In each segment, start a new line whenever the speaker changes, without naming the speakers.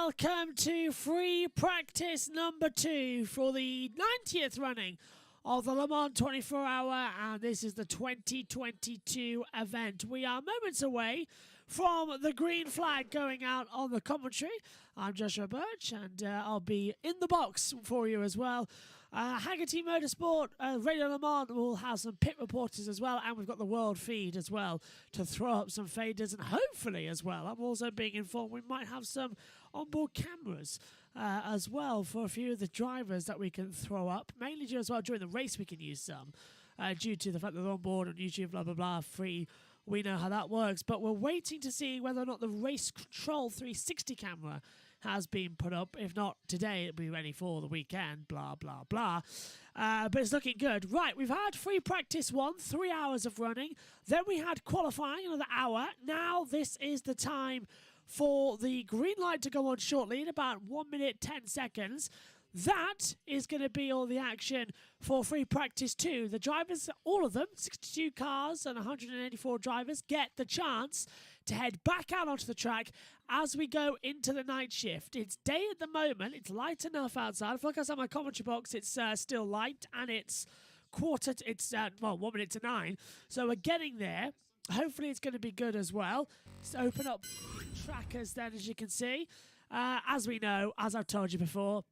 welcome to free practice number 2 for the 90th running of the Le Mans 24-hour, and this is the 2022 event. We are moments away from the green flag going out on the commentary. I'm Joshua Birch, and I'll be in the box for you as well. Hagerty Motorsport, Radio Le Mans will have some pit reporters as well, and we've got the world feed as well to throw up some faders, and hopefully as well, I'm also being informed we might have some onboard cameras as well for a few of the drivers that we can throw up, mainly as well during the race we can use some, due to the fact that they're on board on YouTube, blah, blah, blah, free. We know how that works, but we're waiting to see whether or not the Race Control 360 camera has been put up. If not today, it'll be ready for the weekend, blah, blah, blah. But it's looking good. Right, we've had free practice 1, 3 hours of running. Then we had qualifying, another hour. Now this is the time for the green light to go on shortly in about 1 minute, 10 seconds. That is going to be all the action for free practice 2. The drivers, all of them, 62 cars and 184 drivers, get the chance to head back out onto the track as we go into the night shift. It's day at the moment. It's light enough outside. If I look outside my commentary box, it's still light, and it's 1 minute to 9. So we're getting there. Hopefully it's going to be good as well. Let's open up trackers then, as you can see. As we know, as I've told you before,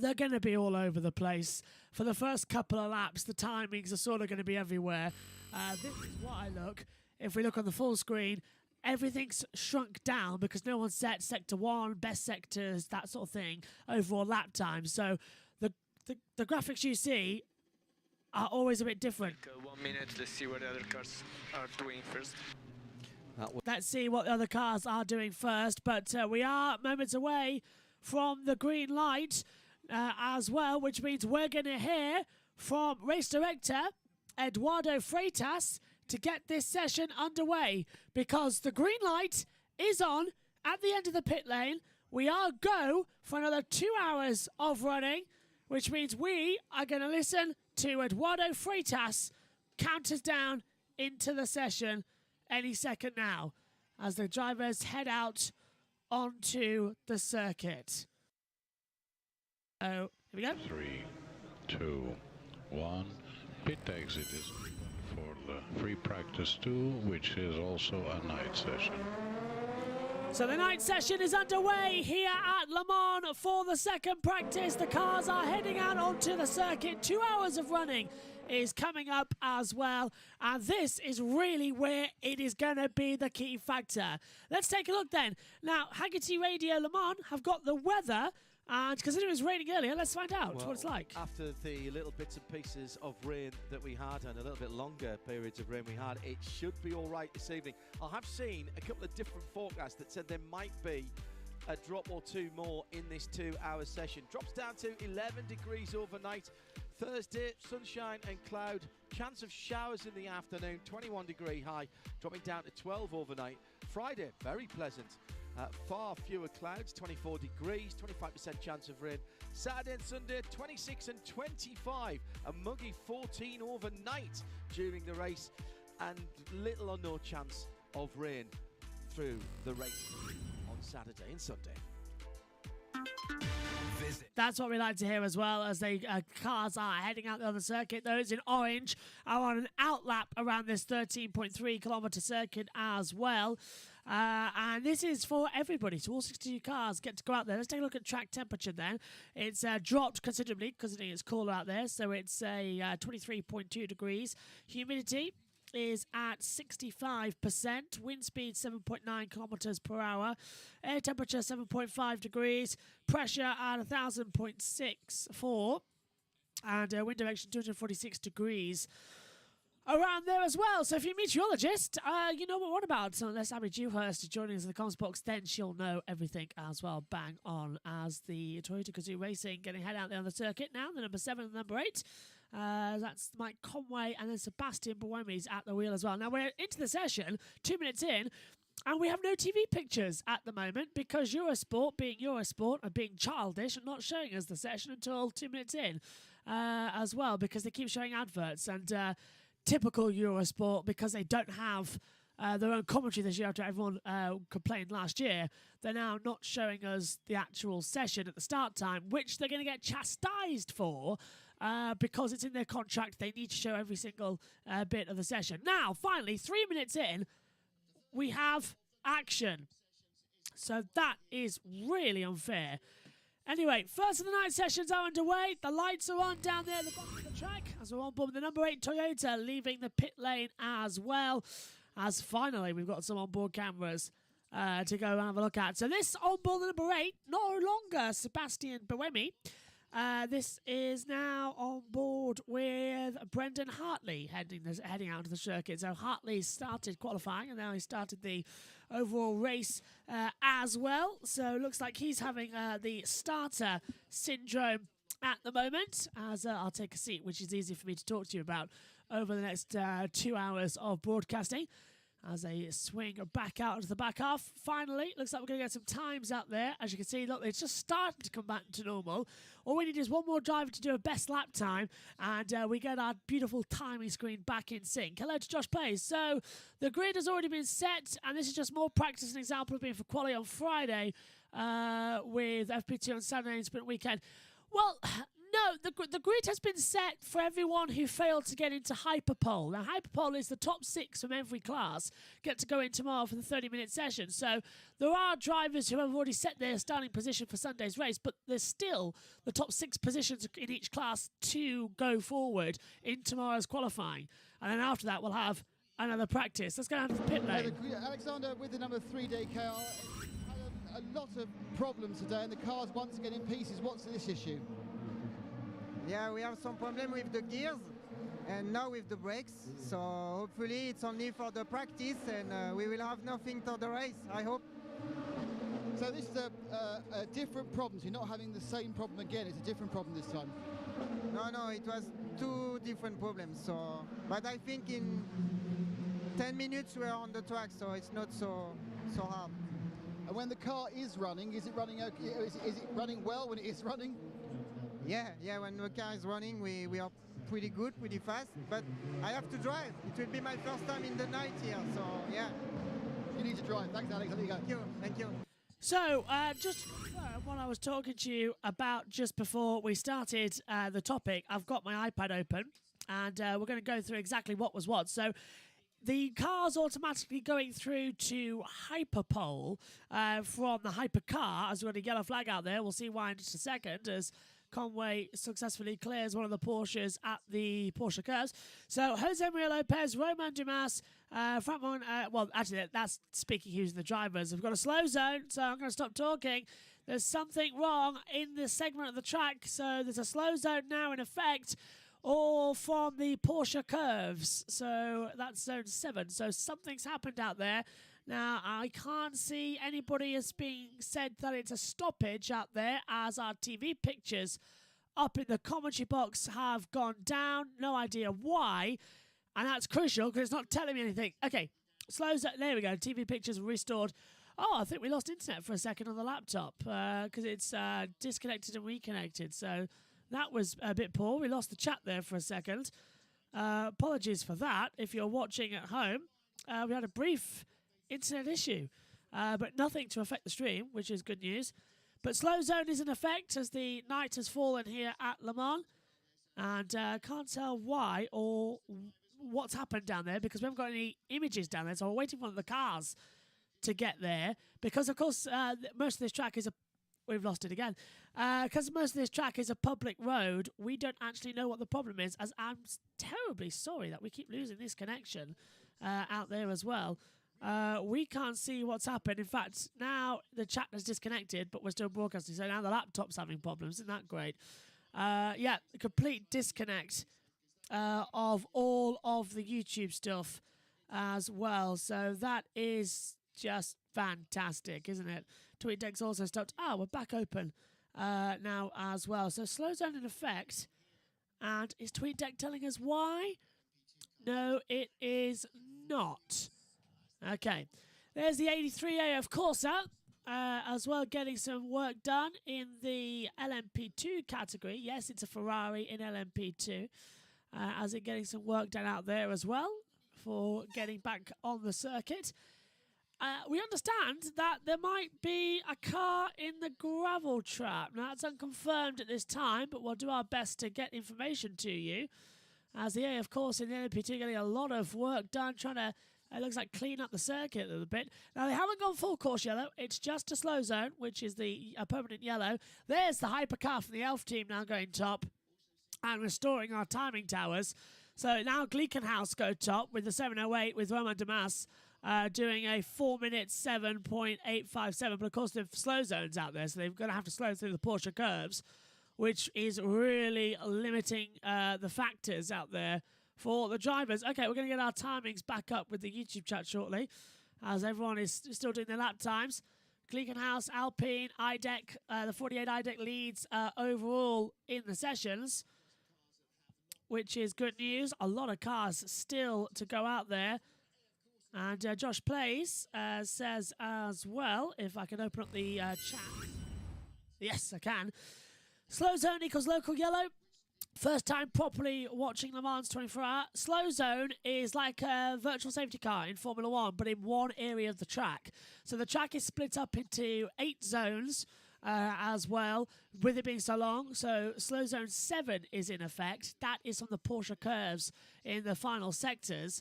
they're going to be all over the place. For the first couple of laps, the timings are sort of going to be everywhere. This is what I look. If we look on the full screen, everything's shrunk down because no one set sector 1, best sectors, that sort of thing, overall lap time. So the graphics you see are always a bit different.
1 minute, let's see what the other cars are doing first.
Let's see what the other cars are doing first, but we are moments away from the green light as well, which means we're going to hear from race director Eduardo Freitas to get this session underway, because the green light is on at the end of the pit lane. We are go for another 2 hours of running, which means we are going to listen to Eduardo Freitas count us down into the session any second now as the drivers head out onto the circuit. Oh, here we go.
3, 2, 1. Pit exit is for the free practice 2, which is also a night session.
So the night session is underway here at Le Mans for the second practice. The cars are heading out onto the circuit. 2 hours of running is coming up as well, and this is really where it is going to be the key factor. Let's take a look then. Now, Hagerty Radio Le Mans have got the weather, and considering it was raining earlier, let's find out what it's like.
After the little bits and pieces of rain that we had, and a little bit longer periods of rain we had, it should be all right this evening. I have seen a couple of different forecasts that said there might be a drop or two more in this 2 hour session. Drops down to 11 degrees overnight. Thursday, sunshine and cloud, chance of showers in the afternoon, 21 degree high, dropping down to 12 overnight. Friday, very pleasant. Far fewer clouds, 24 degrees, 25% chance of rain. Saturday and Sunday, 26 and 25. A muggy 14 overnight during the race, and little or no chance of rain through the race on Saturday and Sunday.
That's what we like to hear as well, as the cars are heading out the other circuit. Those in orange are on an outlap around this 13.3 kilometre circuit as well. And this is for everybody. So all 62 cars get to go out there. Let's take a look at track temperature then. It's dropped considerably because it's cooler out there. So it's a 23.2 degrees. Humidity is at 65%, wind speed 7.9 kilometers per hour, air temperature 7.5 degrees, pressure at 1,000.64, and wind direction 246 degrees around there as well. So if you're a meteorologist, you know what about. So unless Abby Dewhurst is joining us in the comments box, then she'll know everything as well. Bang on as the Toyota Gazoo Racing getting head out there on the circuit now. The number 7 and the number 8. That's Mike Conway, and then Sebastian Buemi's at the wheel as well. Now we're into the session, 2 minutes in, and we have no TV pictures at the moment because Eurosport, being Eurosport, are being childish and not showing us the session until 2 minutes in as well, because they keep showing adverts, and typical Eurosport, because they don't have their own commentary this year after everyone complained last year. They're now not showing us the actual session at the start time, which they're going to get chastised for because it's in their contract. They need to show every single bit of the session. Now, finally, 3 minutes in, we have action. So that is really unfair. Anyway, first of the night sessions are underway. The lights are on down there at the bottom of the track as we're on board with the number 8 Toyota leaving the pit lane as well. As finally we've got some onboard cameras to go and have a look at. So this onboard the number 8, no longer Sebastian Buemi. This is now on board with Brendan Hartley heading out to the circuit. So Hartley started qualifying and now he started the overall race as well. So it looks like he's having the starter syndrome at the moment, as I'll take a seat, which is easy for me to talk to you about over the next 2 hours of broadcasting. As they swing back out into the back half. Finally, looks like we're going to get some times out there. As you can see, look, it's just starting to come back to normal. All we need is one more driver to do a best lap time, and we get our beautiful timing screen back in sync. Hello to Josh Plays. So the grid has already been set, and this is just more practice and example of being for quali on Friday with FP2 on Saturday and sprint weekend. Well, no, the grid has been set for everyone who failed to get into Hyperpole. Now, Hyperpole is the top 6 from every class get to go in tomorrow for the 30-minute session. So there are drivers who have already set their starting position for Sunday's race, but there's still the top 6 positions in each class to go forward in tomorrow's qualifying. And then after that, we'll have another practice. Let's go down to the pit lane.
Alexander with the number 3 DKR had a lot of problems today, and the car's once again in pieces. What's this issue?
Yeah, we have some problem with the gears and now with the brakes. So hopefully it's only for the practice and we will have nothing for the race, I hope.
So this is a different problem. So you're not having the same problem again. It's a different problem this time.
No, it was 2 different problems. So, but I think in 10 minutes we're on the track, so it's not so hard.
And when the car is running, is it running okay? Is it running well when it is running?
Yeah, when the car is running, we are pretty good, pretty fast, but I have to drive. It will be my first time in the night here, so yeah.
You need to drive. Thanks, Alex. There you go.
Thank you.
So, just to confirm what I was talking to you about just before we started the topic, I've got my iPad open, and we're going to go through exactly what was what. So, the car's automatically going through to Hyperpole from the Hypercar, as we've got a yellow flag out there. We'll see why in just a second, as Conway successfully clears one of the Porsches at the Porsche curves. So Jose Maria Lopez, Romain Dumas, Frank well, actually, that's speaking who's the drivers. We've got a slow zone, so I'm going to stop talking. There's something wrong in this segment of the track, so there's a slow zone now in effect, all from the Porsche curves. So that's zone 7. So something's happened out there. Now, I can't see anybody as being said that it's a stoppage out there, as our TV pictures up in the commentary box have gone down. No idea why. And that's crucial because it's not telling me anything. Okay, slows up. There we go. TV pictures restored. Oh, I think we lost internet for a second on the laptop because it's disconnected and reconnected. So that was a bit poor. We lost the chat there for a second. Apologies for that. If you're watching at home, we had a brief internet issue, but nothing to affect the stream, which is good news. But slow zone is in effect as the night has fallen here at Le Mans, and can't tell why or what's happened down there because we haven't got any images down there, so we're waiting for the cars to get there because, of course, most of this track is we've lost it again. Because most of this track is a public road, we don't actually know what the problem is, as I'm terribly sorry that we keep losing this connection out there as well. We can't see what's happened. In fact, now the chat has disconnected, but we're still broadcasting. So now the laptop's having problems. Isn't that great? Yeah, complete disconnect of all of the YouTube stuff as well. So that is just fantastic, isn't it? TweetDeck's also stopped. We're back open now as well. So slow down in effect. And is TweetDeck telling us why? No, it is not. Okay, there's the 83A of Corsa, as well, getting some work done in the LMP2 category. Yes, it's a Ferrari in LMP2, as it getting some work done out there as well for getting back on the circuit. We understand that there might be a car in the gravel trap. Now, that's unconfirmed at this time, but we'll do our best to get information to you. As the A, of course, in the LMP2 getting a lot of work done, trying to, it looks like, clean up the circuit a little bit. Now, they haven't gone full course yellow. It's just a slow zone, which is the permanent yellow. There's the hypercar from the Elf team now going top and restoring our timing towers. So now Gleekenhaus go top with the 708 with Romain Damas. Doing a 4 minute 7.857, but of course the slow zones out there, so they're going to have to slow through the Porsche curves, which is really limiting the factors out there for the drivers. Okay, we're going to get our timings back up with the YouTube chat shortly, as everyone is still doing their lap times. Gleekenhaus, Alpine, IDEC, the 48 IDEC leads overall in the sessions, which is good news. A lot of cars still to go out there. And Josh Plays says as well, if I can open up the chat. Yes, I can. Slow zone equals local yellow. First time properly watching Le Mans 24-hour. Slow zone is like a virtual safety car in Formula 1, but in one area of the track. So the track is split up into 8 zones as well, with it being so long. So slow zone 7 is in effect. That is on the Porsche curves in the final sectors.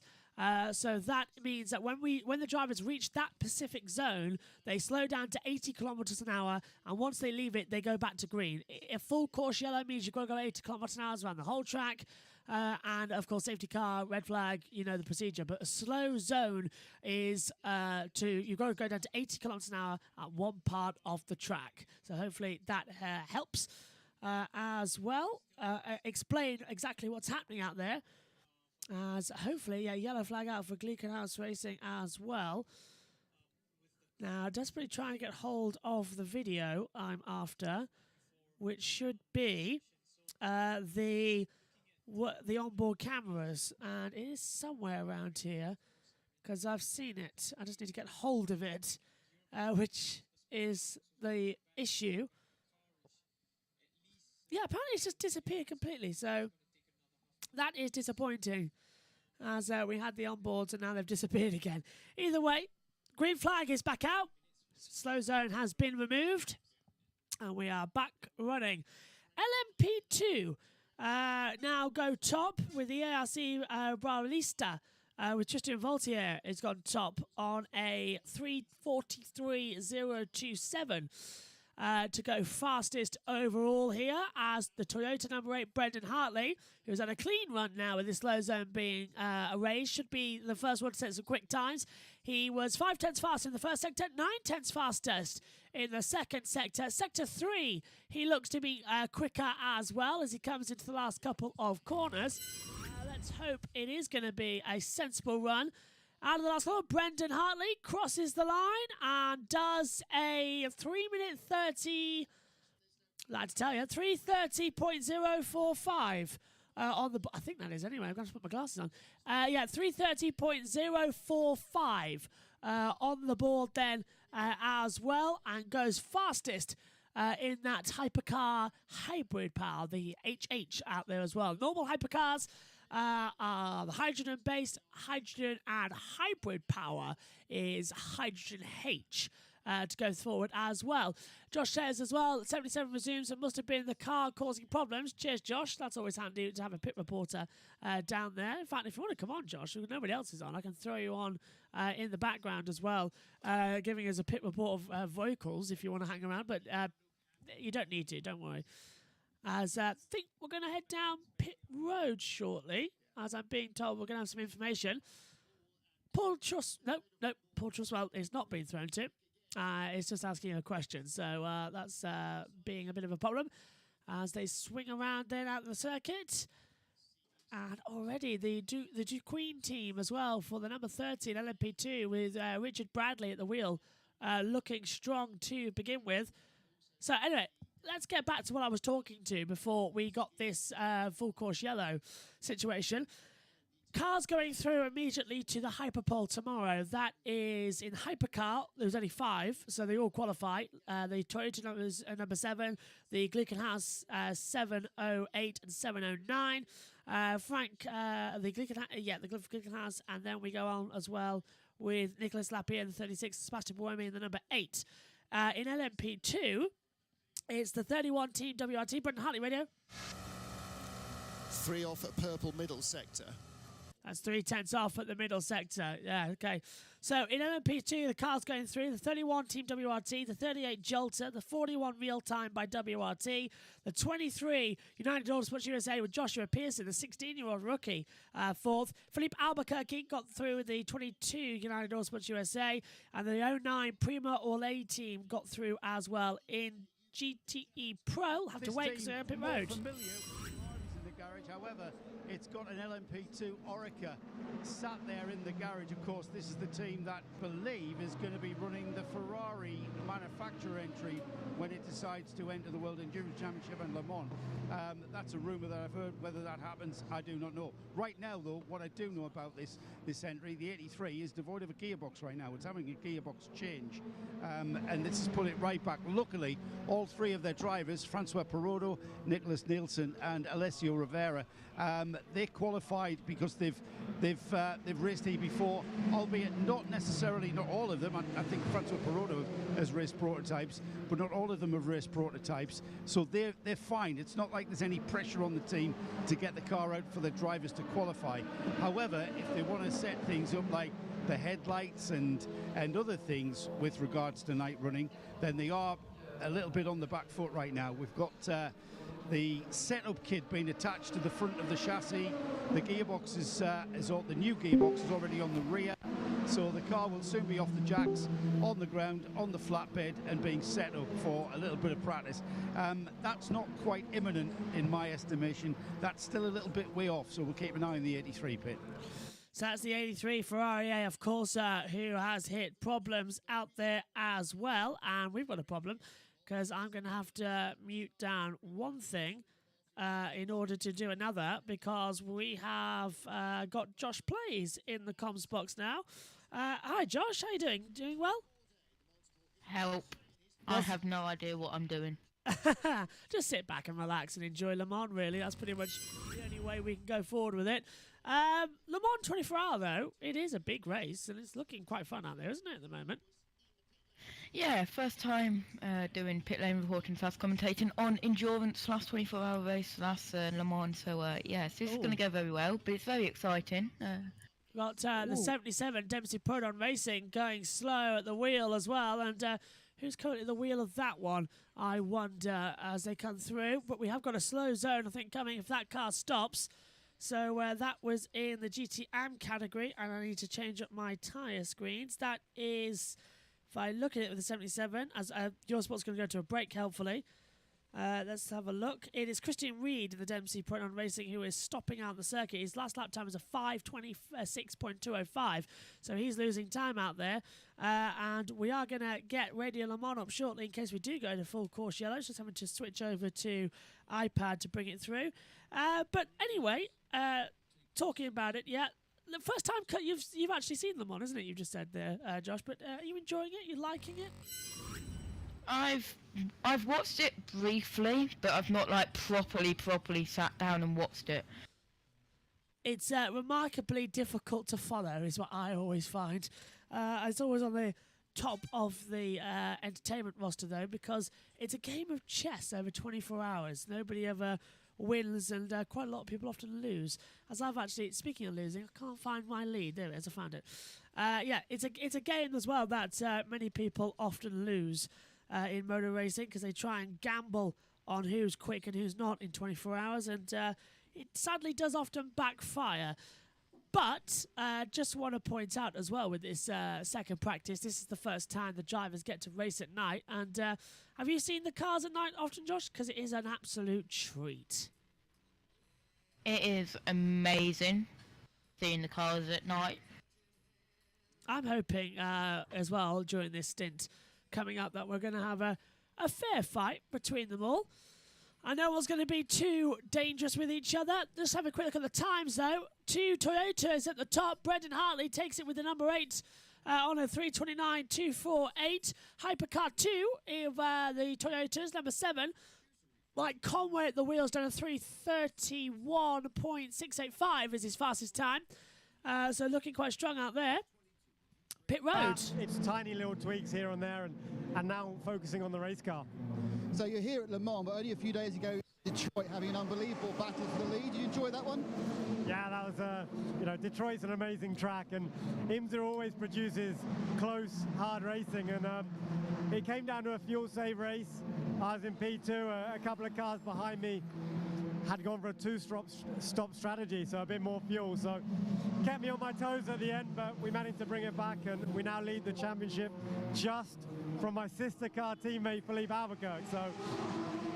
So that means that when the drivers reach that Pacific zone, they slow down to 80 kilometers an hour, and once they leave it, they go back to green. A full course yellow means you've got to go 80 kilometers an hour around the whole track, and of course safety car, red flag, you know the procedure. But a slow zone is you've got to go down to 80 kilometers an hour at one part of the track. So hopefully that helps as well. Explain exactly what's happening out there. As hopefully, yellow flag out for Gleekenhaus Racing as well. Now, desperately trying to get hold of the video I'm after, which should be the onboard cameras, and it is somewhere around here because I've seen it. I just need to get hold of it, which is the issue. Yeah, apparently it's just disappeared completely. So. That is disappointing, as we had the onboards and now they've disappeared again. Either way, green flag is back out. Slow zone has been removed, and we are back running. LMP2 now go top with the ARC Bralista with Tristan Vautier. It's gone top on a 3:43.027. To go fastest overall here, as the Toyota number 8 Brendan Hartley, who's had a clean run now with this slow zone being erased, should be the first one to set some quick times. He was 5 tenths faster in the first sector, 9 tenths fastest in the second sector. Sector 3, he looks to be quicker as well as he comes into the last couple of corners. Let's hope it is going to be a sensible run. Out of the last corner, Brendan Hartley crosses the line and does a 3 minute 30, I'd like to tell you, 3:30.045 on the, I think that is anyway, I'm going to put my glasses on. 3:30.045 on the board then as well, and goes fastest in that hypercar hybrid power, the HH out there as well. Normal hypercars, the hydrogen-based hydrogen and hybrid power is hydrogen H to go forward as well. Josh says as well, 77 resumes, it must have been the car causing problems. Cheers, Josh. That's always handy to have a pit reporter down there. In fact, if you want to come on, Josh, nobody else is on, I can throw you on in the background as well, giving us a pit report of vocals if you want to hang around, but you don't need to, don't worry. As I think we're going to head down pit road shortly, as I'm being told we're going to have some information. Paul Truswell is not being thrown to. It's just asking a question, so that's being a bit of a problem as they swing around then out of the circuit. And already the Duqueen team as well for the number 13 LMP2 with Richard Bradley at the wheel, looking strong to begin with. So anyway, let's get back to what I was talking to before we got this full course yellow situation. cars going through immediately to the Hyperpole tomorrow. That is in Hypercar. There's only 5, so they all qualify. The Toyota numbers number 7, the Glickenhaus 708 and 709. Frank, the Glickenhaus, and then we go on as well with Nicholas Lapierre in the 36, Sebastian Buemi in the number 8. In LMP2, it's the 31 Team WRT. Brendan Hartley, radio.
3 off at purple middle sector.
That's 3/10 off at the middle sector. Yeah, okay. So in LMP2, the cars going through, the 31 Team WRT, the 38 Jolter, the 41 Real Time by WRT, the 23 United Autosports USA with Joshua Pearson, the 16-year-old rookie, 4th. Philippe Albuquerque got through with the 22 United Autosports USA, and the 09 Prima All-A team got through as well in GTE Pro. Have to wait because they're on pit road.
However, it's got an LMP2 Orica sat there in the garage. Of course, this is the team that believe is going to be running the Ferrari manufacturer entry when it decides to enter the World Endurance Championship and Le Mans. That's a rumour that I've heard. Whether that happens, I do not know. Right now, though, what I do know about this entry, the 83, is devoid of a gearbox right now. It's having a gearbox change, and this has put it right back. Luckily, all 3 of their drivers, Francois Perrodo, Nicholas Nielsen, and Alessio Rivera, they qualified because they've raced here before, albeit not all of them. I think Francois Perrodo has raced prototypes, but not all of them have raced prototypes, so they're fine. It's not like there's any pressure on the team to get the car out for the drivers to qualify. However, if they want to set things up like the headlights and other things with regards to night running, then they are a little bit on the back foot right now. We've got the setup kit being attached to the front of the chassis. The gearbox is the new gearbox is already on the rear, so the car will soon be off the jacks, on the ground, on the flatbed, and being set up for a little bit of practice. That's not quite imminent in my estimation. That's still a little bit way off, so we'll keep an eye on the 83 pit.
So that's the 83 Ferrari, of course, who has hit problems out there as well, and we've got a problem, because I'm going to have to mute down one thing in order to do another, because we have got Josh Plays in the comms box now. Hi, Josh. How you doing? Doing well?
Help. I have no idea what I'm doing.
Just sit back and relax and enjoy Le Mans, really. That's pretty much the only way we can go forward with it. Le Mans 24 Hour, though, it is a big race, and it's looking quite fun out there, isn't it, at the moment?
Yeah, first time doing pit lane reporting / commentating on endurance last 24-hour race last Le Mans. So yes, this is going to go very well, but it's very exciting.
Got the 77 Dempsey Proton Racing going slow at the wheel as well, and who's currently at the wheel of that one, I wonder, as they come through. But we have got a slow zone, I think, coming if that car stops. So that was in the GT-AM category, and I need to change up my tyre screens. That is, if I look at it with the 77, as Eurosport's going to go to a break, helpfully. Let's have a look. It is Christian Reed in the Dempsey Proton Racing who is stopping out the circuit. His last lap time is a 5:26.205, so he's losing time out there. And we are going to get Radio Le Mans up shortly in case we do go to full course yellow. Just having to switch over to iPad to bring it through. But anyway, talking about it, yeah. The first time you've actually seen Le Mans, isn't it? You just said there, Josh. But are you enjoying it? You liking it?
I've watched it briefly, but I've not like properly sat down and watched it.
It's remarkably difficult to follow, is what I always find. It's always on the top of the entertainment roster, though, because it's a game of chess over 24 hours. Nobody ever wins, and quite a lot of people often lose. As I've actually, speaking of losing, I can't find my lead. There it is, I found it. Yeah, it's a game as well that many people often lose in motor racing, because they try and gamble on who's quick and who's not in 24 hours, and it sadly does often backfire. But just want to point out as well with this second practice, this is the first time the drivers get to race at night. And have you seen the cars at night often, Josh? Because it is an absolute treat.
It is amazing seeing the cars at night.
I'm hoping as well during this stint coming up that we're going to have a fair fight between them all. I know what's going to be too dangerous with each other. Let's have a quick look at the times, though. 2 Toyotas at the top. Brendan Hartley takes it with the number 8 on a 3:29.248. Hypercar 2 of the Toyotas, number 7. Mike Conway at the wheels done a 3:31.685 is his fastest time. So looking quite strong out there. Pit road.
It's tiny little tweaks here and there, and now focusing on the race car.
So you're here at Le Mans, but only a few days ago, Detroit having an unbelievable battle for the lead. Did you enjoy that one?
Yeah, that was, Detroit's an amazing track, and IMSA always produces close, hard racing, and it came down to a fuel-save race. I was in P2, a couple of cars behind me had gone for a 2-stop strategy, so a bit more fuel, so kept me on my toes at the end, but we managed to bring it back, and we now lead the championship just from my sister car teammate Philippe Albuquerque. So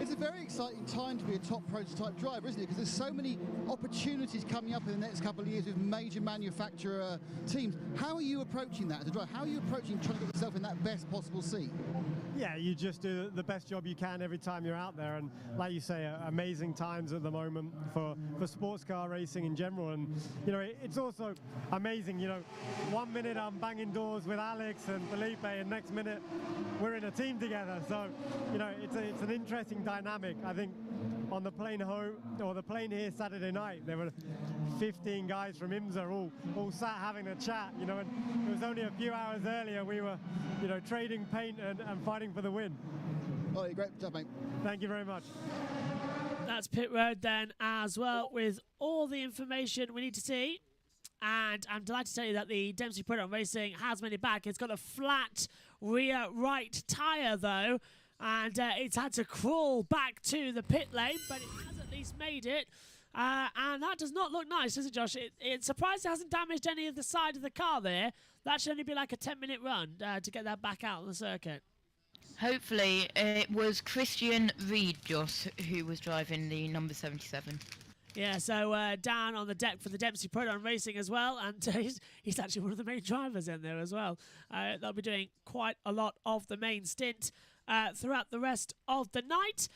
it's a very exciting time to be a top prototype driver, isn't it? Because there's so many opportunities coming up in the next couple of years with major manufacturer teams. How are you approaching that as a driver? How are you approaching trying to get yourself in that best possible seat?
Yeah, you just do the best job you can every time you're out there, and like you say, amazing times at the moment for sports car racing in general. And it's also amazing. 1 minute I'm banging doors with Alex and Felipe, and next minute we're in a team together. So it's an interesting dynamic. I think on the plane home, or the plane here Saturday night, there were 15 guys from IMSA all sat having a chat, and it was only a few hours earlier we were, trading paint and fighting for the win.
Oh, great job, mate.
Thank you very much.
That's pit road then as well, with all the information we need to see. And I'm delighted to tell you that the Dempsey Proton Racing has made it back. It's got a flat rear right tyre, though, and it's had to crawl back to the pit lane, but it has at least made it. And that does not look nice, does it, Josh? It's surprised it hasn't damaged any of the side of the car there. That should only be like a 10-minute run to get that back out on the circuit.
Hopefully, it was Christian Reed, Josh, who was driving the number 77.
Yeah, so down on the deck for the Dempsey Proton Racing as well, and he's actually one of the main drivers in there as well. They'll be doing quite a lot of the main stint throughout the rest of the night.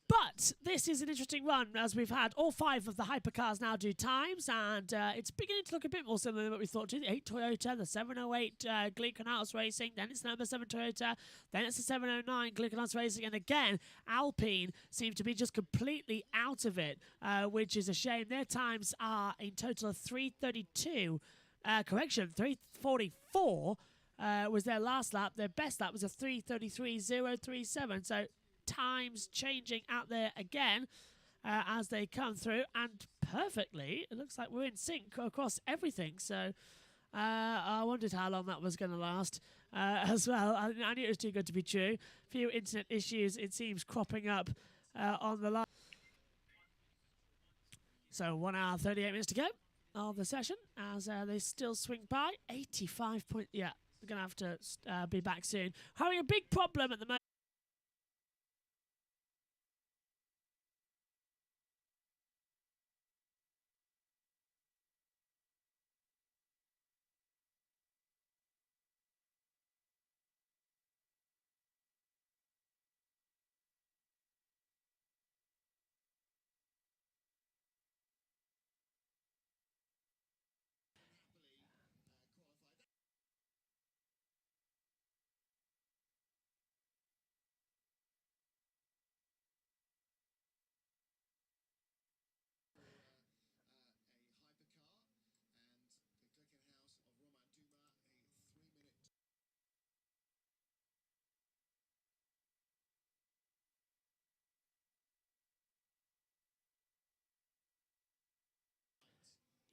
But this is an interesting run, as we've had all 5 of the hypercars now do times, and it's beginning to look a bit more similar than what we thought to. The 8 Toyota, the 708 Glickenhaus Racing, then it's the number 7 Toyota, then it's the 709 Glickenhaus Racing, and again, Alpine seem to be just completely out of it, which is a shame. Their times are in total of 3:32. 3:44 was their last lap. Their best lap was a 3:33.037. So times changing out there again as they come through, and perfectly. It looks like we're in sync across everything. So I wondered how long that was going to last as well. I knew it was too good to be true. A few internet issues, it seems, cropping up on the line. So 1 hour 38 minutes to go of the session as they still swing by 85 point. Yeah, we're going to have to be back soon. Having a big problem at the moment.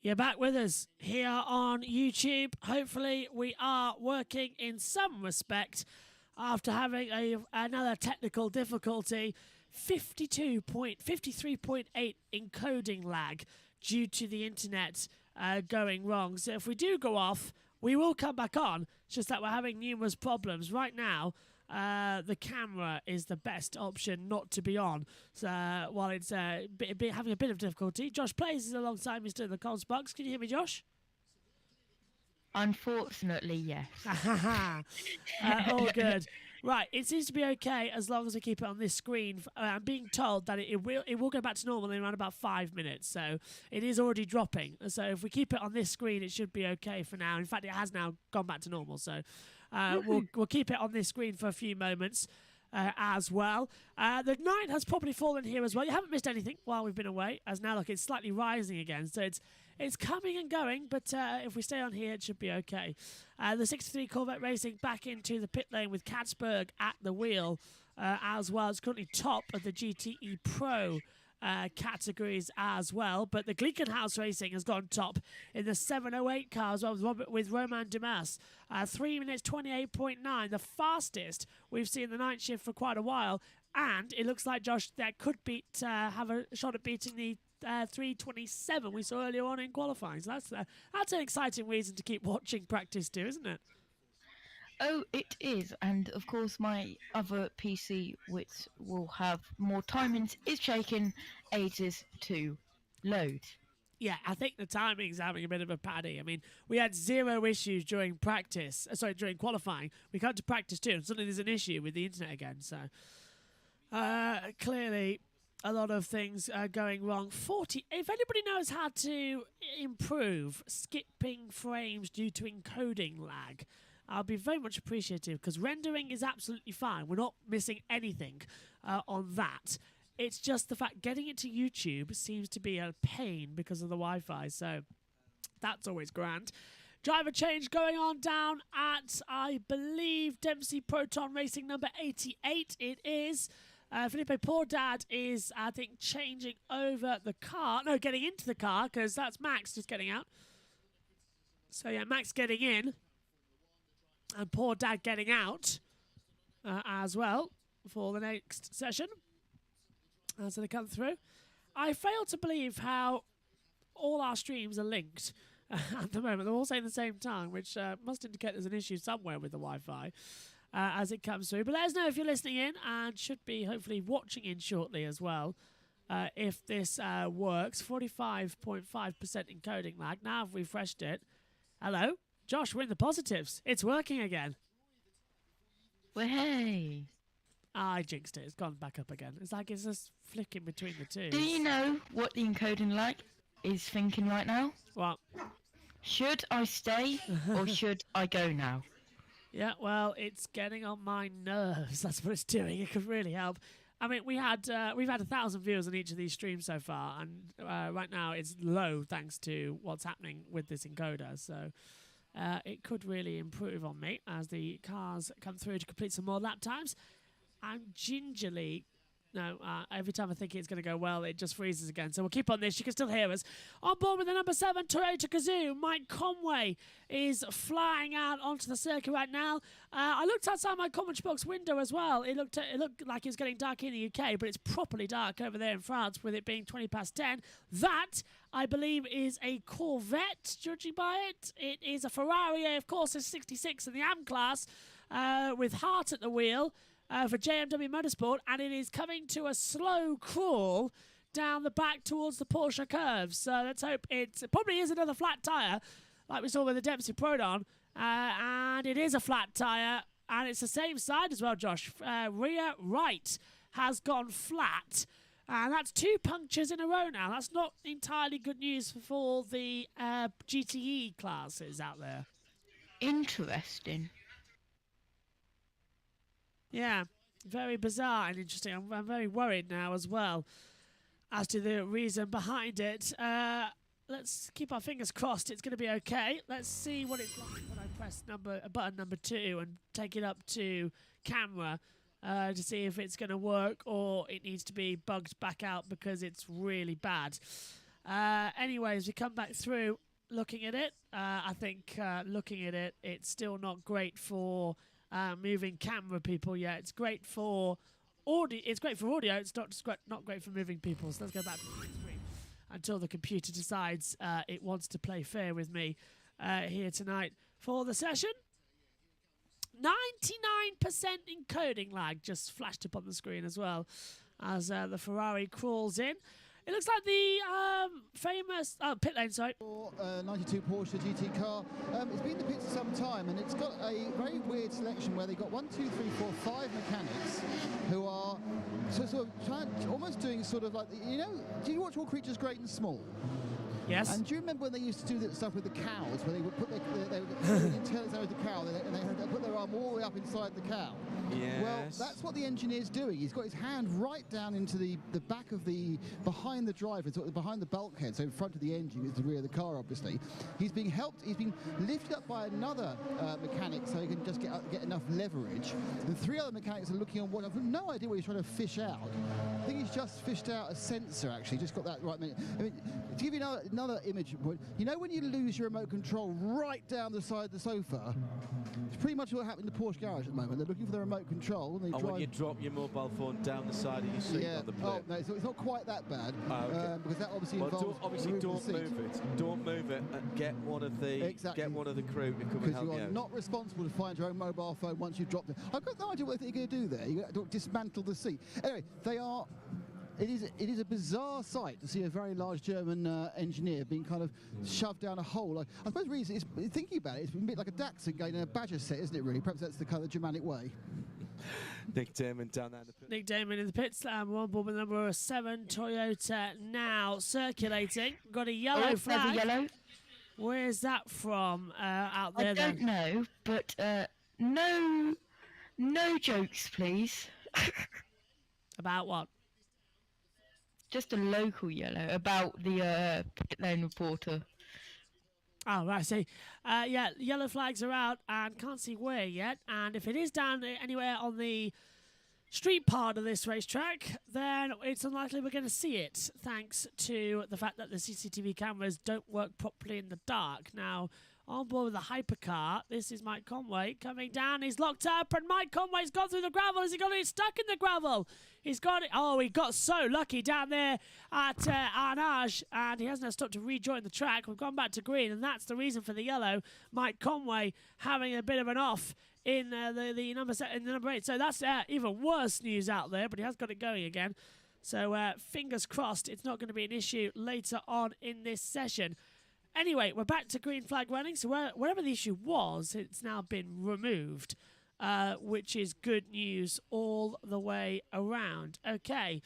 You're back with us here on YouTube. Hopefully we are working in some respect after having another technical difficulty. 53.8 encoding lag due to the internet going wrong. So if we do go off, we will come back on. It's just that we're having numerous problems. Right now, the camera is the best option not to be on. So while it's having a bit of difficulty, Josh Plays is alongside me still in the comms box. Can you hear me, Josh?
Unfortunately, yes.
All good. Right, it seems to be okay as long as we keep it on this screen. I'm being told that it will go back to normal in around about 5 minutes, so it is already dropping. So if we keep it on this screen, it should be okay for now. In fact, it has now gone back to normal, so we'll keep it on this screen for a few moments as well. The night has probably fallen here as well. You haven't missed anything while we've been away, as now look, it's slightly rising again, so it's coming and going, but if we stay on here, it should be okay. The 63 Corvette Racing back into the pit lane with Katzberg at the wheel as well. It's currently top of the GTE Pro categories as well, but the Glickenhaus Racing has gone top in the 708 car as well with Romain Dumas. 3 minutes 28.9, the fastest we've seen the night shift for quite a while, and it looks like, Josh, that could have a shot at beating the 3:27 we saw earlier on in qualifying. So that's an exciting reason to keep watching practice too, isn't it?
Oh, it is. And of course, my other PC, which will have more timings, is taking ages to load.
Yeah, I think the timing's having a bit of a paddy. I mean, we had 0 issues during during qualifying. We come to practice too, and suddenly there's an issue with the internet again. So clearly, a lot of things going wrong. If anybody knows how to improve skipping frames due to encoding lag, I'll be very much appreciative, because rendering is absolutely fine. We're not missing anything on that. It's just the fact getting it to YouTube seems to be a pain because of the Wi-Fi, so that's always grand. Driver change going on down at, I believe, Dempsey Proton Racing number 88 it is. Felipe Pourdad is, I think, changing over the car. No, getting into the car, because that's Max just getting out. So, yeah, Max getting in. And Pourdad getting out as well for the next session. As they come through. I fail to believe how all our streams are linked at the moment. They're all saying the same time, which must indicate there's an issue somewhere with the Wi-Fi. As it comes through. But let us know if you're listening in, and should be hopefully watching in shortly as well, if this works. 45.5% encoding lag. Now I've refreshed it. Hello? Josh, we're in the positives. It's working again.
Well, hey.
I jinxed it. It's gone back up again. It's like it's just flicking between the two.
Do you know what the encoding lag is thinking right now?
What?
Should I stay or should I go now?
Yeah, well, it's getting on my nerves. That's what it's doing. It could really help. I mean, we've had 1,000 viewers on each of these streams so far, and right now it's low thanks to what's happening with this encoder. So it could really improve on me as the cars come through to complete some more lap times. I'm gingerly... No, every time I think it's going to go well, it just freezes again. So we'll keep on this. You can still hear us. On board with the number 7 Toyota Gazoo, Mike Conway is flying out onto the circuit right now. I looked outside my comment box window as well. It looked like it was getting dark in the UK, but it's properly dark over there in France, with it being 20 past 10. That, I believe, is a Corvette, judging by it. It is a Ferrari, of course, it's 66 in the AM class, with Hart at the wheel. For JMW Motorsport, and it is coming to a slow crawl down the back towards the Porsche curves. So let's hope it probably is another flat tyre, like we saw with the Dempsey Proton, and it is a flat tyre, and it's the same side as well, Josh. Rear right has gone flat, and that's 2 punctures in a row now. That's not entirely good news for the GTE classes out there.
Interesting.
Yeah, very bizarre and interesting. I'm very worried now as well as to the reason behind it. Let's keep our fingers crossed it's going to be okay. Let's see what it's like when I press button number 2 and take it up to camera to see if it's going to work or it needs to be bugged back out because it's really bad. Anyways, we come back through looking at it. I think looking at it, it's still not great for... moving camera people yet. It's great for audio. It's great for audio. It's not great for moving people. So let's go back to the screen until the computer decides it wants to play fair with me here tonight for the session. 99% encoding lag just flashed up on the screen as well as the Ferrari crawls in. It looks like the famous pit lane. Sorry.
92 Porsche GT car. It's been in the pits for some time, and it's got a very weird selection where they've got 1, 2, 3, 4, 5 mechanics who are sort of almost doing sort of like, you know, do you watch All Creatures Great and Small?
Yes.
And do you remember when they used to do that stuff with the cows, where they would put they would turn the cow, and they put their arm all the way up inside the cow?
Yes.
Well, that's what the engineer's doing. He's got his hand right down into the back of behind the driver, sort of behind the bulkhead, so in front of the engine is the rear of the car, obviously. He's being lifted up by another mechanic so he can just get enough leverage. The 3 other mechanics are looking on what I've no idea what he's trying to fish out. I think he's just fished out a sensor, actually, just got that right minute. I mean, to give you another image point, you know when you lose your remote control right down the side of the sofa? It's pretty much what happened in the Porsche garage at the moment. They're looking for the remote control. And they drive.
When you drop your mobile phone down the side of your seat on the plane.
Oh, no, it's not quite that bad.
Okay.
Because that obviously involves
don't move it. Don't move it. And get one of the crew to come and help you out.
Because you are not responsible to find your own mobile phone once you've dropped it. I've got no idea what you're going to do there. You're going to dismantle the seat. Anyway, they are. It is a bizarre sight to see a very large German engineer being kind of shoved down a hole. I suppose really, thinking about it, it's a bit like a Datsun going in a Badger set, isn't it, really? Perhaps that's the kind of Germanic way.
Nick Damon down there in the pit.
Nick Damon in the pits. We're on board with number 7 Toyota now circulating. Got a yellow flag.
Yellow.
Where's that from out there?
I don't know, but no jokes, please.
About what?
Just a local yellow about the pit lane reporter.
Oh, right, I see. Yeah, yellow flags are out and can't see where yet. And if it is down anywhere on the street part of this racetrack, then it's unlikely we're going to see it, thanks to the fact that the CCTV cameras don't work properly in the dark. Now, on board with the hypercar, this is Mike Conway coming down. He's locked up, and Mike Conway's gone through the gravel. Has he got it stuck in the gravel? He's got it. Oh, he got so lucky down there at Arnage, and he hasn't stopped to rejoin the track. We've gone back to green, and that's the reason for the yellow. Mike Conway having a bit of an off in the number 8. So that's even worse news out there, but he has got it going again. So fingers crossed it's not going to be an issue later on in this session. Anyway, we're back to green flag running. So wherever the issue was, it's now been removed, which is good news all the way around. Okay.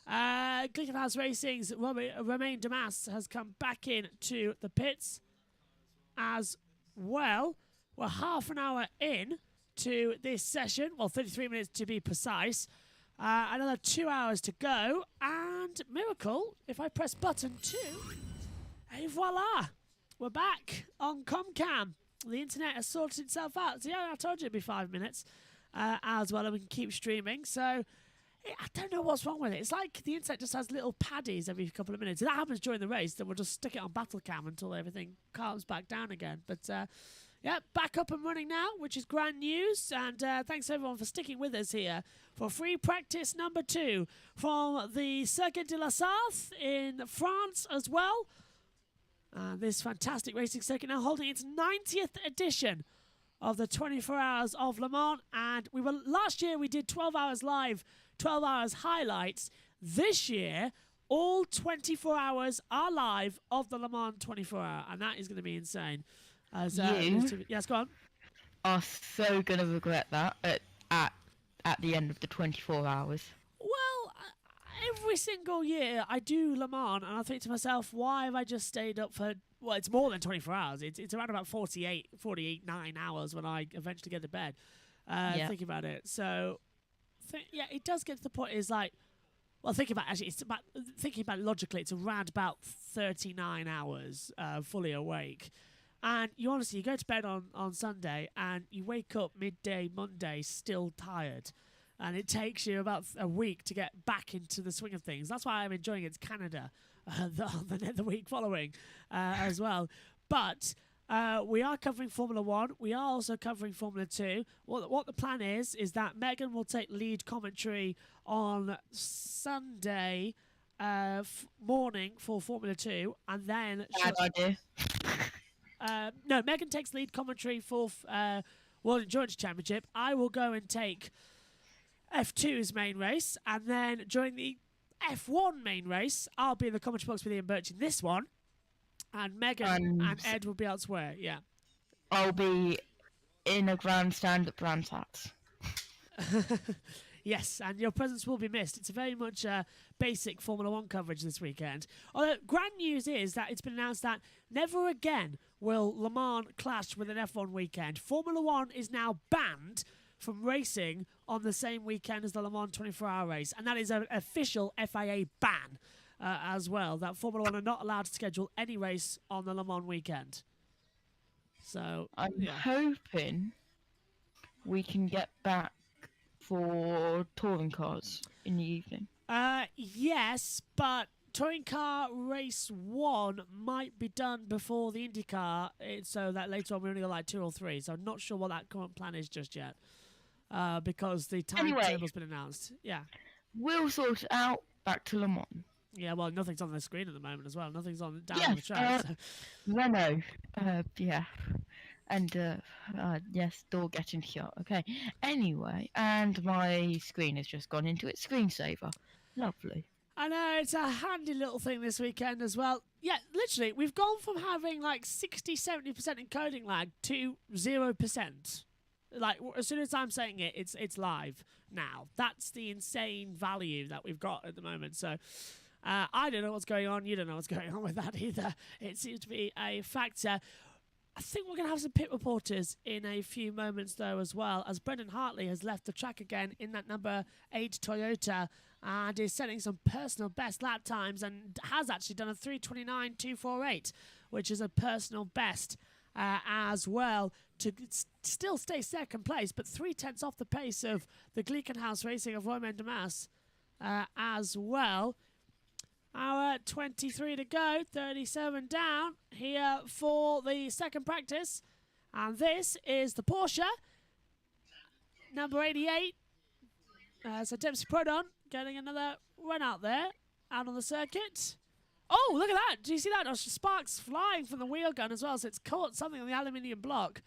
Glickenhaus Racing's Romain Damas has come back in to the pits as well. We're half an hour in to this session. Well, 33 minutes to be precise. Another 2 hours to go. And miracle, if I press button 2, et voila. We're back on Comcam. The internet has sorted itself out. So yeah, I told you it'd be 5 minutes as well, and we can keep streaming. So I don't know what's wrong with it. It's like the internet just has little paddies every couple of minutes. If that happens during the race, then we'll just stick it on battle cam until everything calms back down again. But yeah, back up and running now, which is grand news. And thanks everyone for sticking with us here for free practice number 2 from the Circuit de la Sarthe in France as well. This fantastic racing circuit now holding its 90th edition of the 24 Hours of Le Mans. And last year we did 12 hours live, 12 hours highlights. This year, all 24 hours are live of the Le Mans 24 hour. And that is going to be insane. Yes, go on.
Are so going to regret that at the end of the 24 hours.
Well, every single year I do Le Mans, and I think to myself, why have I just stayed up for, well, it's more than 24 hours. It's around about 9 hours when I eventually get to bed, thinking about it. So, yeah, it does get to the point, is like, well, thinking about it logically, it's around about 39 hours fully awake. And you honestly, you go to bed on Sunday and you wake up midday Monday still tired. And it takes you about a week to get back into the swing of things. That's why I'm enjoying it. It's Canada the week following as well. But we are covering Formula 1. We are also covering Formula 2. What the plan is that Megan will take lead commentary on Sunday morning for Formula 2. And then...
Bad idea.
No, Megan takes lead commentary for World Endurance Championship. I will go and take F2's main race, and then during the F1 main race. I'll be in the commentary box with Ian Birch in this one. And Megan and Ed will be elsewhere, yeah.
I'll be in a grandstand at Brands Hatch.
Yes, and your presence will be missed. It's very much basic Formula One coverage this weekend. Although, grand news is that it's been announced that never again will Le Mans clash with an F1 weekend. Formula One is now banned from racing on the same weekend as the Le Mans 24-hour race, and that is an official FIA ban as well, that Formula One are not allowed to schedule any race on the Le Mans weekend. So
I'm hoping we can get back for touring cars in the evening.
Yes, but touring car race 1 might be done before the IndyCar, so that later on we only got like 2 or 3. So I'm not sure what that current plan is just yet, because the timetable's been announced. Yeah,
we'll sort it out. Back to Le Mans.
Yeah, well, nothing's on the screen at the moment as well. Nothing's on down on the track.
Renault. Yeah. And, yes, door getting shut. Okay. Anyway, and my screen has just gone into its screensaver. Lovely.
I know, it's a handy little thing this weekend as well. Yeah, literally, we've gone from having like 60-70% encoding lag to 0%. Like, as soon as I'm saying it, it's live now. That's the insane value that we've got at the moment. So, I don't know what's going on. You don't know what's going on with that either. It seems to be a factor. I think we're going to have some pit reporters in a few moments, though, as well, as Brendan Hartley has left the track again in that number 8 Toyota and is setting some personal best lap times and has actually done a 3:29.248, which is a personal best as well, to still stay second place, but 3/10 off the pace of the Glickenhaus Racing of Romain Dumas as well. Hour 23 to go, 37 down here for the second practice. And this is the Porsche, number 88. So Dempsey Prodon getting another run out there, out on the circuit. Oh, look at that. Do you see that? Sparks flying from the wheel gun as well, so it's caught something on the aluminium block.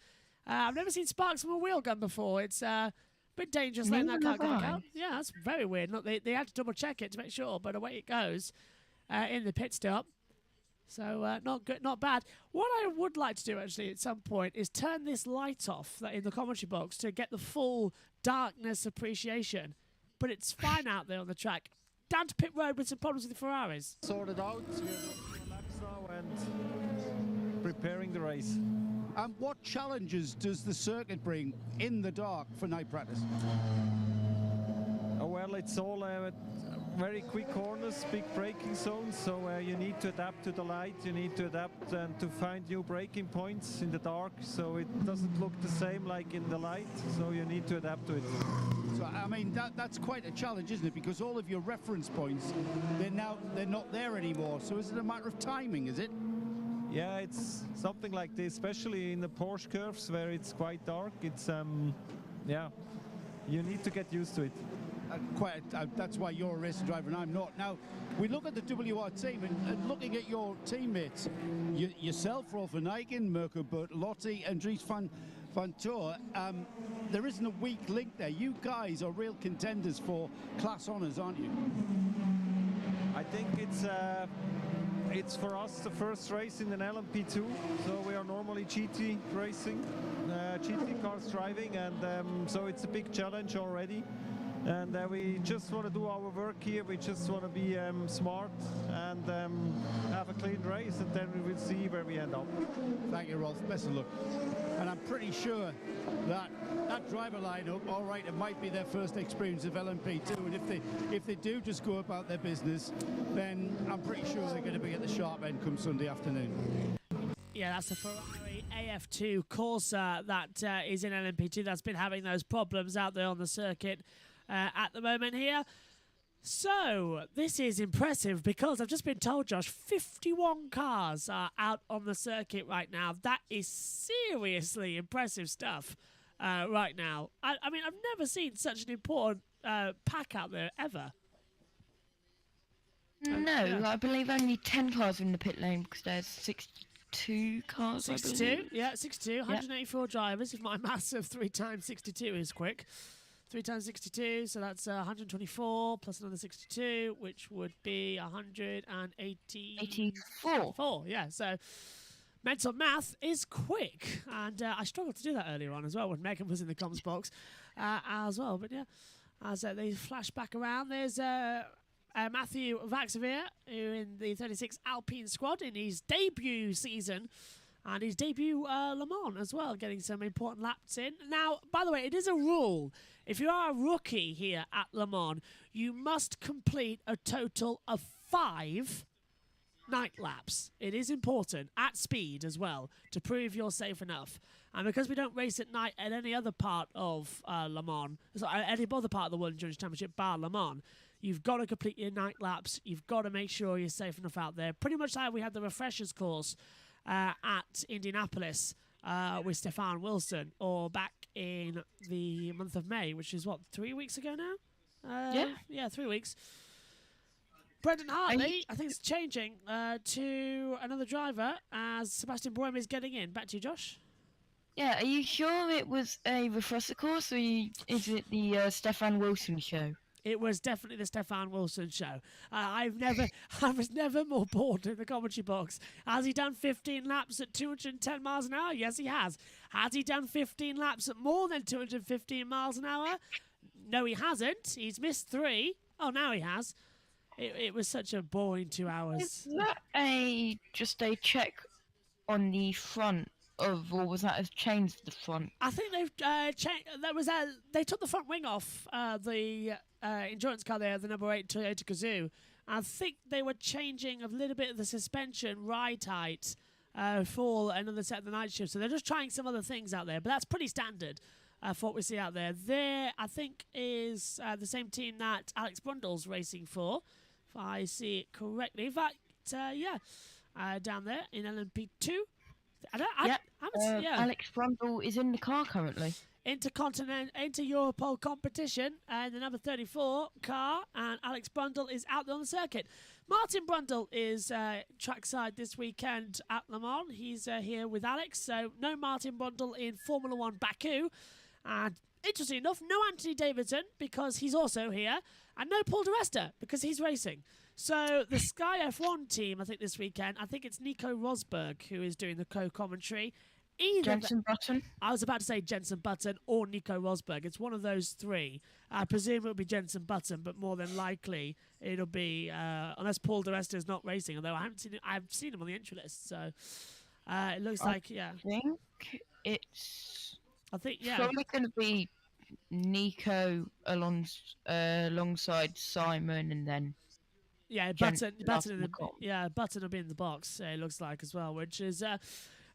I've never seen sparks from a wheel gun before. It's a bit dangerous letting that car go out. Yeah, that's very weird. Look, they had to double check it to make sure, but away it goes. In the pit stop. So not good, not bad. What I would like to do actually at some point is turn this light off in the commentary box to get the full darkness appreciation. But it's fine out there on the track. Down to pit road with some problems with the Ferraris.
Sorted out. We're doing laps now and preparing the race.
And what challenges does the circuit bring in the dark for night practice?
Oh, well, it's all very quick corners, big braking zones, so you need to adapt to the light, you need to adapt and to find new braking points in the dark, so it doesn't look the same like in the light, so you need to adapt to it.
So, I mean, that's quite a challenge, isn't it? Because all of your reference points, they're not there anymore, so is it a matter of timing, is it?
Yeah, it's something like this, especially in the Porsche curves where it's quite dark. It's, yeah, you need to get used to it.
That's why you're a racing driver and I'm not. Now, we look at the WR team and looking at your teammates, yourself, Rolf Van Eycken, Mirko Bortolotti, and Dries van Toor, there isn't a weak link there. You guys are real contenders for class honours, aren't you?
I think it's for us the first race in an LMP2, so we are normally GT racing, GT cars driving, and so it's a big challenge already. And we just want to do our work here. We just want to be smart and have a clean race, and then we will see where we end up.
Thank you, Rolf. Best of luck. And I'm pretty sure that driver lineup, all right, it might be their first experience of LMP2, and if they do just go about their business, then I'm pretty sure they're going to be at the sharp end come Sunday afternoon.
Yeah, that's the Ferrari AF2 Corsa that is in LMP2 that's been having those problems out there on the circuit at the moment here. So this is impressive because I've just been told, Josh, 51 cars are out on the circuit right now. That is seriously impressive stuff right now. I mean, I've never seen such an important pack out there ever.
No, yeah. I believe only 10 cars in the pit lane because there's 62 cars.
62, yeah, 62, 184 drivers. If my maths of 3 times 62 is quick. 3 times 62, so that's 124 plus another 62, which would be 184. Yeah, so mental math is quick. And I struggled to do that earlier on as well when Megan was in the comms box as well. But yeah, as they flash back around, there's Matthew Vaxavier, who in the 36 Alpine squad in his debut season. And his debut Le Mans as well, getting some important laps in. Now, by the way, it is a rule. If you are a rookie here at Le Mans, you must complete a total of 5 night laps. It is important, at speed as well, to prove you're safe enough. And because we don't race at night at any other part of Le Mans, any other part of the World Endurance Championship bar Le Mans, you've got to complete your night laps. You've got to make sure you're safe enough out there. Pretty much like we had the refreshers course at Indianapolis with Stefan Wilson, or back in the month of May, which is, 3 weeks ago now? Yeah, 3 weeks. Brendan Hartley, I think it's changing to another driver as Sebastian Buemi is getting in. Back to you, Josh.
Yeah, are you sure it was a refresher course, or is it the Stefan Wilson show?
It was definitely the Stefan Wilson show. I was never more bored in the commentary box. Has he done 15 laps at 210 miles an hour? Yes, he has. Has he done 15 laps at more than 215 miles an hour? No, he hasn't. He's missed 3. Oh, now he has. It was such a boring 2 hours.
Is that just a check on the front of, or was that a change to the front?
I think they've changed. They took the front wing off the endurance car there, the number 8 Toyota Gazoo. I think they were changing a little bit of the suspension ride height for another set of the night shift. So they're just trying some other things out there, but that's pretty standard for what we see out there. There, I think, is the same team that Alex Brundle's racing for, if I see it correctly. In fact, down there in LMP2.
Alex Brundle is in the car currently.
Inter-Europol competition and the number 34 car, and Alex Brundle is out there on the circuit. Martin Brundle is trackside this weekend at Le Mans. He's here with Alex, so no Martin Brundle in Formula 1 Baku. And interesting enough, no Anthony Davidson because he's also here, and no Paul di Resta because he's racing. So the Sky F1 team, I think this weekend, I think it's Nico Rosberg who is doing the co-commentary.
Jenson Button.
I was about to say Jenson Button or Nico Rosberg. It's one of those 3. I presume it'll be Jenson Button, but more than likely it'll be unless Paul di Resta is not racing. Although I haven't seen it, I've seen him on the entry list, so it looks like
I think it's probably going to be Nico alongside Simon, and then
Button will be in the box. It looks like as well, which is an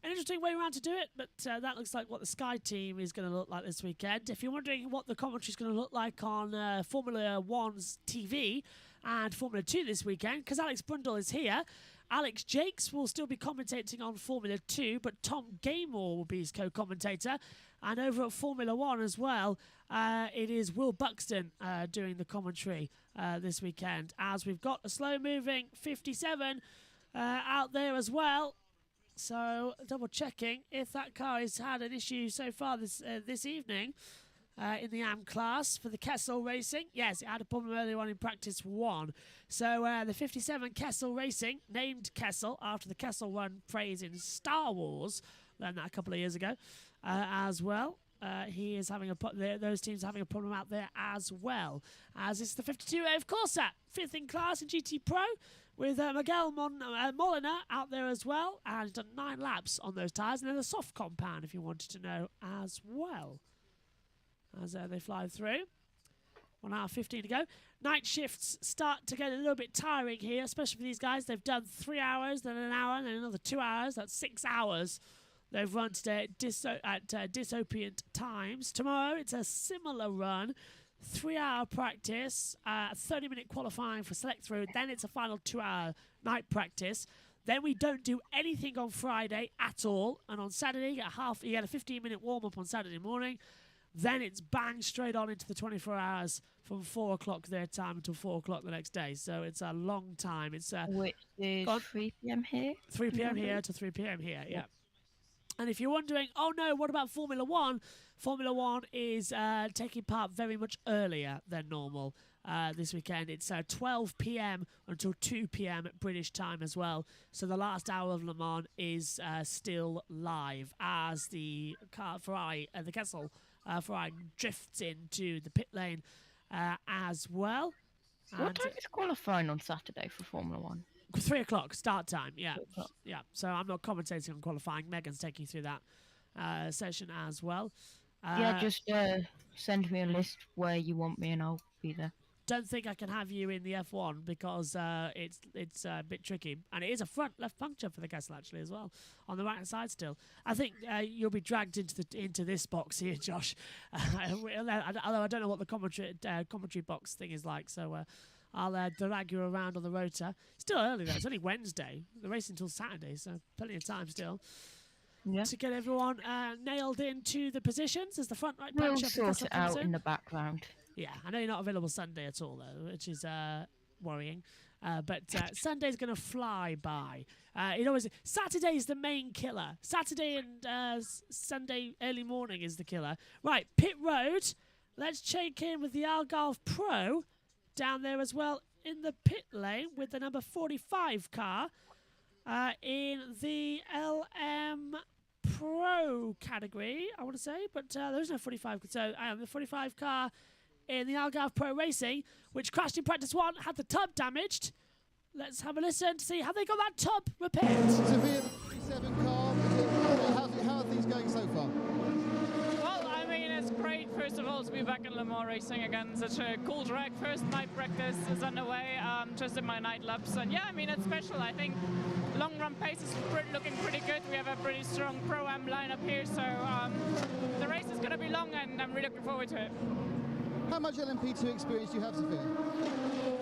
interesting way around to do it, but that looks like what the Sky team is going to look like this weekend. If you're wondering what the commentary is going to look like on Formula 1's TV and Formula 2 this weekend, because Alex Brundle is here, Alex Jakes will still be commentating on Formula 2, but Tom Gaymore will be his co-commentator. And over at Formula 1 as well, it is Will Buxton doing the commentary this weekend, as we've got a slow-moving 57 out there as well. So double checking if that car has had an issue so far this evening in the AM class for the Kessel Racing. Yes, it had a problem earlier on in practice 1. So the 57 Kessel Racing, named Kessel after the Kessel Run phrase in Star Wars, learned that a couple of years ago as well. He is having those teams are having a problem out there as well. As it's the 52 of Corsa, 5th in class in GT Pro, with Miguel Molina out there as well, and he's done 9 laps on those tyres, and then a soft compound if you wanted to know as well. As they fly through. 1 hour 15 to go. Night shifts start to get a little bit tiring here, especially for these guys. They've done 3 hours, then an hour, and then another 2 hours. That's 6 hours they've run today at dysopient times. Tomorrow, it's a similar run. 3-hour practice, 30-minute qualifying for select through. Then it's a final 2-hour night practice. Then we don't do anything on Friday at all. And on Saturday, you get a 15-minute warm-up on Saturday morning. Then it's bang straight on into the 24 hours from 4 o'clock their time until 4 o'clock the next day. So it's a long time. It's
which is 3 p.m. here?
3 p.m. here to 3 p.m. here, yeah. And if you're wondering, oh no, what about Formula One? Formula One is taking part very much earlier than normal this weekend. It's 12 p.m. until 2 p.m. at British time as well. So the last hour of Le Mans is still live as the Ferrari, the Kessel Ferrari drifts into the pit lane as well.
What time is qualifying on Saturday for Formula One?
3 o'clock start time, yeah. Yeah. So I'm not commentating on qualifying. Megan's taking you through that session as well.
Yeah, just send me a list where you want me and I'll be there.
Don't think I can have you in the F1 because it's a bit tricky. And it is a front left puncture for the Kessel actually as well, on the right side still. I think you'll be dragged into this box here, Josh. Although I don't know what the commentary box thing is like, so I'll drag you around on the rotor. Still early though, it's only Wednesday. The race until Saturday, so plenty of time still.
Yeah.
To get everyone nailed into the positions as the front right
We'll
puncher.
sort it out in the background.
Yeah, I know you're not available Sunday at all though, which is worrying. But Sunday's going to fly by. Saturday's the main killer. Saturday and Sunday early morning is the killer. Right, pit road. Let's check in with the Algarve Pro down there as well in the pit lane with the number 45 car in the LM Pro category, I want to say, but there's no 45. So the 45 car in the Algarve Pro Racing, which crashed in practice one, had the tub damaged. Let's have a listen to see how they got that tub repaired.
Severe 37 car. How are things going so far?
Well, I mean, it's great, first of all, to be back in Le Mans racing again. Such a cool track. First night practice is underway, just in my night laps. And yeah, I mean, it's special. I think long run pace is looking pretty good. We have a pretty strong Pro-Am lineup here, so the race is going to be long, and I'm really looking forward to it.
How much LMP2 experience do you have, Sophia?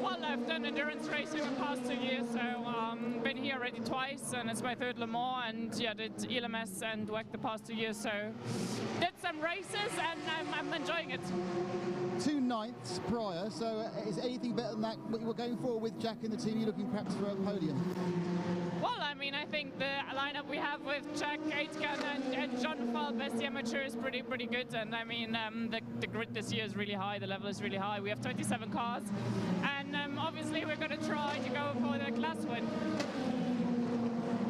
Well, I've done endurance racing the past 2 years, so been here already twice, and it's my third Le Mans, and yeah, did ELMS and WEC the past 2 years, so did some races, and I'm enjoying it.
2 ninths prior, so is anything better than that what you were going for with Jack and the team? You're looking perhaps for a podium?
Well, I mean, I think the lineup we have with Jack Aitken and John Falk, best amateur, is pretty good. And I mean, the grid this year is really high. The level is really high. We have 27 cars, and obviously we're going to try to go for the class win.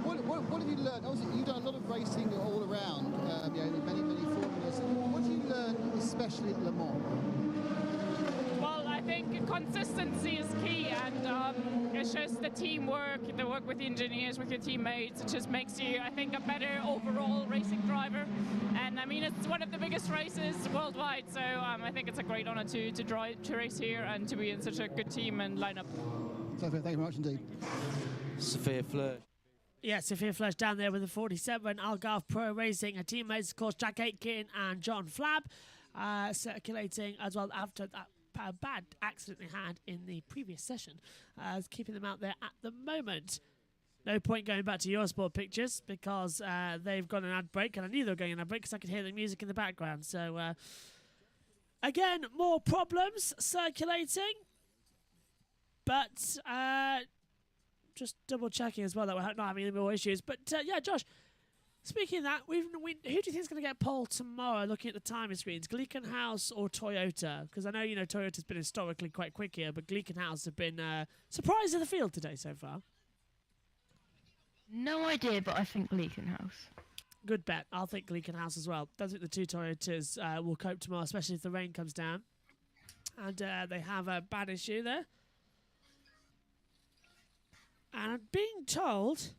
What have you learned? Obviously, you've done a lot of racing all around, many formulas. What have you learned, especially at Le Mans?
Well, I think consistency is key, and it's just the teamwork, the work with the engineers, with your teammates. It just makes you, I think, a better overall racing driver. And I mean, it's one of the biggest races worldwide, so I think it's a great honor to race here and to be in such a good team and lineup.
Sophia, thank you very much indeed.
Sophia Fleur.
Yeah, Sophia Flörsch down there with the 47 Algarve Pro Racing. Her teammates, of course, Jack Aitken and John Flab, circulating as well after that bad accident they had in the previous session, keeping them out there at the moment. No point going back to Eurosport pictures because they've got an ad break, and I knew they were going an ad break because I could hear the music in the background. So, again, more problems circulating, but just double checking as well that we're not having any more issues. But yeah, Josh, speaking of that, who do you think is going to get pole tomorrow? Looking at the timing screens, Glickenhaus or Toyota? Because I know Toyota's been historically quite quick here, but Glickenhaus have been surprised in the field today so far.
No idea, but I think Glickenhaus.
Good bet. I'll think Glickenhaus as well. Don't think the two Toyotas will cope tomorrow, especially if the rain comes down. And they have a bad issue there. And I'm being told...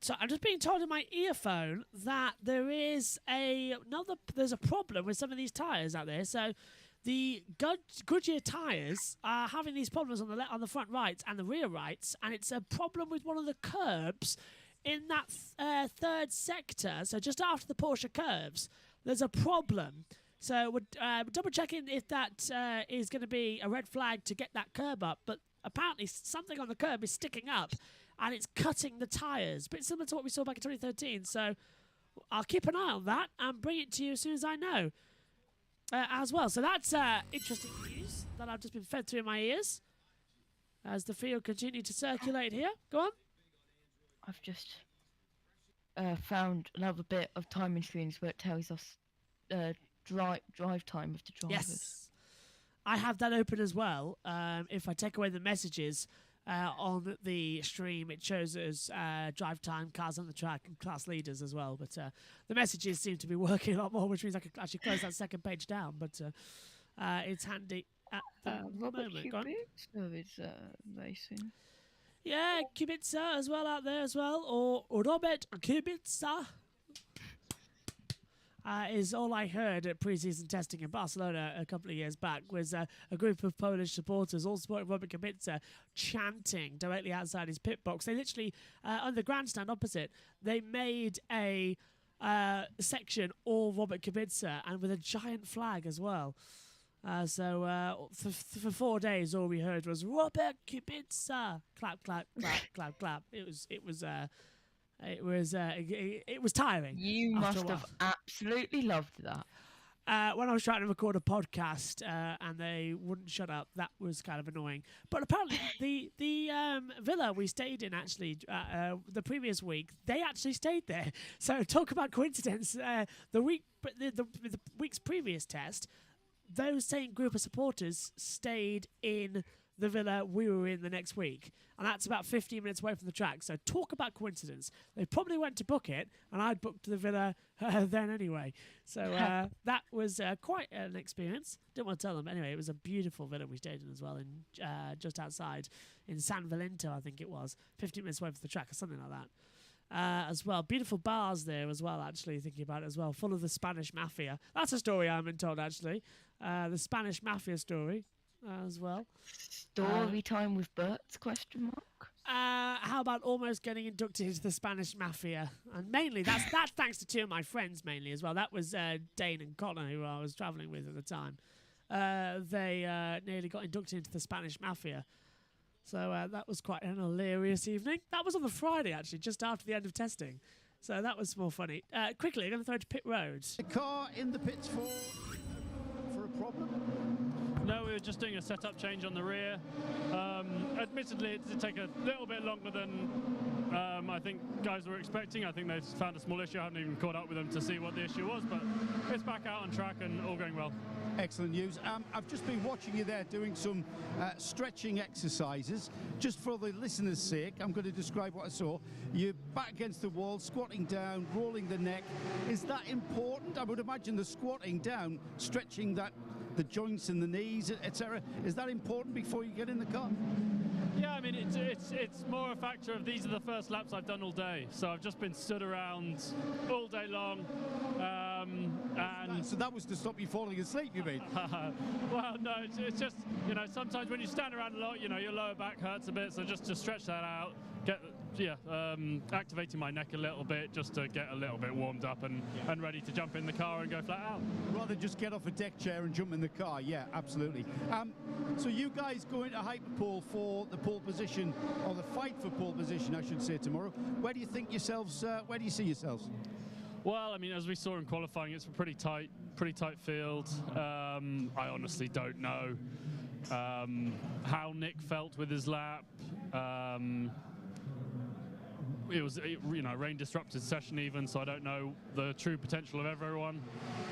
So I'm just being told in my earphone that there's a problem with some of these tyres out there. So the Goodyear tyres are having these problems on the front rights and the rear rights, and it's a problem with one of the curbs in that third sector. So just after the Porsche curves, there's a problem. So we're double checking if that is going to be a red flag to get that curb up. But apparently something on the curb is sticking up, and it's cutting the tyres. Bit similar to what we saw back in 2013. So I'll keep an eye on that and bring it to you as soon as I know as well. So that's interesting news that I've just been fed through my ears as the field continued to circulate here. Go on.
I've just found another bit of timing screens where it tells us drive time of the drivers.
Yes, I have that open as well. If I take away the messages on the stream, it shows us drive time, cars on the track, and class leaders as well. But the messages seem to be working a lot more, which means I could actually close that second page down. But it's handy at the
Robert
moment. Go on.
Kubica is racing.
Yeah, Kubica as well out there as well, or Robert Kubica. Is all I heard at pre-season testing in Barcelona a couple of years back was a group of Polish supporters, all supporting Robert Kubica, chanting directly outside his pit box. They literally, on the grandstand opposite, they made a section all Robert Kubica and with a giant flag as well. So for 4 days, all we heard was Robert Kubica, clap, clap, clap, clap, clap. It was tiring.
You must have absolutely loved that.
When I was trying to record a podcast and they wouldn't shut up, that was kind of annoying. But apparently, the villa we stayed in actually the previous week, they actually stayed there. So talk about coincidence. The week's previous test, those same group of supporters stayed in the villa we were in the next week, and that's about 15 minutes away from the track. So talk about coincidence. They probably went to book it, and I'd booked the villa then anyway. So that was quite an experience. Didn't want to tell them. Anyway, it was a beautiful villa we stayed in as well, in just outside in San Valento, I think it was, 15 minutes away from the track or something like that. As well, beautiful bars there as well, actually, thinking about it as well, full of the Spanish mafia. That's a story I've been told, actually. The Spanish mafia story as well.
Story time with Bert's question mark.
How about almost getting inducted into the Spanish mafia? And mainly, that's thanks to two of my friends mainly as well. That was Dane and Connor, who I was travelling with at the time. They nearly got inducted into the Spanish mafia. So that was quite an hilarious evening. That was on the Friday, actually, just after the end of testing. So that was more funny. Quickly, I'm going to throw to pit road.
The car in the pits for a problem?
No, we were just doing a setup change on the rear. Admittedly, it did take a little bit longer than I think guys were expecting. I think they've found a small issue. I haven't even caught up with them to see what the issue was, but it's back out on track and all going well.
Excellent news. I've just been watching you there doing some stretching exercises. Just for the listeners' sake, I'm going to describe what I saw. You're back against the wall, squatting down, rolling the neck. Is that important? I would imagine the squatting down, stretching the joints in the knees, etc. Is that important before you get in the car?
Yeah, I mean, it's more a factor of these are the first laps I've done all day. So I've just been stood around all day long.
So that was to stop you falling asleep, you mean?
Well, no, it's just, you know, sometimes when you stand around a lot, you know, your lower back hurts a bit. So just to stretch that out, activating my neck a little bit just to get a little bit warmed up and ready to jump in the car and go flat out.
Rather just get off a deck chair and jump in the car, yeah, absolutely. So you guys go into Hyperpole for the pole position, or the fight for pole position, I should say, tomorrow. Where do you think yourselves, where do you see yourselves?
Well, I mean, as we saw in qualifying, it's a pretty tight field. I honestly don't know how Nick felt with his lap. It was, you know, rain disrupted session even, so I don't know the true potential of everyone.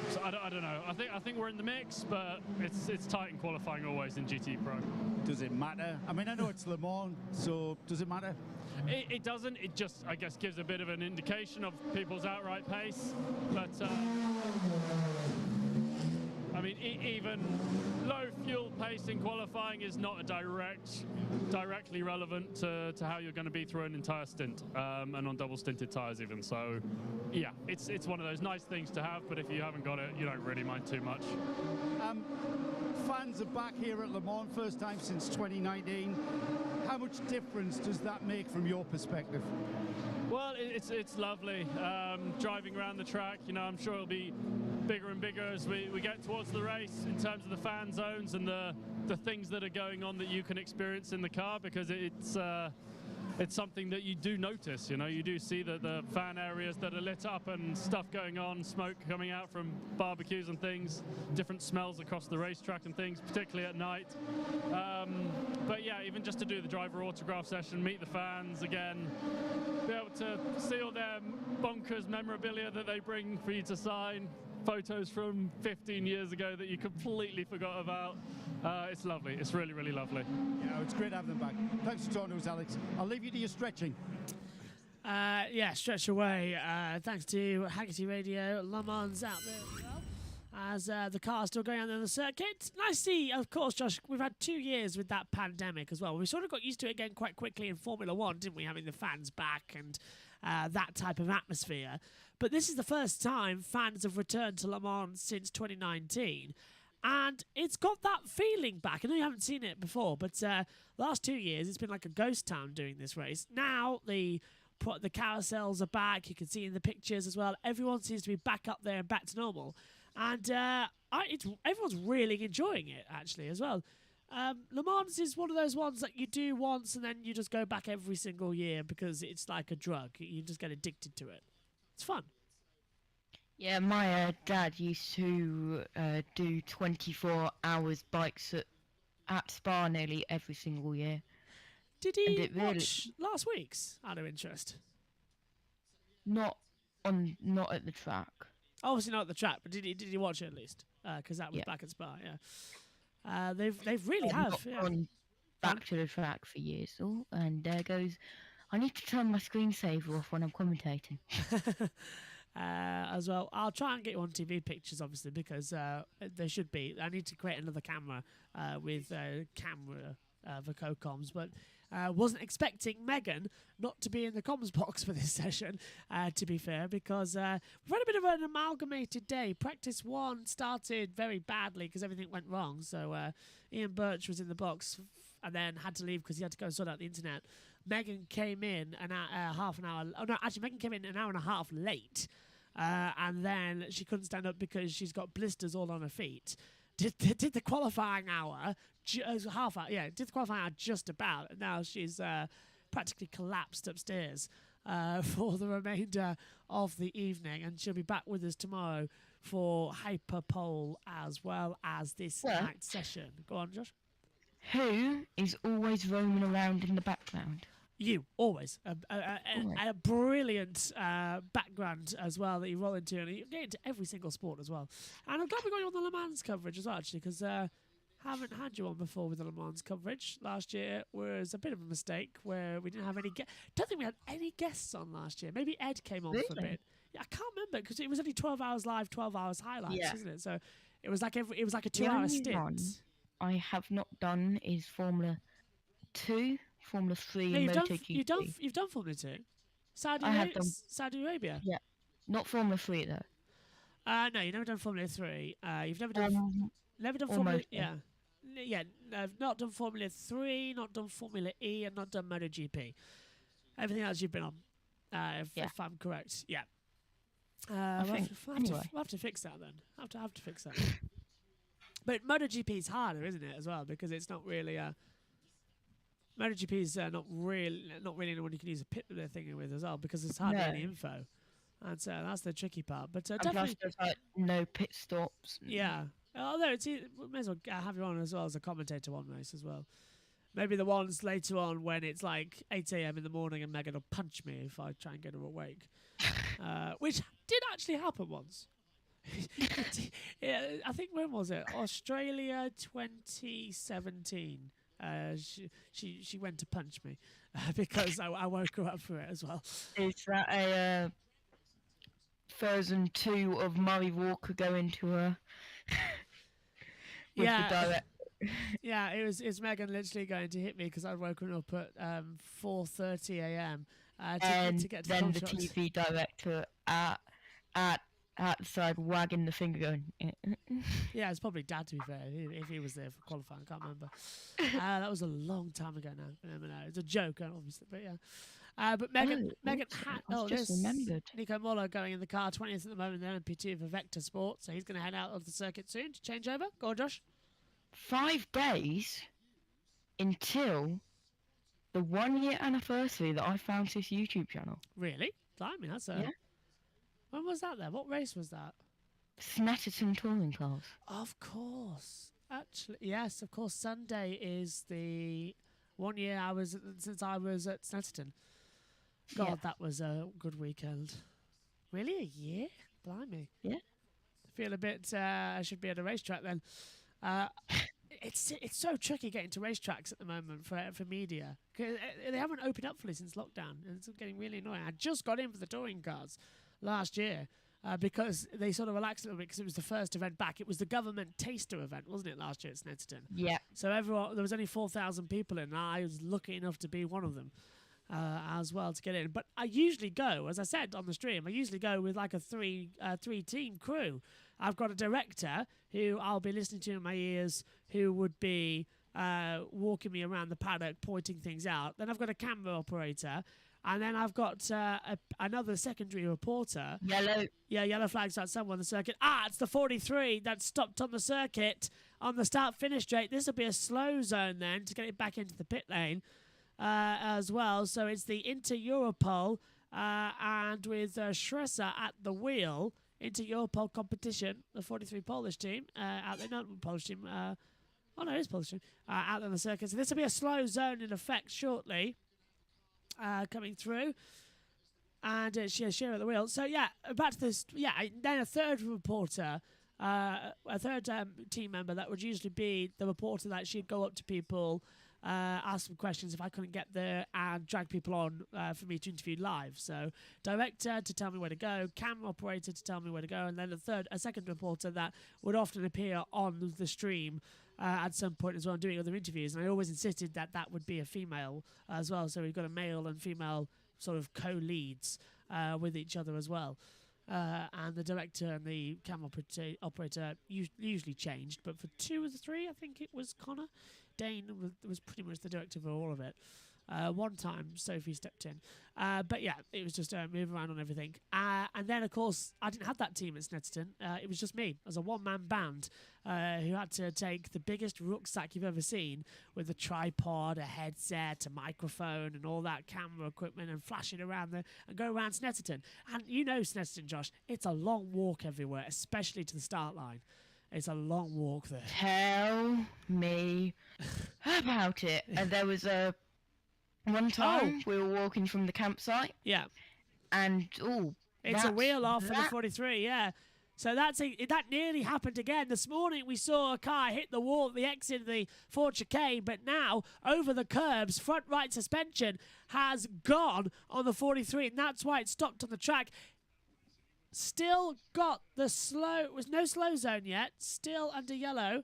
So I don't know. I think we're in the mix, but it's tight in qualifying always in GT Pro.
Does it matter? I mean, I know it's Le Mans, so does it matter?
It doesn't. It just, I guess, gives a bit of an indication of people's outright pace. But I mean, even low fuel pace in qualifying is not directly relevant to how you're going to be through an entire stint, and on double stinted tyres even. So, yeah, it's one of those nice things to have, but if you haven't got it, you don't really mind too much.
Fans are back here at Le Mans, first time since 2019. How much difference does that make from your perspective?
Well, it's lovely. Driving around the track, you know, I'm sure it'll be bigger and bigger as we get towards the race in terms of the fan zones and the things that are going on that you can experience in the car, because it's something that you do notice. You know, you do see the fan areas that are lit up and stuff going on, smoke coming out from barbecues and things, different smells across the racetrack and things, particularly at night. But yeah, even just to do the driver autograph session, meet the fans again, be able to see all their bonkers memorabilia that they bring for you to sign. Photos from 15 years ago that you completely forgot about. It's lovely. It's really, really lovely.
Yeah, it's great having them back. Thanks for talking to us, Alex. I'll leave you to your stretching.
Yeah, stretch away. Thanks to Haggerty Radio, Le Mans out there as well. As the car's still going on the circuit. Nice to see, of course, Josh, we've had 2 years with that pandemic as well. We sort of got used to it again quite quickly in Formula One, didn't we? Having the fans back and that type of atmosphere. But this is the first time fans have returned to Le Mans since 2019. And it's got that feeling back. I know you haven't seen it before, but last 2 years it's been like a ghost town doing this race. Now the carousels are back. You can see in the pictures as well. Everyone seems to be back up there and back to normal. And everyone's really enjoying it, actually, as well. Le Mans is one of those ones that you do once and then you just go back every single year because it's like a drug. You just get addicted to it. It's fun.
Yeah, my dad used to do 24 hours bikes at Spa nearly every single year.
Did he watch last week's, out of interest?
Not at the track.
Obviously not at the track, but did he watch it at least? Because that was back at Spa, yeah. They've really have.
Not
Yeah.
gone back to the track for years. Oh, and there goes. I need to turn my screensaver off when I'm commentating.
As well, I'll try and get you on TV pictures, obviously, because there should be. I need to create another camera with camera for co-coms, but wasn't expecting Megan not to be in the comms box for this session, to be fair, because we've had a bit of an amalgamated day. Practice 1 started very badly because everything went wrong, so Ian Birch was in the box and then had to leave because he had to go and sort out the internet. Megan came in half an hour. Oh no, actually, Megan came in an hour and a half late, and then she couldn't stand up because she's got blisters all on her feet. Did the qualifying hour, half hour, yeah, did the qualifying hour just about. And now she's practically collapsed upstairs for the remainder of the evening, and she'll be back with us tomorrow for Hyperpole as well as this night session. Go on, Josh.
Who is always roaming around in the background?
You, always. A brilliant background as well that you roll into, and you get into every single sport as well. And I'm glad we got you on the Le Mans coverage as well, actually, because haven't had you on before with the Le Mans coverage. Last year was a bit of a mistake where we didn't have any don't think we had any guests on last year. Maybe Ed came on for a bit. Yeah, I can't remember because it was only 12 hours live, 12 hours highlights, isn't it? So it was like a 2-hour stint.
I have not done is Formula 2, Formula 3,
no,
and MotoGP.
You've done Formula 2? Saudi Arabia?
Yeah. Not Formula 3, though.
No, you've never done Formula 3. You've never done Formula... Yeah. Yeah, I've not done Formula 3, not done Formula E, and not done MotoGP. Everything else you've been on, if I'm correct. Yeah. We'll have to fix that then. Have to fix that. But MotoGP is harder, isn't it, as well? Because it's not really MotoGP is not really anyone you can use a pit thing with as well, because there's hardly any info, and so that's the tricky part. But definitely,
plus there's no pit stops.
Yeah, although we may as well have you on as well as a commentator one race as well. Maybe the ones later on when it's like 8 a.m. in the morning and Megan will punch me if I try and get her awake, which did actually happen once. Yeah, I think when was it? Australia 2017. She went to punch me because I woke her up for it as well.
Is that a version 2 of Murray Walker going to her?
Yeah. Yeah, it's Megan literally going to hit me because I'd woken up at 4:30 a.m. to get to
then the
shots.
TV director at the side wagging the finger going...
Yeah, it's probably Dad, to be fair, if he was there for qualifying. I can't remember. That was a long time ago now. It's a joke, obviously, but yeah. But Megan had...
remembered.
Nico Moller going in the car, 20th at the moment, then LMP2 for Vector Sport, so he's going to head out of the circuit soon to change over. Go on, Josh.
5 days until the 1-year anniversary that I found this YouTube channel.
Really? Blimey, that's
Yeah.
When was that then? What race was that?
Snetterton Touring Cars.
Of course. Actually, yes, of course. Sunday is the 1 year since I was at Snetterton. God,
Yeah.
that was a good weekend. Really, a year? Blimey.
Yeah.
I feel a bit. I should be at a racetrack then. It's so tricky getting to racetracks at the moment for media. 'Cause they haven't opened up fully since lockdown, and it's getting really annoying. I just got in for the touring cars last year. Because they sort of relaxed a little bit because it was the first event back. It was the government taster event, wasn't it, last year at Snetterton?
Yeah.
So there was only 4,000 people in, and I was lucky enough to be one of them as well to get in. But I usually go, as I said on the stream, I usually go with like a three-team crew. I've got a director who I'll be listening to in my ears, who would be walking me around the paddock, pointing things out. Then I've got a camera operator. And then I've got another secondary reporter.
Yellow.
Yeah, yellow flags out somewhere on the circuit. It's the 43 that stopped on the circuit on the start-finish straight. This will be a slow zone then to get it back into the pit lane as well. So it's the Inter-Europol and with Schresser at the wheel. Inter-Europol competition, the 43 Polish team. Out there, not Polish team. It is Polish team. Out on the circuit. So this will be a slow zone in effect shortly. Coming through, and Shearer at the wheel. So back to this. Then a third reporter, a third team member that would usually be the reporter that she'd go up to people, ask them questions if I couldn't get there, and drag people on for me to interview live. So director to tell me where to go, camera operator to tell me where to go, and then a second reporter that would often appear on the stream. At some point as well, doing other interviews, and I always insisted that would be a female as well. So we've got a male and female sort of co-leads with each other as well. And the director and the camera operator usually changed, but for 2 of the 3, I think it was Connor. Dane was pretty much the director for all of it. One time Sophie stepped in. But it was just move around on everything. And then, of course, I didn't have that team at Snetterton. It was just me as a one-man band who had to take the biggest rucksack you've ever seen with a tripod, a headset, a microphone and all that camera equipment and flash it around and go around Snetterton. And you know Snetterton, Josh, it's a long walk everywhere, especially to the start line. It's a long walk there.
Tell me about it. And there was one time we were walking from the campsite.
Yeah.
And,
it's a wheel off for the 43, yeah. So that nearly happened again. This morning we saw a car hit the wall at the exit of the Ford chicane, but now over the curbs, front right suspension has gone on the 43, and that's why it stopped on the track. Still got the slow. It was no slow zone yet. Still under yellow.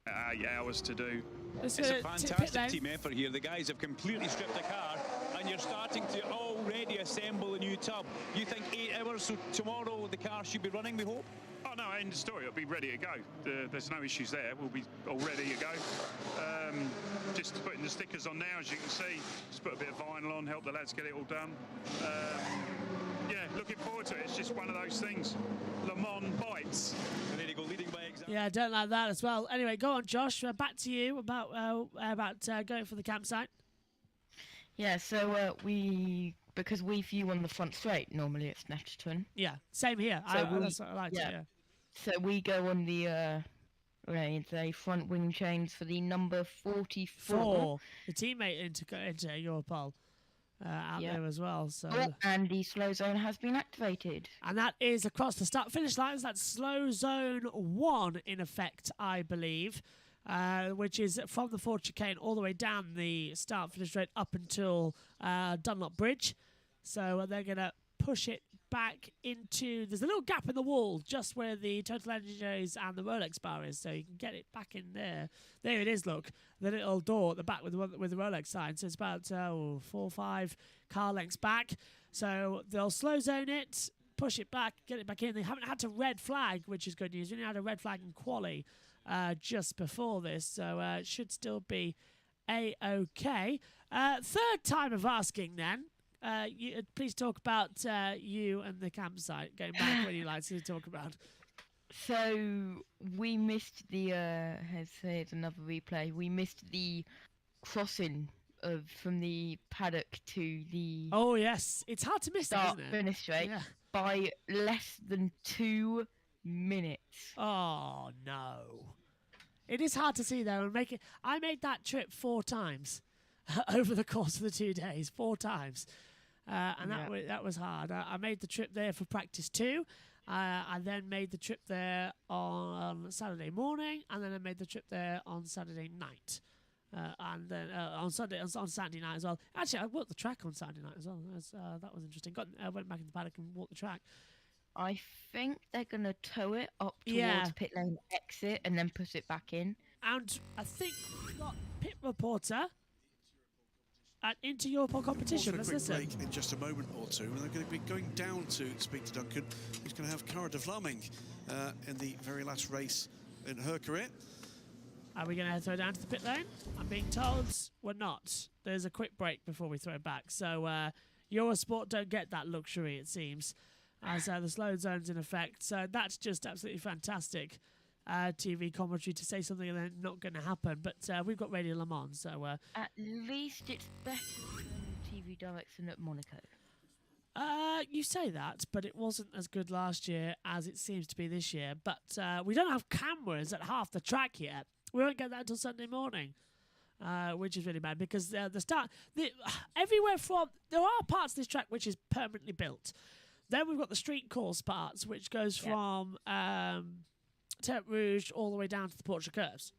Hours to do.
It's
a fantastic team effort here. The guys have completely stripped the car, and you're starting to already assemble a new tub. You think 8 hours, so tomorrow the car should be running, we hope?
Oh no, end of story. It'll be ready to go. There's no issues there. We'll be all ready to go. Just putting the stickers on now, as you can see. Just put a bit of vinyl on, help the lads get it all done. Looking forward to it. It's just one of those things. Le Mans bites.
Ready to go leading by example.
Yeah, I don't like that as well. Anyway, go on, Josh. Back to you about going for the campsite.
Yeah, so because we view on the front straight normally it's Snetterton.
Yeah, same here.
So
that's what I like. Yeah.
So we go on the front wing chains for the number 44.
The teammate into Europol. Out there as well. So
and the slow zone has been activated.
And that is across the start-finish lines. That's slow zone 1 in effect, I believe, which is from the Ford chicane all the way down the start-finish straight up until Dunlop Bridge. So they're going to push it back into... There's a little gap in the wall just where the Total Energies and the Rolex bar is, so you can get it back in there. There it is, look. The little door at the back with the Rolex sign. So it's about 4 or 5 car lengths back. So they'll slow zone it, push it back, get it back in. They haven't had to red flag, which is good news. We only had a red flag in quali just before this, so it should still be A-OK. Third time of asking then. Please talk about you and the campsite. Going back when you like to talk about.
So we missed the. Here's another replay. We missed the crossing from the paddock to the.
Oh yes, it's hard to miss that, isn't it?
Finish straight by less than 2 minutes.
Oh no, it is hard to see though. And I made that trip 4 times over the course of the 2 days. 4 times. and that was hard. I made the trip there for practice 2. I then made the trip there on Saturday morning, and then I made the trip there on Saturday night. And then on Saturday night as well. Actually, I walked the track on Saturday night as well. That was interesting. Went back in the paddock and walked the track.
I think they're going to tow it up towards pit lane exit and then put it back in.
And I think we've got pit reporter at Into Europol competition. Let's listen.
Break in just a moment or two, and they're going to be going down to speak to Duncan, who's going to have Cara de Vlaming in the very last race in her career.
Are we going to throw down to the pit lane? I'm being told we're not. There's a quick break before we throw back. So Eurosport don't get that luxury, it seems, as the slow zone's in effect. So that's just absolutely fantastic TV commentary to say something that's not going to happen. But we've got Radio Le Mans, so...
At least it's better than TV directs than at Monaco.
You say that, but it wasn't as good last year as it seems to be this year. But we don't have cameras at half the track yet. We won't get that until Sunday morning, which is really bad because everywhere from... There are parts of this track which is permanently built. Then we've got the street course parts, which goes from Terre Rouge all the way down to the Portrait Curves.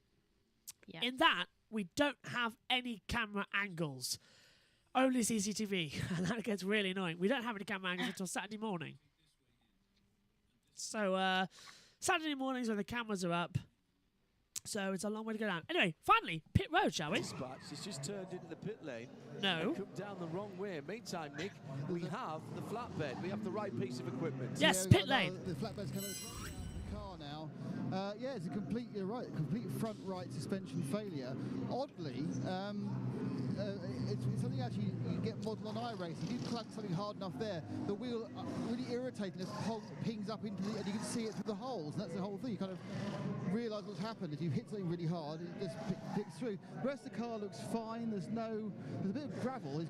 Yeah.
In that, we don't have any camera angles. Only CCTV, and that gets really annoying. We don't have any camera angles until Saturday morning. So, Saturday mornings when the cameras are up. So it's a long way to go down. Anyway, finally, pit road, shall we?
Dispatch has just turned into the pit lane.
No.
And come down the wrong way. Meantime, Nick, we have the flatbed. We have the right piece of equipment.
Yes, pit lane.
The flatbed's coming out of the car now. Yeah, it's a complete front right suspension failure. Oddly, it's something actually you get modelled on iRacing. If you plug something hard enough there, the wheel really irritating as pings up into the, and you can see it through the holes. And that's the whole thing. You kind of realise what's happened. If you hit something really hard, it just picks through. The rest of the car looks fine. There's a bit of gravel. He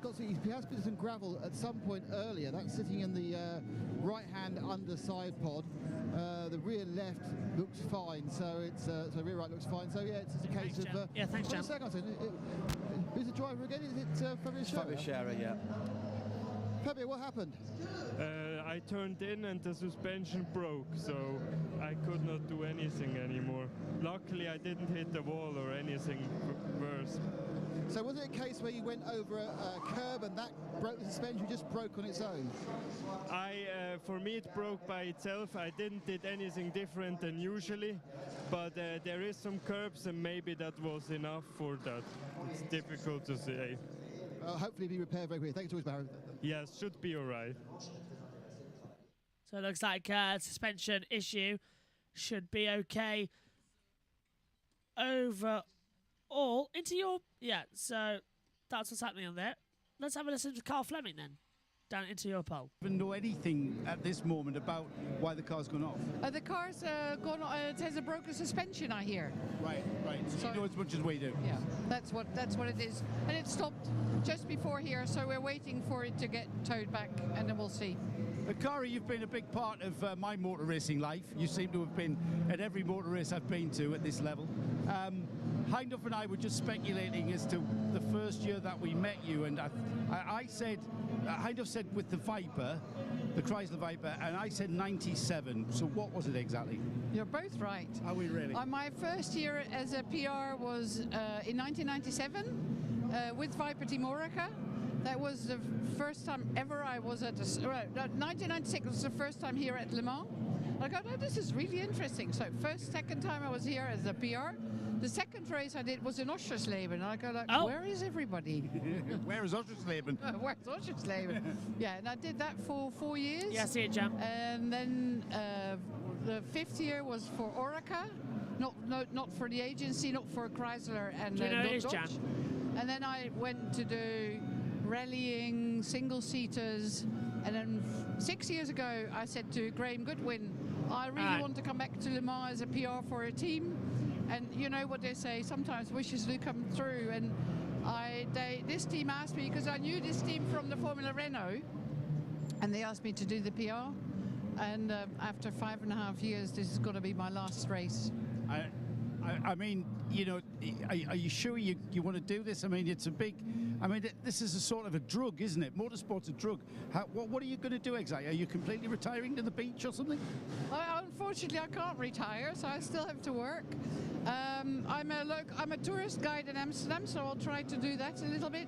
has put some gravel at some point earlier. That's sitting in the right-hand underside pod. The rear left looks fine. So it's so rear right looks fine. So yeah, it's just a case of.
Yeah, thanks, Jam.
Who's the driver again? Is it Fabio Scherer?
Fabio Scherer, yeah.
Fabio, what happened?
I turned in and the suspension broke, so I could not do anything anymore. Luckily, I didn't hit the wall or anything worse.
So was it a case where you went over a curb and that broke the suspension, just broke on its own?
For me, it broke by itself. I didn't did anything different than usually, but there is some curbs and maybe that was enough for that. It's difficult to say.
Hopefully be repaired very quickly. Thanks, Barrow.
Yes, should be all right.
So it looks like suspension issue should be okay overall. So that's what's happening on there. Let's have a listen to Carl Fleming then, down into Europol.
Don't know anything at this moment about why the car's gone off.
The car's gone. It has a broken suspension, I hear.
Right. So you know as much as we do.
Yeah, that's what it is, and it stopped just before here, so we're waiting for it to get towed back, and then we'll see.
Cara, you've been a big part of my motor racing life. You seem to have been at every motor race I've been to at this level. Hindhaugh and I were just speculating as to the first year that we met you, and I said, Hindhaugh said with the Viper, the Chrysler Viper, and I said 97. So what was it exactly?
You're both right.
Are we really?
My first year as a PR was in 1997 with Viper Team Orica. That was the first time ever I was at 1996 was the first time here at Le Mans. I go, oh, this is really interesting. So second time I was here as a PR. The second race I did was in Oschersleben. I go like, where is everybody?
Where is Oschersleben?
Where's Oschersleben? Yeah, and I did that for 4 years.
Yeah, see it, Jam.
And then the fifth year was for Orica, not for the agency, not for Chrysler and
Do you know it is,
Dodge.
Jan?
And then I went to do rallying, single-seaters, and then 6 years ago I said to Graham Goodwin, I really want to come back to Le Mans as a PR for a team. And you know what they say, sometimes wishes do come true. And this team asked me, because I knew this team from the Formula Renault, and they asked me to do the PR. And after 5.5 years, this is going to be my last race.
I mean, you know, are you sure you want to do this? I mean, it's a big. I mean, this is a sort of a drug, isn't it? Motorsport's a drug. What are you going to do exactly? Are you completely retiring to the beach or something?
Unfortunately, I can't retire, so I still have to work. I'm a tourist guide in Amsterdam, so I'll try to do that a little bit.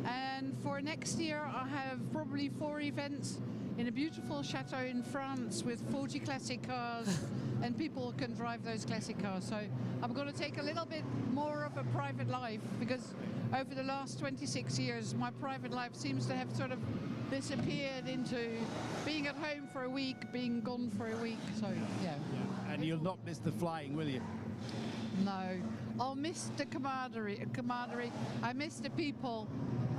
And for next year, I have probably 4 events in a beautiful chateau in France with 40 classic cars, and people can drive those classic cars. So I'm going to take a little bit more of a private life, because over the last 26 years, my private life seems to have sort of disappeared into being at home for a week, being gone for a week. So yeah.
And you'll not miss the flying, will you?
No, I'll miss the camaraderie. I miss the people.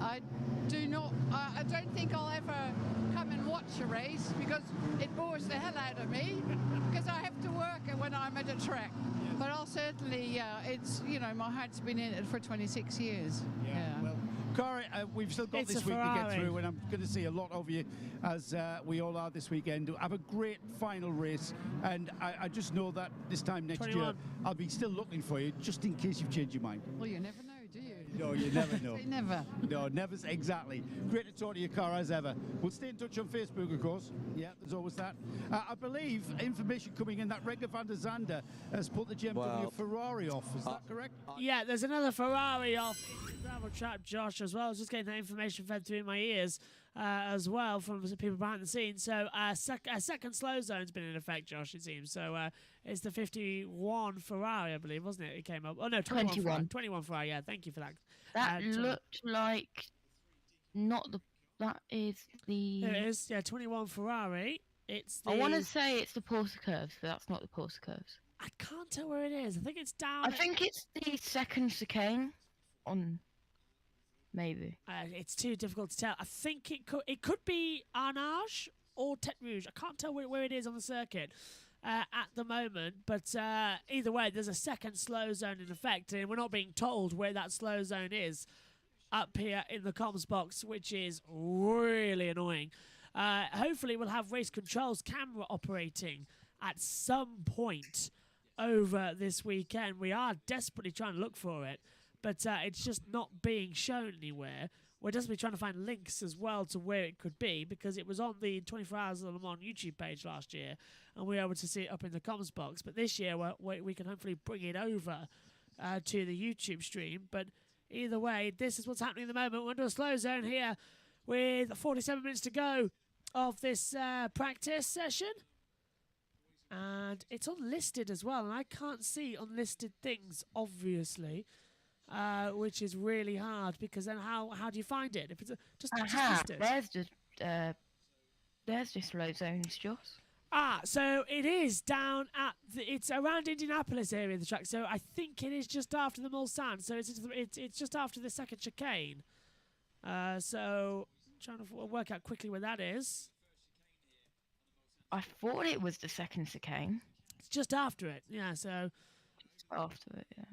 I don't think I'll ever come and watch a race, because it bores the hell out of me, because I have to work when I'm at a track. But I'll certainly, it's, you know, my heart's been in it for 26 years. Yeah.
Well, Cara, we've still got
It's
this
a
week to get
Ferrari.
through, and I'm going to see a lot of you, as we all are this weekend. Have a great final race, and I just know that this time next
21.
year, I'll be still looking for you, just in case you've changed your mind.
Well, you never know, do you?
No, you never know.
Say never.
No, never. Exactly. Great to talk to you, Cara, as ever. We'll stay in touch on Facebook, of course. Yeah, there's always that. I believe information coming in that Renger van der Zande has put the GMW Ferrari off. Is that correct?
Yeah, there's another Ferrari off the gravel trap, Josh, as well. I was just getting that information fed through my ears as well from some people behind the scenes. So a second slow zone's been in effect, Josh, it seems. So it's the 51 Ferrari, I believe, wasn't it? It came up. Oh, no, 21. 21 Ferrari, yeah. Thank you for that.
That looked like not the. That is the.
There it is, yeah, 21 Ferrari. It's the.
I want to say it's the Porsche curves, but that's not the Porsche curves.
I can't tell where it is. I think it's down.
I think it's the second chicane on. Maybe.
It's too difficult to tell. I think it could be Arnage or Tête Rouge. I can't tell where it is on the circuit at the moment. But either way, there's a second slow zone in effect, and we're not being told where that slow zone is up here in the comms box, which is really annoying. Hopefully, we'll have race controls camera operating at some point over this weekend. We are desperately trying to look for it, but it's just not being shown anywhere. We're desperately trying to find links as well to where it could be, because it was on the 24 Hours of Le Mans YouTube page last year, and we were able to see it up in the comms box. But this year, we can hopefully bring it over to the YouTube stream. But either way, this is what's happening at the moment. We're under a slow zone here with 47 minutes to go of this practice session. And it's unlisted as well, and I can't see unlisted things, obviously. Which is really hard, because then how do you find it if it's just listed?
There's just slow zones, Joss.
So it is down at it's around Indianapolis area of the track. So I think it is just after the Mulsanne. So it's just after the second chicane. So trying to work out quickly where that is.
I thought it was the second chicane.
It's just after it. Yeah. So
just after it. Yeah.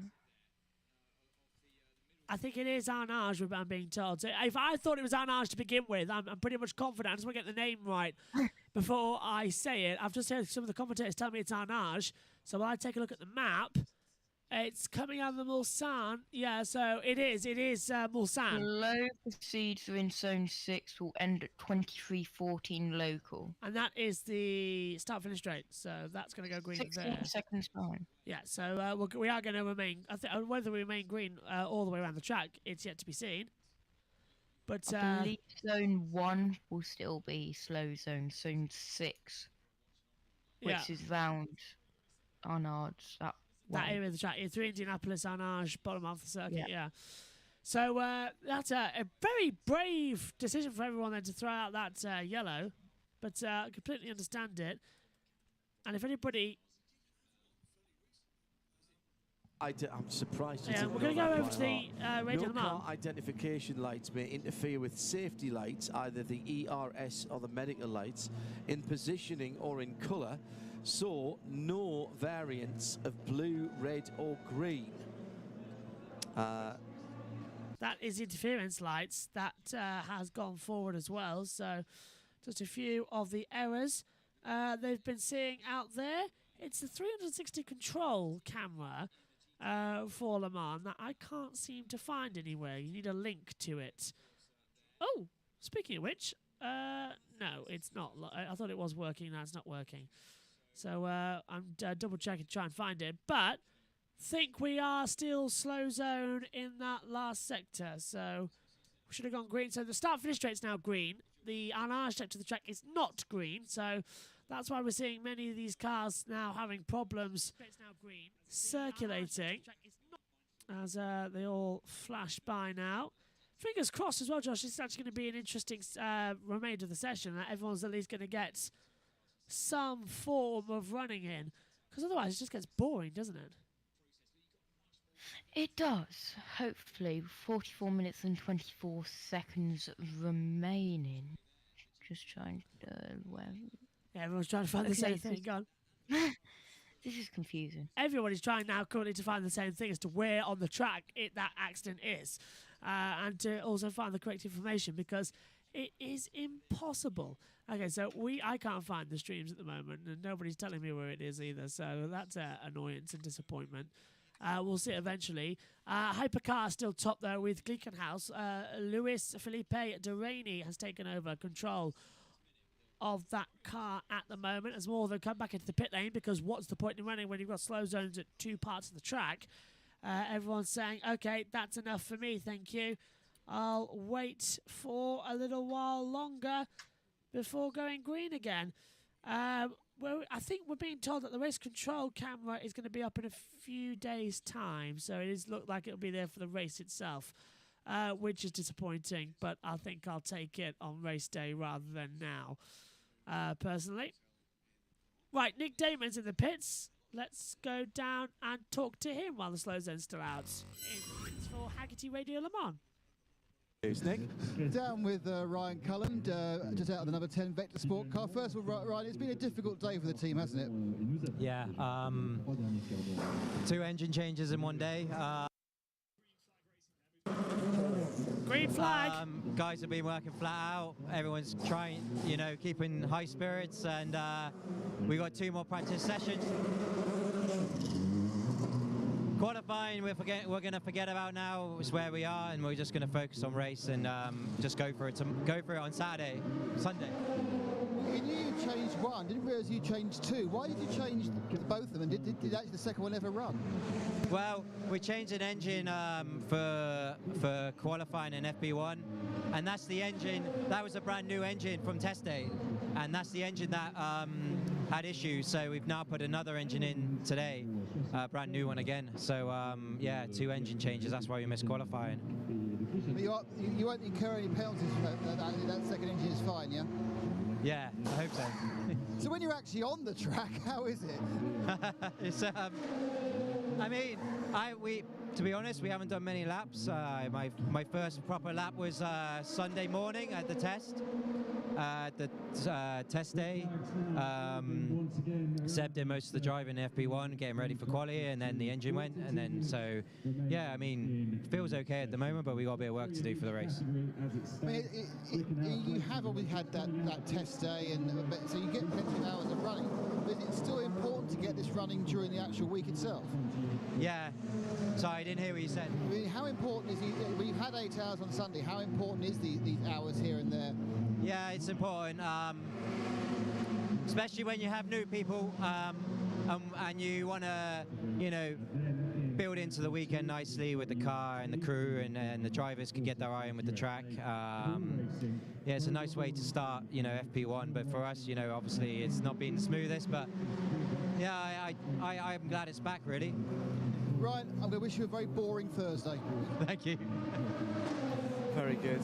I think it is Arnage, I'm being told. So if I thought it was Arnage to begin with, I'm pretty much confident. I just want to get the name right before I say it. I've just heard some of the commentators tell me it's Arnage. So while I take a look at the map, it's coming out of the Mulsanne. Yeah, so it is Mulsanne.
Low proceeds are in zone 6 will end at 23:14 local.
And that is the start-finish straight. So that's going to go green
16
there.
seconds behind.
Yeah, so we are going to remain. Whether we remain green all the way around the track, it's yet to be seen. But
I believe zone 1 will still be slow zone 6, which is round Arnage.
That area of the track, through Indianapolis, Arnage, bottom of the circuit, yeah. So that's a very brave decision for everyone then to throw out that yellow, but I completely understand it. And if anybody...
I'm surprised.
Yeah, we're going to go over to the Radio Le Mans.
No car identification lights may interfere with safety lights, either the ERS or the medical lights, in positioning or in colour. So, no variants of blue, red or green.
That is interference lights. That has gone forward as well. So, just a few of the errors they've been seeing out there. It's the 360 control camera for Le Mans that I can't seem to find anywhere. You need a link to it. Oh, speaking of which, no, it's not. I thought it was working. Now it's not working. So I'm double checking to try and find it. But think we are still slow zone in that last sector. So we should have gone green. So the start-finish straight's now green. The Arnage sector of the track is not green. So that's why we're seeing many of these cars now having problems circulating as they all flash by now. Fingers crossed as well, Josh. This is actually going to be an interesting remainder of the session, that everyone's at least going to get some form of running in, because otherwise it just gets boring, doesn't it?
It does. Hopefully, 44 minutes and 24 seconds remaining. Just trying to...
Yeah, everyone's trying to find the same thing. Go on.
This is confusing.
Everybody's trying now currently to find the same thing as to where on the track that accident is. And to also find the correct information, because it is impossible. Okay, so I can't find the streams at the moment, and nobody's telling me where it is either, so that's an annoyance and disappointment. We'll see eventually. Hypercar still top though with Glickenhaus. Luis Felipe Deraney has taken over control of that car at the moment, as more of them come back into the pit lane, because what's the point in running when you've got slow zones at two parts of the track? Everyone's saying, okay, that's enough for me, thank you. I'll wait for a little while longer before going green again. Well, I think we're being told that the race control camera is going to be up in a few days' time, so it is look like it'll be there for the race itself, which is disappointing, but I think I'll take it on race day rather than now, personally. Right, Nick Damon's in the pits. Let's go down and talk to him while the slow zone's still out. It's for Hagerty Radio Le Mans.
It's Nick. Down with Ryan Cullen, just out of the number 10 Vector Sport car. First of all, Ryan, it's been a difficult day for the team, hasn't it?
Yeah, 2 engine changes in one day.
Green flag.
Guys have been working flat out. Everyone's trying, keeping high spirits, and we got 2 more practice sessions. Qualifying, we're going to forget about now. It's where we are, and we're just going to focus on race and just go for it. On Sunday.
You knew you changed one. Didn't realise you changed 2. Why did you change both of them? Did actually the second one ever run?
Well, we changed an engine for qualifying in FP1, and that's the engine. That was a brand new engine from test day, and that's the engine that had issues. So we've now put another engine in today, brand new one again. So yeah, 2 engine changes. That's why we missed qualifying.
But you won't incur any penalties for that second engine is fine, yeah?
Yeah, I hope so.
So when you're actually on the track, how is it?
It's I mean, to be honest, we haven't done many laps. My first proper lap was Sunday morning at the test. Test day. Seb did most of the driving in FP1, getting ready for quali, and then the engine went, and then so yeah, I mean, it feels okay at the moment, but we got a bit of work to do for the race.
I mean, you have always had that test day, and so you get plenty of hours of running. But it's still important to get this running during the actual week itself.
Yeah. Sorry, I didn't hear what you said.
I mean, how important is when you've had 8 hours on Sunday? How important is these hours here and there?
Yeah, it's important, especially when you have new people and you want to, build into the weekend nicely with the car and the crew, and the drivers can get their eye in with the track. Yeah, it's a nice way to start, FP1. But for us, obviously it's not been the smoothest. But yeah, I'm glad it's back, really.
Ryan, I'm going to wish you a very boring Thursday.
Thank you.
Very good.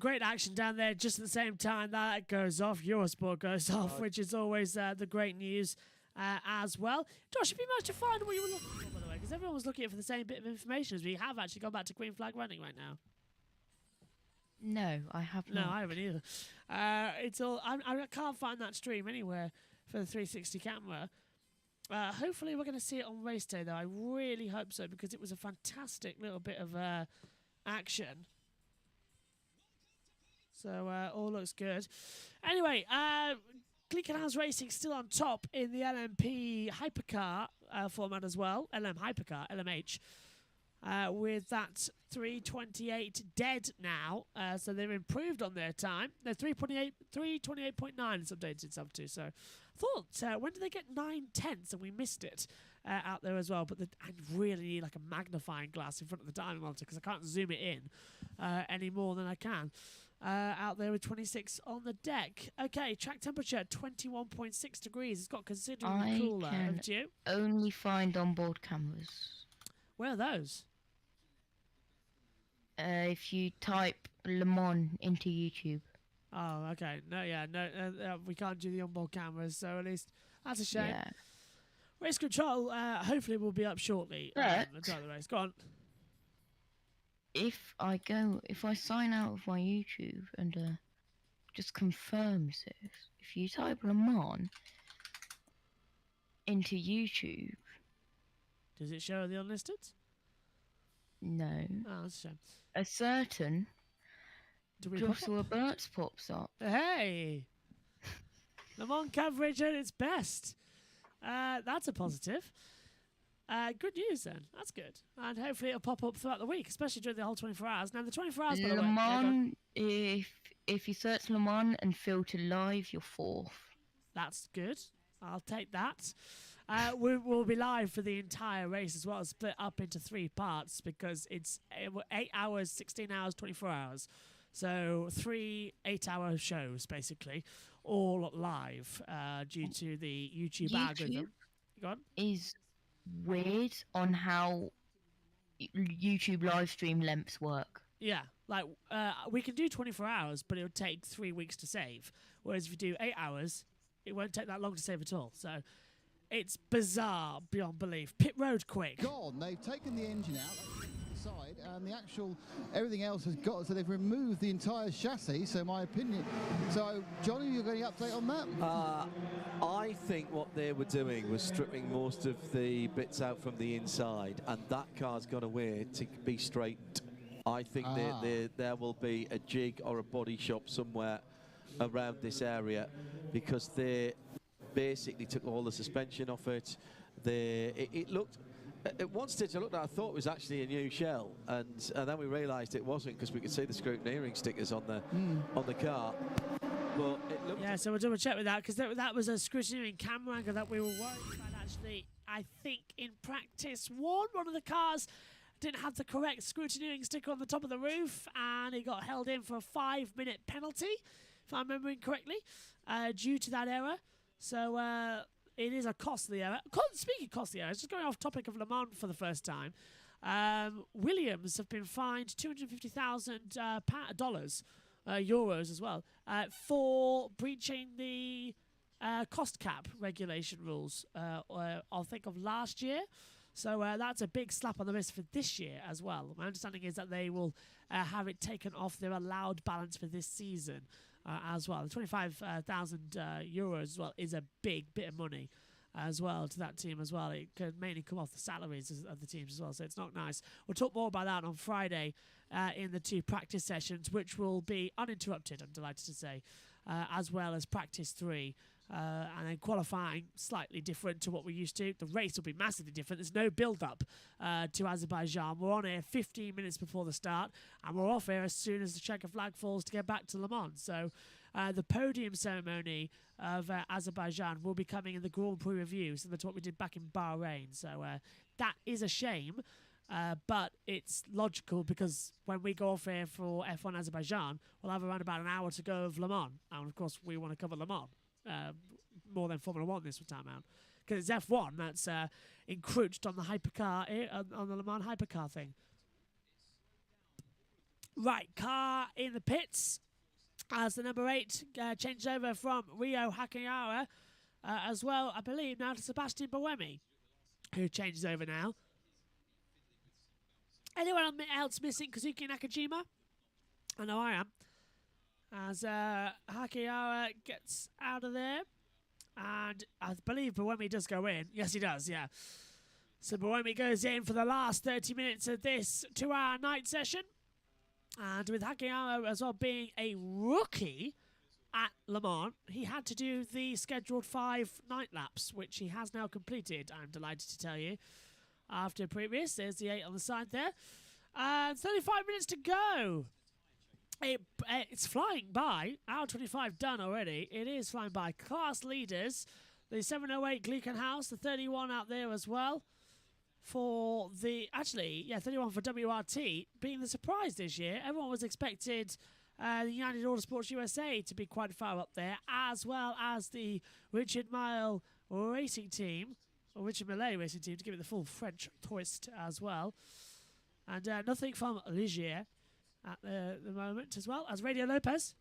Great action down there. Just at the same time that goes off, Eurosport goes off, which is always the great news as well. Josh, have you managed to find what you were looking for, by the way? Because everyone was looking for the same bit of information as we have actually gone back to green flag running right now.
No, I have not.
No, I haven't either. It's all. I can't find that stream anywhere for the 360 camera. Hopefully we're going to see it on race day, though. I really hope so, because it was a fantastic little bit of action. So all looks good. Anyway, Glickenhaus Racing still on top in the LMP Hypercar format as well. LM Hypercar, LMH. With that 3:28 dead now. So they've improved on their time. They're 3:28.9 it's updated itself to. So I thought, when did they get 9/10? And we missed it out there as well. But I really need like a magnifying glass in front of the timing monitor because I can't zoom it in any more than I can. Out there with 26 on the deck. Okay, track temperature 21.6 degrees. It's got considerably cooler.
I can only find onboard cameras.
Where are those?
If you type Le Mans into YouTube.
Oh, okay. No, we can't do the onboard cameras, so at least that's a shame.
Yeah.
Race control, hopefully, will be up shortly.
But
The race. Go on.
If I sign out of my YouTube and just confirms this, if you type Le Mans into YouTube,
does it show the unlisted?
No.
Oh, that's a shame.
A certain Joshua Burts pops up.
Hey! Le Mans coverage at its best. That's a positive. Good news then. That's good. And hopefully it'll pop up throughout the week, especially during the whole 24 hours. Now, the 24 hours, by the way.
Le Mans, if you search Le Mans and filter live, you're fourth.
That's good. I'll take that. We'll be live for the entire race as well, split up into 3 parts because it's 8 hours, 16 hours, 24 hours. So 3 8-hour shows, basically, all live due to the YouTube algorithm. Go on.
Is weird on how YouTube live stream lengths work.
Yeah, like we can do 24 hours, but it would take 3 weeks to save. Whereas if you do 8 hours, it won't take that long to save at all. So it's bizarre beyond belief. Pit road quick.
Gone. They've taken the engine out. Side and the actual everything else has got, so they've removed the entire chassis. So my opinion. So Johnny, you got any update on that?
I think what they were doing was stripping most of the bits out from the inside, and that car's gone away to be straightened. I think there will be a jig or a body shop somewhere around this area because they basically took all the suspension off it. It looked. At one stage, I thought it was actually a new shell, and then we realised it wasn't because we could see the scrutineering stickers on the car. But it looked.
Yeah, so we'll double check with that because that was a scrutineering camera angle that we were worried about. Actually, I think in practice one of the cars didn't have the correct scrutineering sticker on the top of the roof, and it got held in for a 5-minute penalty, if I'm remembering correctly, due to that error. So. It is a costly error. Speaking of costly errors, just going off topic of Le Mans for the first time, Williams have been fined $250,000 euros as well for breaching the cost cap regulation rules. I'll think of last year. So that's a big slap on the wrist for this year as well. My understanding is that they will have it taken off their allowed balance for this season. As well, the 25,000 euros as well is a big bit of money as well to that team as well. It can mainly come off the salaries of the teams as well, so it's not nice. We'll talk more about that on Friday in the 2 practice sessions, which will be uninterrupted, I'm delighted to say, as well as practice 3. And then qualifying slightly different to what we're used to. The race will be massively different. There's no build-up to Azerbaijan. We're on here 15 minutes before the start, and we're off here as soon as the checker flag falls to get back to Le Mans. So the podium ceremony of Azerbaijan will be coming in the Grand Prix review, similar to what we did back in Bahrain. So that is a shame, but it's logical because when we go off here for F1 Azerbaijan, we'll have around about an hour to go of Le Mans. And, of course, we want to cover Le Mans. More than Formula 1 this time out. Because it's F1 that's encroached on the hypercar, on the Le Mans hypercar thing. Right, car in the pits as the number 8 changed over from Rio Hakkinen as well, I believe, now to Sebastian Buemi, who changes over now. Anyone else missing Kazuki Nakajima? I know I am. As Hakkinen gets out of there. And I believe Buemi does go in. Yes, he does, yeah. So Buemi goes in for the last 30 minutes of this 2-hour night session. And with Hakkinen as well being a rookie, at Le Mans, he had to do the scheduled 5 night laps, which he has now completed, I'm delighted to tell you. After previous, there's the 8 on the side there. 35 minutes to go. It's flying by. Hour 25 done already. It is flying by. Class leaders, the 708 Glickenhaus, the 31 out there as well. For the, 31 for WRT, being the surprise this year. Everyone was expected the United Autosports USA to be quite far up there, as well as the Richard Mille Racing Team, or Richard Mille Racing Team, to give it the full French twist as well. And nothing from Ligier at the moment, as well as Radio Lopez.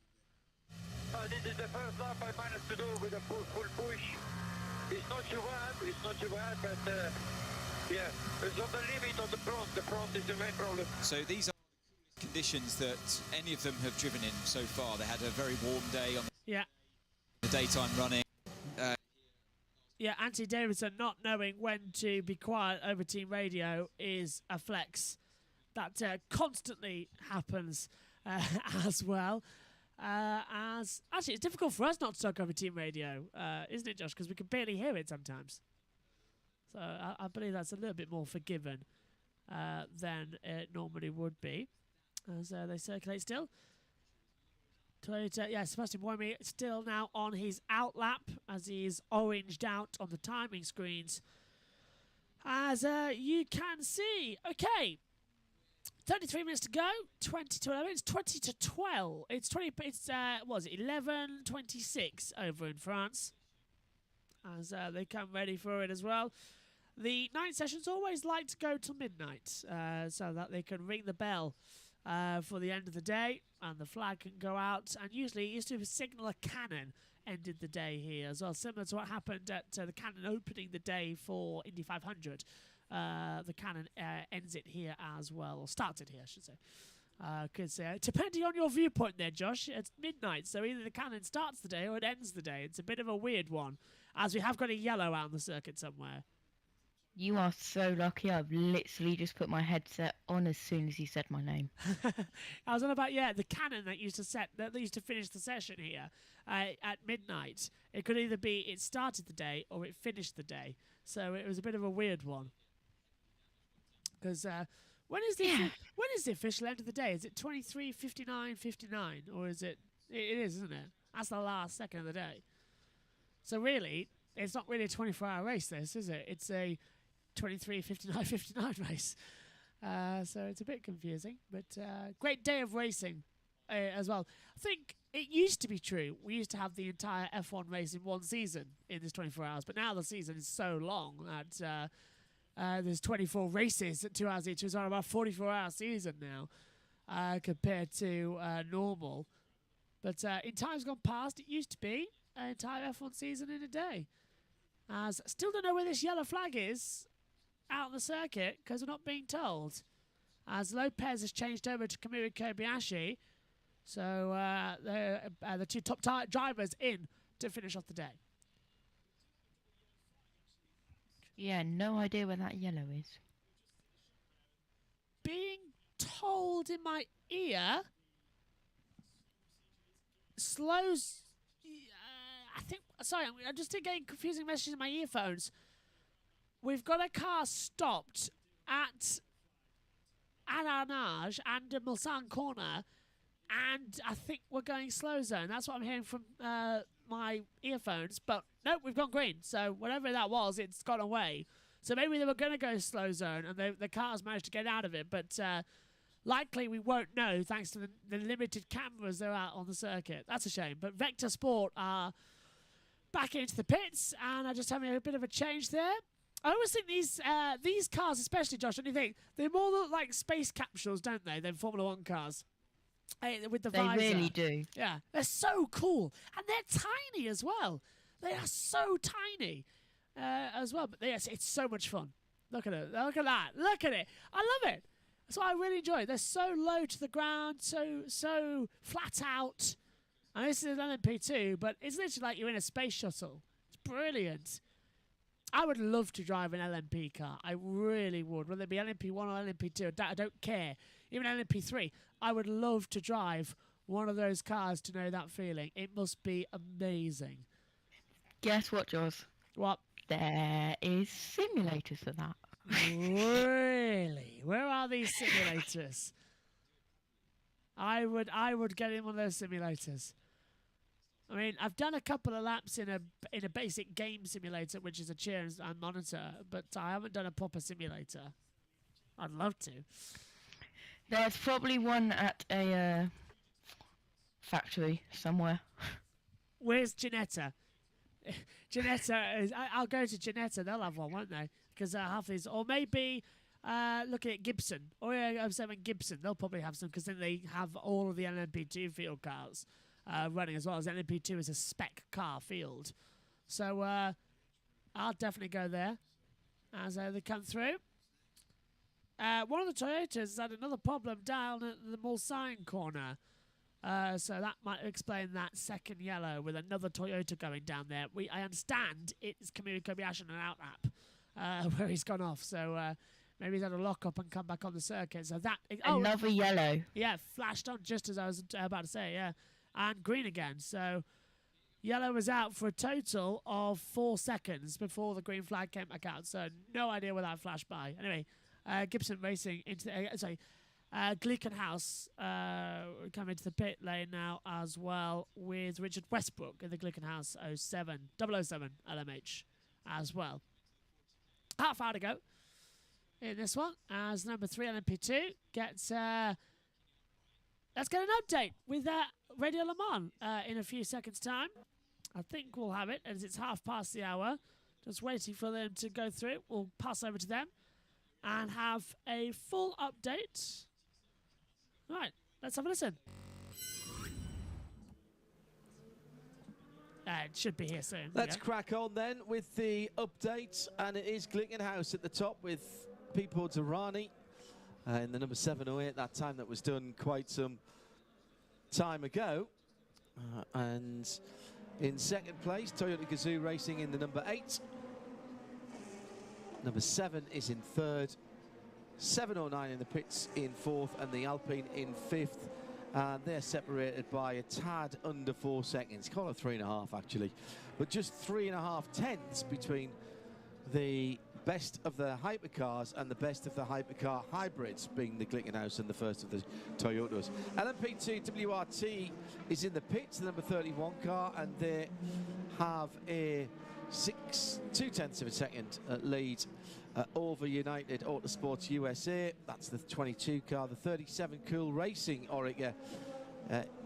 This is the first lap. I managed to do with a full push. It's not too bad, but yeah, it's on the limit of the front. The front is the main problem.
So these are conditions that any of them have driven in so far. They had a very warm day on the daytime running.
Anthony Davidson not knowing when to be quiet over team radio is a flex that constantly happens as well. As actually, it's difficult for us not to talk over team radio, isn't it, Josh? Because we can barely hear it sometimes. So I believe that's a little bit more forgiven than it normally would be, as they circulate still. Toyota, Sebastian Buemi still now on his out lap as he's oranged out on the timing screens. As you can see, okay, 33 minutes to go, 20 to 11. It's 20 to 12. It's 20. It's what was it? 11:26 over in France. As they come ready for it as well. The night sessions always like to go till midnight, so that they can ring the bell for the end of the day, and the flag can go out. And usually it used to signal a cannon ended the day here as well, similar to what happened at the cannon opening the day for Indy 500. The cannon ends it here as well, or starts it here, I should say. Because depending on your viewpoint there, Josh, it's midnight, so either the cannon starts the day or it ends the day. It's a bit of a weird one, as we have got a yellow out on the circuit somewhere.
You are so lucky. I've literally just put my headset on as soon as you said my name.
I was on about, the cannon that used to finish the session here at midnight. It could either be it started the day or it finished the day. So it was a bit of a weird one. Because when is the official end of the day? Is it 23:59:59, or is it? It is, isn't it? That's the last second of the day. So really, it's not really a 24-hour race. This is it? It's a 23:59:59 race. So it's a bit confusing, but great day of racing as well. I think it used to be true. We used to have the entire F1 race in one season in this 24 hours, but now the season is so long that there's 24 races at 2 hours each. It's on about 44-hour season now compared to normal. But in times gone past, it used to be an entire F1 season in a day. As still don't know where this yellow flag is out on the circuit because we're not being told. As Lopez has changed over to Kamui Kobayashi. So the two top drivers in to finish off the day.
Yeah, no idea where that yellow is.
Being told in my ear slows. I think. Sorry, I'm just getting confusing messages in my earphones. We've got a car stopped at Aranage and Mulsanne corner, and I think we're going slow zone. That's what I'm hearing from my earphones. But no, we've gone green. So whatever that was, it's gone away. So maybe they were going to go slow zone, and the cars managed to get out of it. But likely we won't know thanks to the limited cameras that are out on the circuit. That's a shame. But Vector Sport are back into the pits, and are just having a bit of a change there. I always think these cars, especially, Josh, don't you think? They more look like space capsules, don't they, than Formula One cars? With the visor.
They really do.
Yeah, they're so cool. And they're tiny as well. They are so tiny as well. But yes, it's so much fun. Look at it. Look at that. Look at it. I love it. That's what I really enjoy. They're so low to the ground, so flat out. And this is an LMP2, but it's literally like you're in a space shuttle. It's brilliant. I would love to drive an LMP car. I really would. Whether it be LMP1 or LMP2, I don't care. Even LMP3. I would love to drive one of those cars to know that feeling. It must be amazing.
Guess what, Jaws?
What?
There is simulators for that.
Really? Where are these simulators? I would get in one of those simulators. I mean, I've done a couple of laps in a basic game simulator, which is a chair and monitor, but I haven't done a proper simulator. I'd love to.
There's probably one at a factory somewhere.
Where's Ginetta? Ginetta is. I'll go to Ginetta. They'll have one, won't they? Because half these, or maybe looking at Gibson. Or yeah, I'm saying Gibson. They'll probably have some because then they have all of the LMP2 field cars running as well. As LMP2 is a spec car field, so I'll definitely go there as they come through. One of the Toyotas had another problem down at the Mulsanne corner. So that might explain that second yellow with another Toyota going down there. I understand it's Kamui Kobayashi on an out lap where he's gone off. So maybe he's had a lock up and come back on the circuit. So that
another yellow.
Yeah, flashed on just as I was about to say. Yeah, and green again. So yellow was out for a total of 4 seconds before the green flag came back out. So no idea where that flashed by. Anyway, Gibson racing into the Glickenhaus coming to the pit lane now as well with Richard Westbrook in the Glickenhaus 007 LMH as well. Half hour to go in this one as number 3 LMP2 gets let's get an update with Radio Le Mans in a few seconds time. I think we'll have it as it's half past the hour. Just waiting for them to go through. We'll pass over to them and have a full update. Right, let's have a listen. It should be here soon.
Let's crack on then with the update, and it is Glickenhaus at the top with Pipo Derani in the number 708. That time that was done quite some time ago. And in second place, Toyota Gazoo Racing in the number 8. Number 7 is in third. 709 in the pits in fourth, and the Alpine in fifth. And they're separated by a tad under 4 seconds. Call it 3.5 actually, but just 3.5 tenths between the best of the hypercars and the best of the hypercar hybrids, being the Glickenhaus and the first of the Toyotas. LMP2 WRT is in the pits, the number 31 car, and they have a 2/10 of a second lead over United Autosports USA. That's the 22 car. The 37 Cool Racing Orica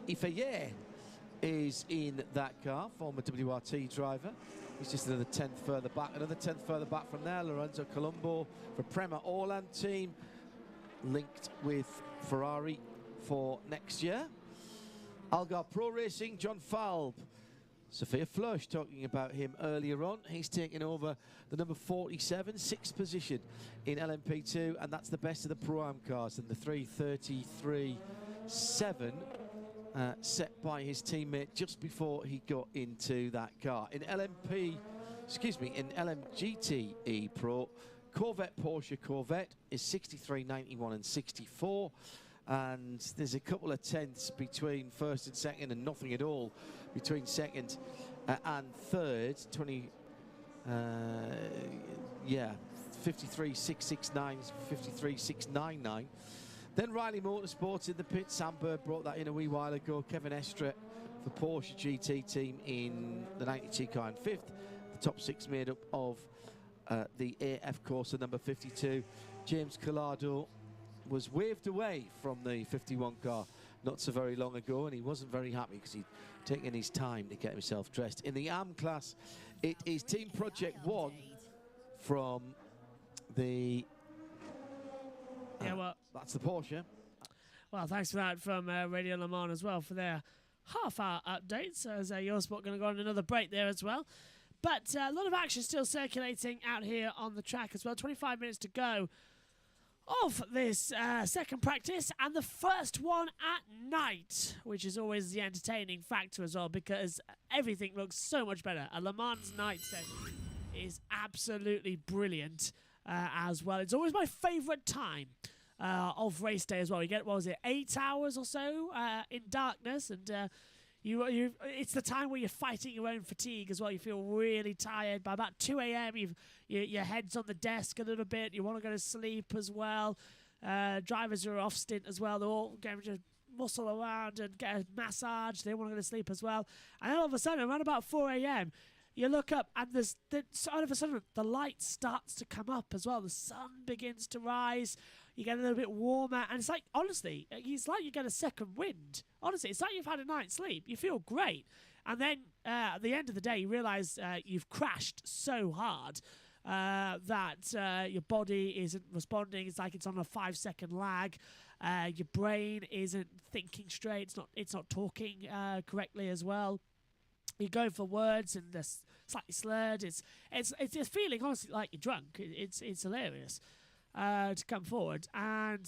Ifeyer is in that car, former WRT driver. He's just another 10th further back. Another 10th further back from there, Lorenzo Colombo for Prema Orland team, linked with Ferrari for next year. Algarve Pro Racing, John Falb. Sophia Flush talking about him earlier on. He's taking over the number 47, 6th position in LMP2, and that's the best of the Pro-Am cars, and the 3:33.7 set by his teammate just before he got into that car. In LMGTE Pro, Corvette Porsche Corvette is 63.91 and 64, and there's a couple of tenths between first and second, and nothing at all between second and third. 53.669, 53.699. Then Riley Motorsports in the pit. Sam Bird brought that in a wee while ago. Kevin Estre for Porsche GT team in the 92 car in fifth. The top 6 made up of the AF Corsa number 52. James Collado was waved away from the 51 car not so very long ago, and he wasn't very happy because he'd taken his time to get himself dressed. In the AM class, it is Team Project One from the... that's the Porsche.
Well, thanks for that from Radio Le Mans as well for their half-hour updates, as Eurosport going to go on another break there as well. But a lot of action still circulating out here on the track as well. 25 minutes to go of this second practice, and the first one at night, which is always the entertaining factor as well, because everything looks so much better. A Le Mans night session is absolutely brilliant as well. It's always my favourite time of race day as well. You get, what was it, 8 hours or so in darkness, and it's the time where you're fighting your own fatigue as well. You feel really tired. By about 2 a.m., your head's on the desk a little bit. You want to go to sleep as well. Drivers are off stint as well. They're all going to muscle around and get a massage. They want to go to sleep as well. And then all of a sudden, around about 4 a.m., you look up and all of a sudden the light starts to come up as well. The sun begins to rise. You get a little bit warmer. And it's like, honestly, it's like you get a second wind. Honestly, it's like you've had a night's sleep. You feel great. And then at the end of the day, you realise you've crashed so hard that your body isn't responding. It's like it's on a 5-second lag. Your brain isn't thinking straight. It's not talking correctly as well. You go for words and they're slightly slurred. It's a feeling, honestly, like you're drunk. It's hilarious to come forward, and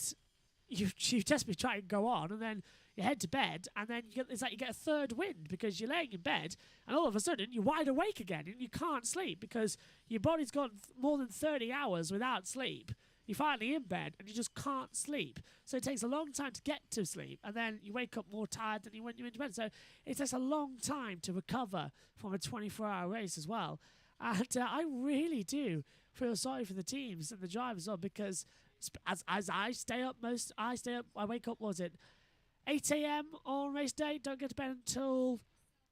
you desperately try and go on, and then you head to bed, and then it's like you get a third wind because you're laying in bed, and all of a sudden you're wide awake again, and you can't sleep because your body's gone more than 30 hours without sleep. You're finally in bed and you just can't sleep. So it takes a long time to get to sleep, and then you wake up more tired than you when you're into bed. So it takes a long time to recover from a 24-hour race as well. And I really do feel sorry for the teams and the drivers as well, because as I wake up, was it 8 a.m. on race day, don't get to bed until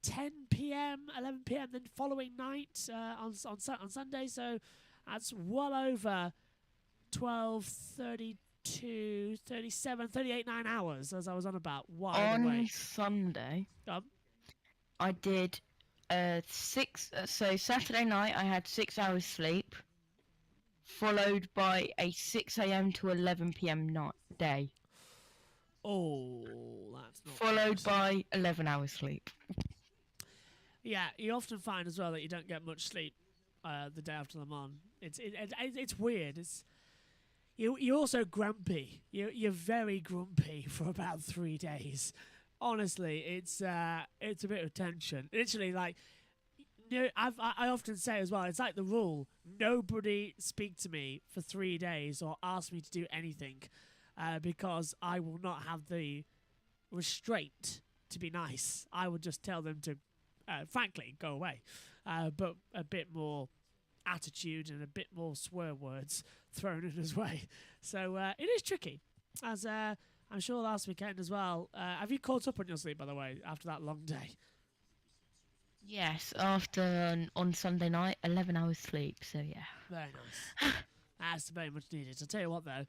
10 p.m., 11 p.m. then following night on Sunday. So that's well over 12, 32, 37, 38, 9 hours, as I was on about.
On Sunday, I did 6. So Saturday night, I had 6 hours sleep, followed by a 6 a.m. to 11 p.m. day.
Oh, that's not
followed
good.
by 11 hours sleep.
Yeah, you often find as well that you don't get much sleep the day after Le Mans. It's weird. You're also grumpy. You're very grumpy for about 3 days. Honestly, it's a bit of tension. Literally, like, I often say as well, it's like the rule: nobody speak to me for 3 days or ask me to do anything, because I will not have the restraint to be nice. I would just tell them to, frankly, go away, but a bit more attitude and a bit more swear words thrown in his way. So it is tricky, as I'm sure last weekend as well. Have you caught up on your sleep, by the way, after that long day?
Yes, after on Sunday night, 11 hours sleep, so yeah.
Very nice. That's very much needed. I'll tell you what, though,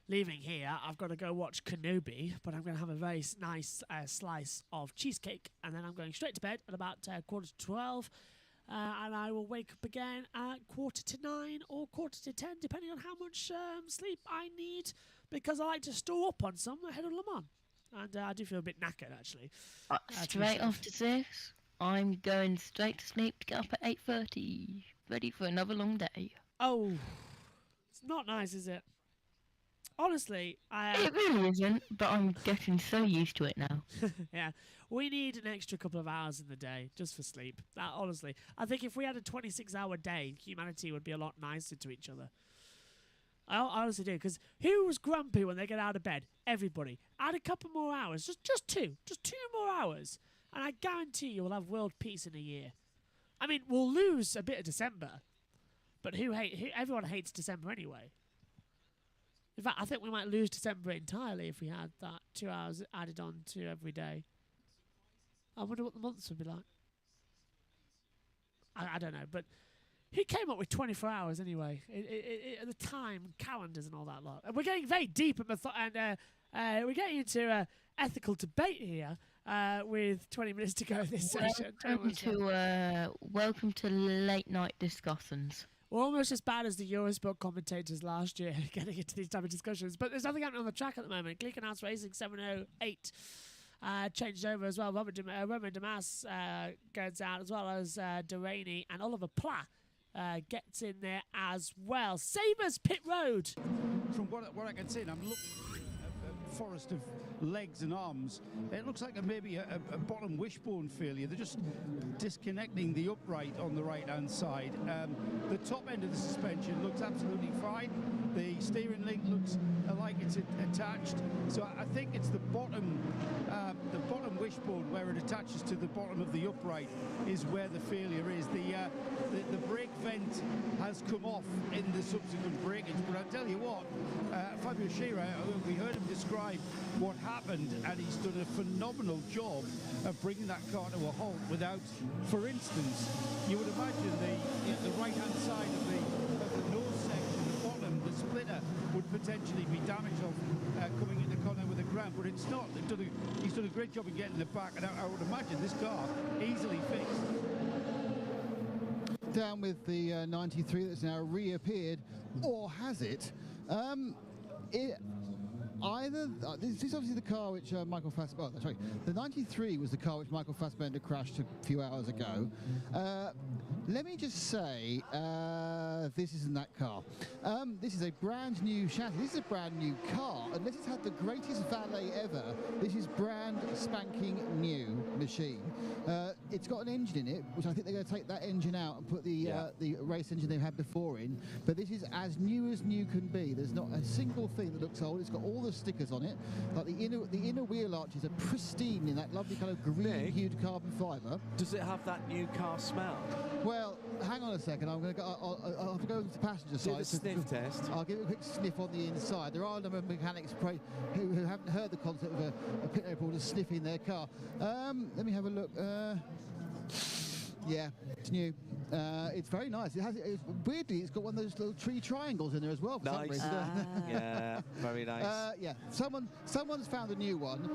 leaving here, I've got to go watch Kenobi, but I'm going to have a very nice slice of cheesecake, and then I'm going straight to bed at about 11:45. And I will wake up again at 9:15 or 10:15, depending on how much sleep I need, because I like to store up on some ahead of Le Mans. And I do feel a bit knackered, actually.
Straight after this, I'm going straight to sleep to get up at 8:30, ready for another long day.
Oh, it's not nice, is it? Honestly,
it really isn't, but I'm getting so used to it now.
Yeah, we need an extra couple of hours in the day just for sleep. Honestly, I think if we had a 26-hour day, humanity would be a lot nicer to each other. I honestly do, because who was grumpy when they get out of bed? Everybody. Add a couple more hours, just two more hours, and I guarantee you we'll have world peace in a year. I mean, we'll lose a bit of December, but everyone hates December anyway. In fact, I think we might lose December entirely if we had that 2 hours added on to every day. I wonder what the months would be like. I don't know, but who came up with 24 hours anyway? At the time, calendars and all that lot. And we're getting very deep and we're getting into ethical debate here with 20 minutes to go this session.
Welcome to late night discussions.
We're almost as bad as the Eurosport commentators last year getting into these type of discussions. But there's nothing happening on the track at the moment. Glickenhaus Racing 708 changed over as well. Romain Dumas goes out, as well as Delaney, and Oliver Pla gets in there as well. Sabres pit road.
From what I can see, and I'm looking forest of legs and arms. It looks like maybe a bottom wishbone failure. They're just disconnecting the upright on the right-hand side. The top end of the suspension looks absolutely fine. The steering link looks like it's attached. So I think it's the bottom wishbone where it attaches to the bottom of the upright is where the failure is. The brake vent has come off in the subsequent breakage, but I'll tell you what, Fabio Scherer, we heard him describe what happened, and he's done a phenomenal job of bringing that car to a halt without, for instance, you would imagine the right-hand side of the nose section, the bottom, the splitter would potentially be damaged off coming into contact with the ground, but it's not. He's done a great job in getting it back, and I would imagine this car easily fixed.
Down with the 93 that's now reappeared, or has it? This is obviously the car which Michael Fassbender. Oh, sorry, the 93 was the car which Michael Fassbender crashed a few hours ago. Let me just say, this isn't that car. This is a brand new chassis. This is a brand new car. Unless it's had the greatest valet ever, this is brand spanking new machine. It's got an engine in it, which I think they're going to take that engine out and put the race engine they've had before in. But this is as new can be. There's not a single thing that looks old. It's got all the stickers on it. Like the inner wheel arches are pristine in that lovely kind of green-hued carbon fibre.
Does it have that new car smell?
Well, hang on a second. I'll have to go to the passenger side.
Do the sniff test.
I'll give it a quick sniff on the inside. There are a number of mechanics who haven't heard the concept of a pit reporter sniffing their car. Let me have a look. Yeah, it's new. It's very nice. Weirdly, it's got one of those little tree triangles in there as well for some reason.
Yeah, very nice.
Yeah, someone's found a new one.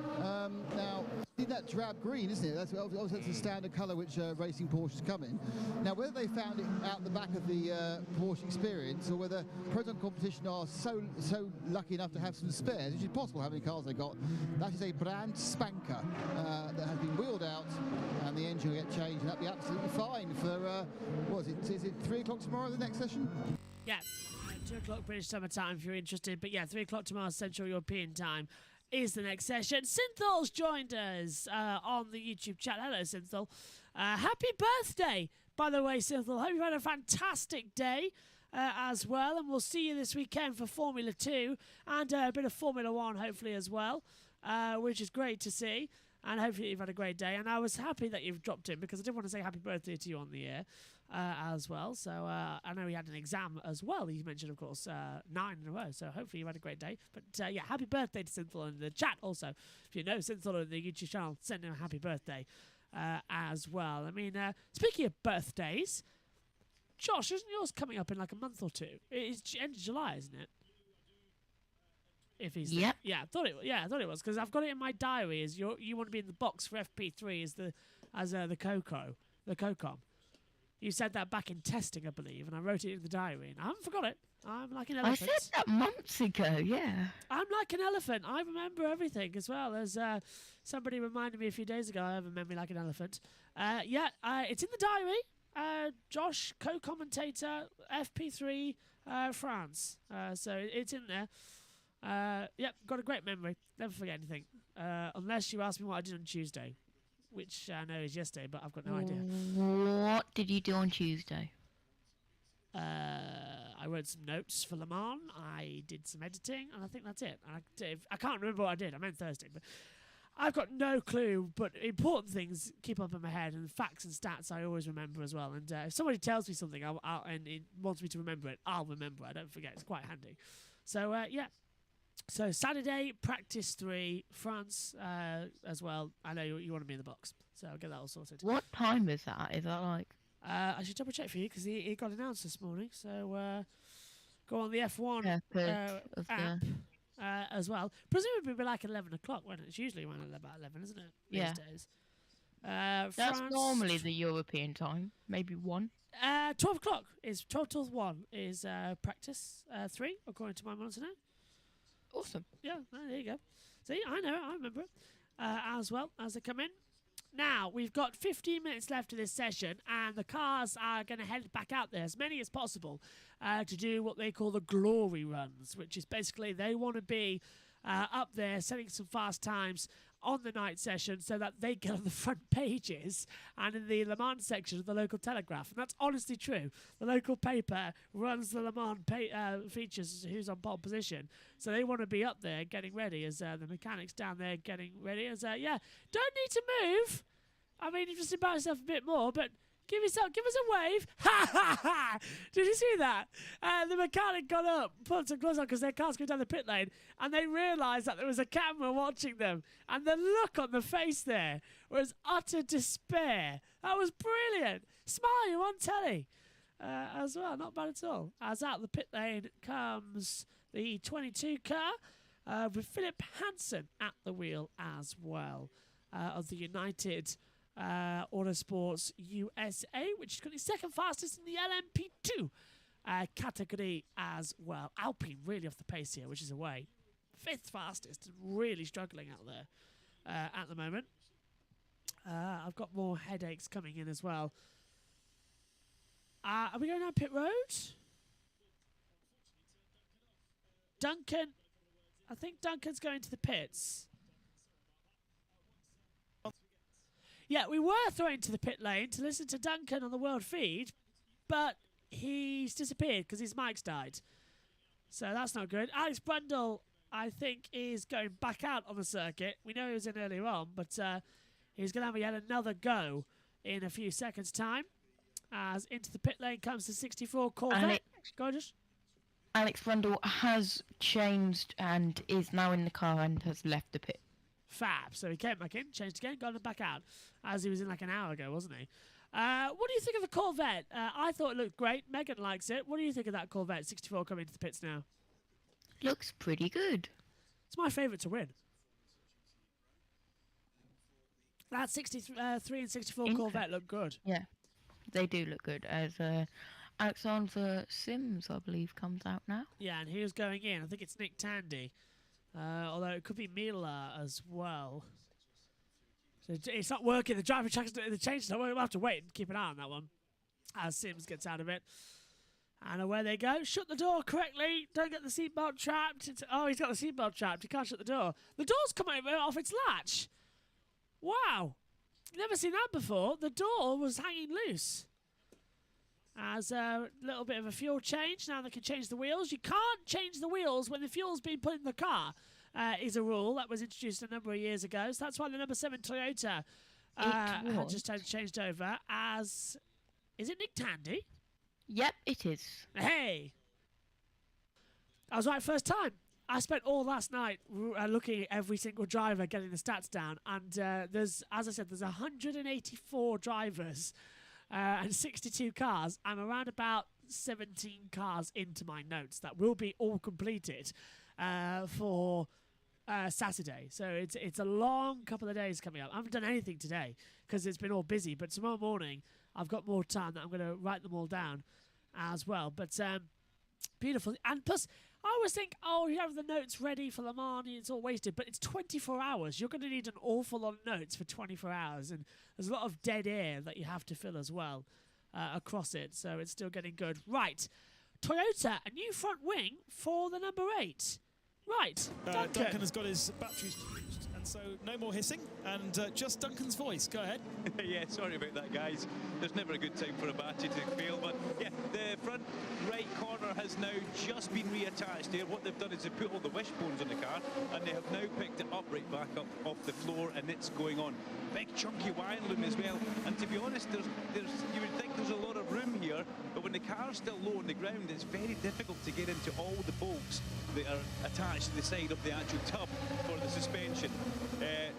Now, see that drab green, isn't it? That's the standard colour which racing Porsches come in. Now, whether they found it out the back of the Porsche Experience, or whether Proton Competition are so lucky enough to have some spares, which is possible how many cars they got, that is a brand spanker that has been wheeled out, and the engine will get changed, and that'll be absolutely fine for, is it 3 o'clock tomorrow, the next session?
Yeah, 2 o'clock British Summer Time if you're interested. But yeah, 3 o'clock tomorrow Central European Time is the next session. Synthol's joined us on the YouTube chat. Hello, Synthol. Happy birthday, by the way, Synthol. Hope you've had a fantastic day as well. And we'll see you this weekend for Formula 2 and a bit of Formula 1, hopefully, as well, which is great to see. And hopefully you've had a great day. And I was happy that you've dropped in because I did want to say happy birthday to you on the air as well. So I know he had an exam as well. He mentioned, of course, 9 in a row. So hopefully you've had a great day. But yeah, happy birthday to Synthol in the chat also. If you know Synthol on the YouTube channel, send him a happy birthday as well. I mean, speaking of birthdays, Josh, isn't yours coming up in like a month or two? It's end of July, isn't it? If he's I thought it was because I've got it in my diary as you want to be in the box for FP3 as the COCOM. You said that back in testing, I believe, and I wrote it in the diary, and I haven't forgot it. I'm like an elephant.
I said that months ago, yeah.
I'm like an elephant. I remember everything as well as somebody reminded me a few days ago. I have a memory like an elephant. It's in the diary. Josh, co-commentator, FP3 France. So it's in there. Yep, got a great memory. Never forget anything. Unless you ask me what I did on Tuesday, which I know is yesterday, but I've got no idea.
What did you do on Tuesday?
I wrote some notes for Le Mans. I did some editing, and I think that's it. I can't remember what I did. I meant Thursday, but I've got no clue. But important things keep up in my head, and facts and stats I always remember as well. And if somebody tells me something and it wants me to remember it, I'll remember it. I don't forget. It's quite handy. So, yeah. So Saturday, practice 3, France as well. I know you want to be in the box, so I'll get that all sorted.
What time is that? Is that like?
I should double check for you because he got announced this morning. So go on the F1 app as well. Presumably it'll be like 11 o'clock when it's usually around about 11, isn't it?
Yeah.
These days.
That's
France,
normally the European time. Maybe 1.
12 o'clock is 12 till 1 is practice 3 according to my monitor now.
Awesome.
Yeah, there you go. See, I know, I remember it as well as they come in. Now, we've got 15 minutes left of this session, and the cars are going to head back out there, as many as possible, to do what they call the glory runs, which is basically they want to be up there, setting some fast times on the night session so that they get on the front pages and in the Le Mans section of the local Telegraph. And that's honestly true. The local paper runs the Le Mans features who's on pole position. So they want to be up there getting ready as the mechanics down there getting ready. As don't need to move. I mean, you just embarrass yourself a bit more, but give us a wave. Ha ha ha! Did you see that? The mechanic got up, put some gloves on because their car's going down the pit lane, and they realised that there was a camera watching them. And the look on the face there was utter despair. That was brilliant. Smile, you're on telly as well. Not bad at all. As out the pit lane comes the 22 car with Philip Hansen at the wheel as well of the United Autosports USA, which is currently second fastest in the LMP2 category as well. Alpine really off the pace here, which is away. Fifth fastest, really struggling out there at the moment. I've got more headaches coming in as well. Are we going down pit road? Duncan, I think Duncan's going to the pits. Yeah, we were thrown to the pit lane to listen to Duncan on the world feed, but he's disappeared because his mic's died. So that's not good. Alex Brundle, I think, is going back out on the circuit. We know he was in earlier on, but he's going to have yet another go in a few seconds' time. As into the pit lane comes the 64 Corvette. Gorgeous.
Alex Brundle has changed and is now in the car and has left the pit.
Fab. So he came back in, changed again, got him back out, as he was in like an hour ago, wasn't he? What do you think of the Corvette? I thought it looked great. Megan likes it. What do you think of that Corvette 64 coming into the pits now?
Looks pretty good.
It's my favourite to win. That 63 and 64 Corvette look good.
Yeah, they do look good. As Alexander Sims, I believe, comes out now.
Yeah, and he was going in. I think it's Nick Tandy. Although it could be Miller as well. So it's not working. The driver checks the change. So we'll have to wait and keep an eye on that one as Sims gets out of it. And away they go. Shut the door correctly. Don't get the seatbelt trapped. Oh, he's got the seatbelt trapped. He can't shut the door. The door's come off its latch. Wow. Never seen that before. The door was hanging loose. As a little bit of a fuel change. Now they can change the wheels. You can't change the wheels when the fuel's been put in the car, is a rule that was introduced a number of years ago. So that's why the number 7 Toyota had just changed over as... Is it Nick Tandy?
Yep, it is.
Hey! I was right first time. I spent all last night looking at every single driver, getting the stats down. And there's, as I said, there's 184 drivers and 62 cars. I'm around about 17 cars into my notes that will be all completed for Saturday. So it's a long couple of days coming up. I haven't done anything today because it's been all busy. But tomorrow morning, I've got more time that I'm going to write them all down as well. But beautiful. And plus, I always think, oh, you have the notes ready for Le Mans, it's all wasted. But it's 24 hours. You're going to need an awful lot of notes for 24 hours. And there's a lot of dead air that you have to fill as well across it. So it's still getting good. Right. Toyota, a new front wing for the number 8. Right.
Duncan has got his batteries changed, and so no more hissing, and just Duncan's voice. Go ahead.
Yeah, sorry about that, guys. There's never a good time for a battery to fail, but yeah, the front right corner has now just been reattached here. What they've done is they've put all the wishbones on the car, and they have now picked it up right back up off the floor, and it's going on. Big chunky wiring loom as well, and to be honest, there's you would think there's a lot of room here, but when the car's still low on the ground, it's very difficult to get into all the bolts that are attached to the side of the actual tub for the suspension.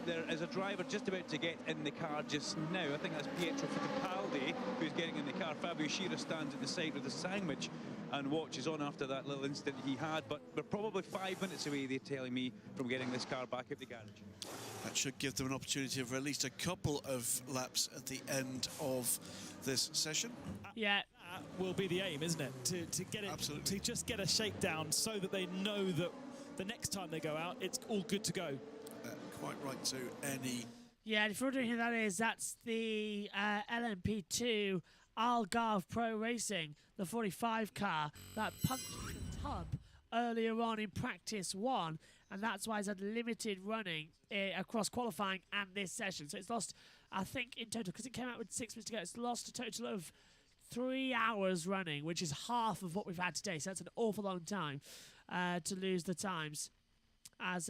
There is a driver just about to get in the car just now. I think that's Pietro Fittipaldi who's getting in the car. Fabio Schira stands at the side with the sandwich and watches on after that little incident he had, but we're probably 5 minutes away, they're telling me, from getting this car back at the garage.
That should give them an opportunity for at least a couple of laps at the end of this session.
Yeah,
will be the aim, isn't it? To get it,
absolutely,
to just get a shakedown so that they know that the next time they go out, it's all good to go.
Quite right to any.
Yeah, if you're wondering who that is, that's the LMP2 Algarve Pro Racing, the 45 car that punctured the tub earlier on in practice 1, and that's why it's had limited running across qualifying and this session. So it's lost, I think, in total, because it came out with 6 minutes to go, it's lost a total of 3 hours running, which is half of what we've had today. So that's an awful long time to lose the times as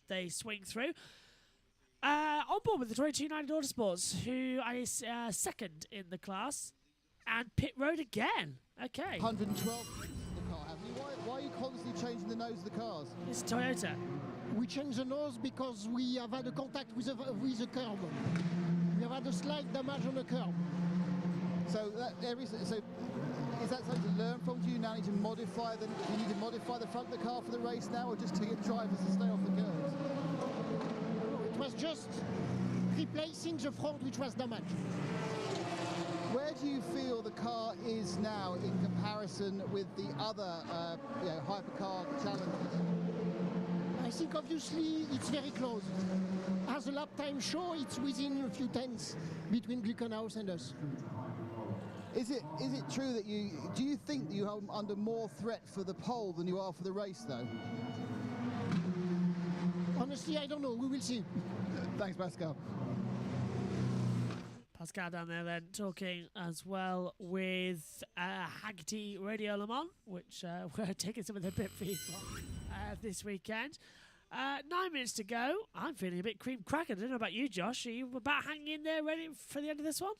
they swing through. On board with the 22 United Autosports, who is second in the class, and pit road again. Okay.
112 the car, haven't you? Why are you constantly changing the nose of the cars?
It's Toyota.
We changed the nose because we have had a contact with the curb. We have had a slight damage on the curb.
So is that something to learn from? Do you now need to modify the front of the car for the race now, or just to get drivers to stay off the curbs?
It was just replacing the front which was damaged.
Where do you feel the car is now in comparison with the other hypercar challenges?
I think obviously it's very close. As the lap time show, it's within a few tenths between Glickenhaus and us.
Is it true that do you think that you are under more threat for the pole than you are for the race, though?
Honestly, I don't know. We will see.
Thanks, Pascal.
Pascal down there then talking as well with Hagerty Radio Le Mans, which we're taking some of the pit feed from this weekend. 9 minutes to go. I'm feeling a bit cream cracker. I don't know about you, Josh. Are you about hanging in there ready for the end of this one?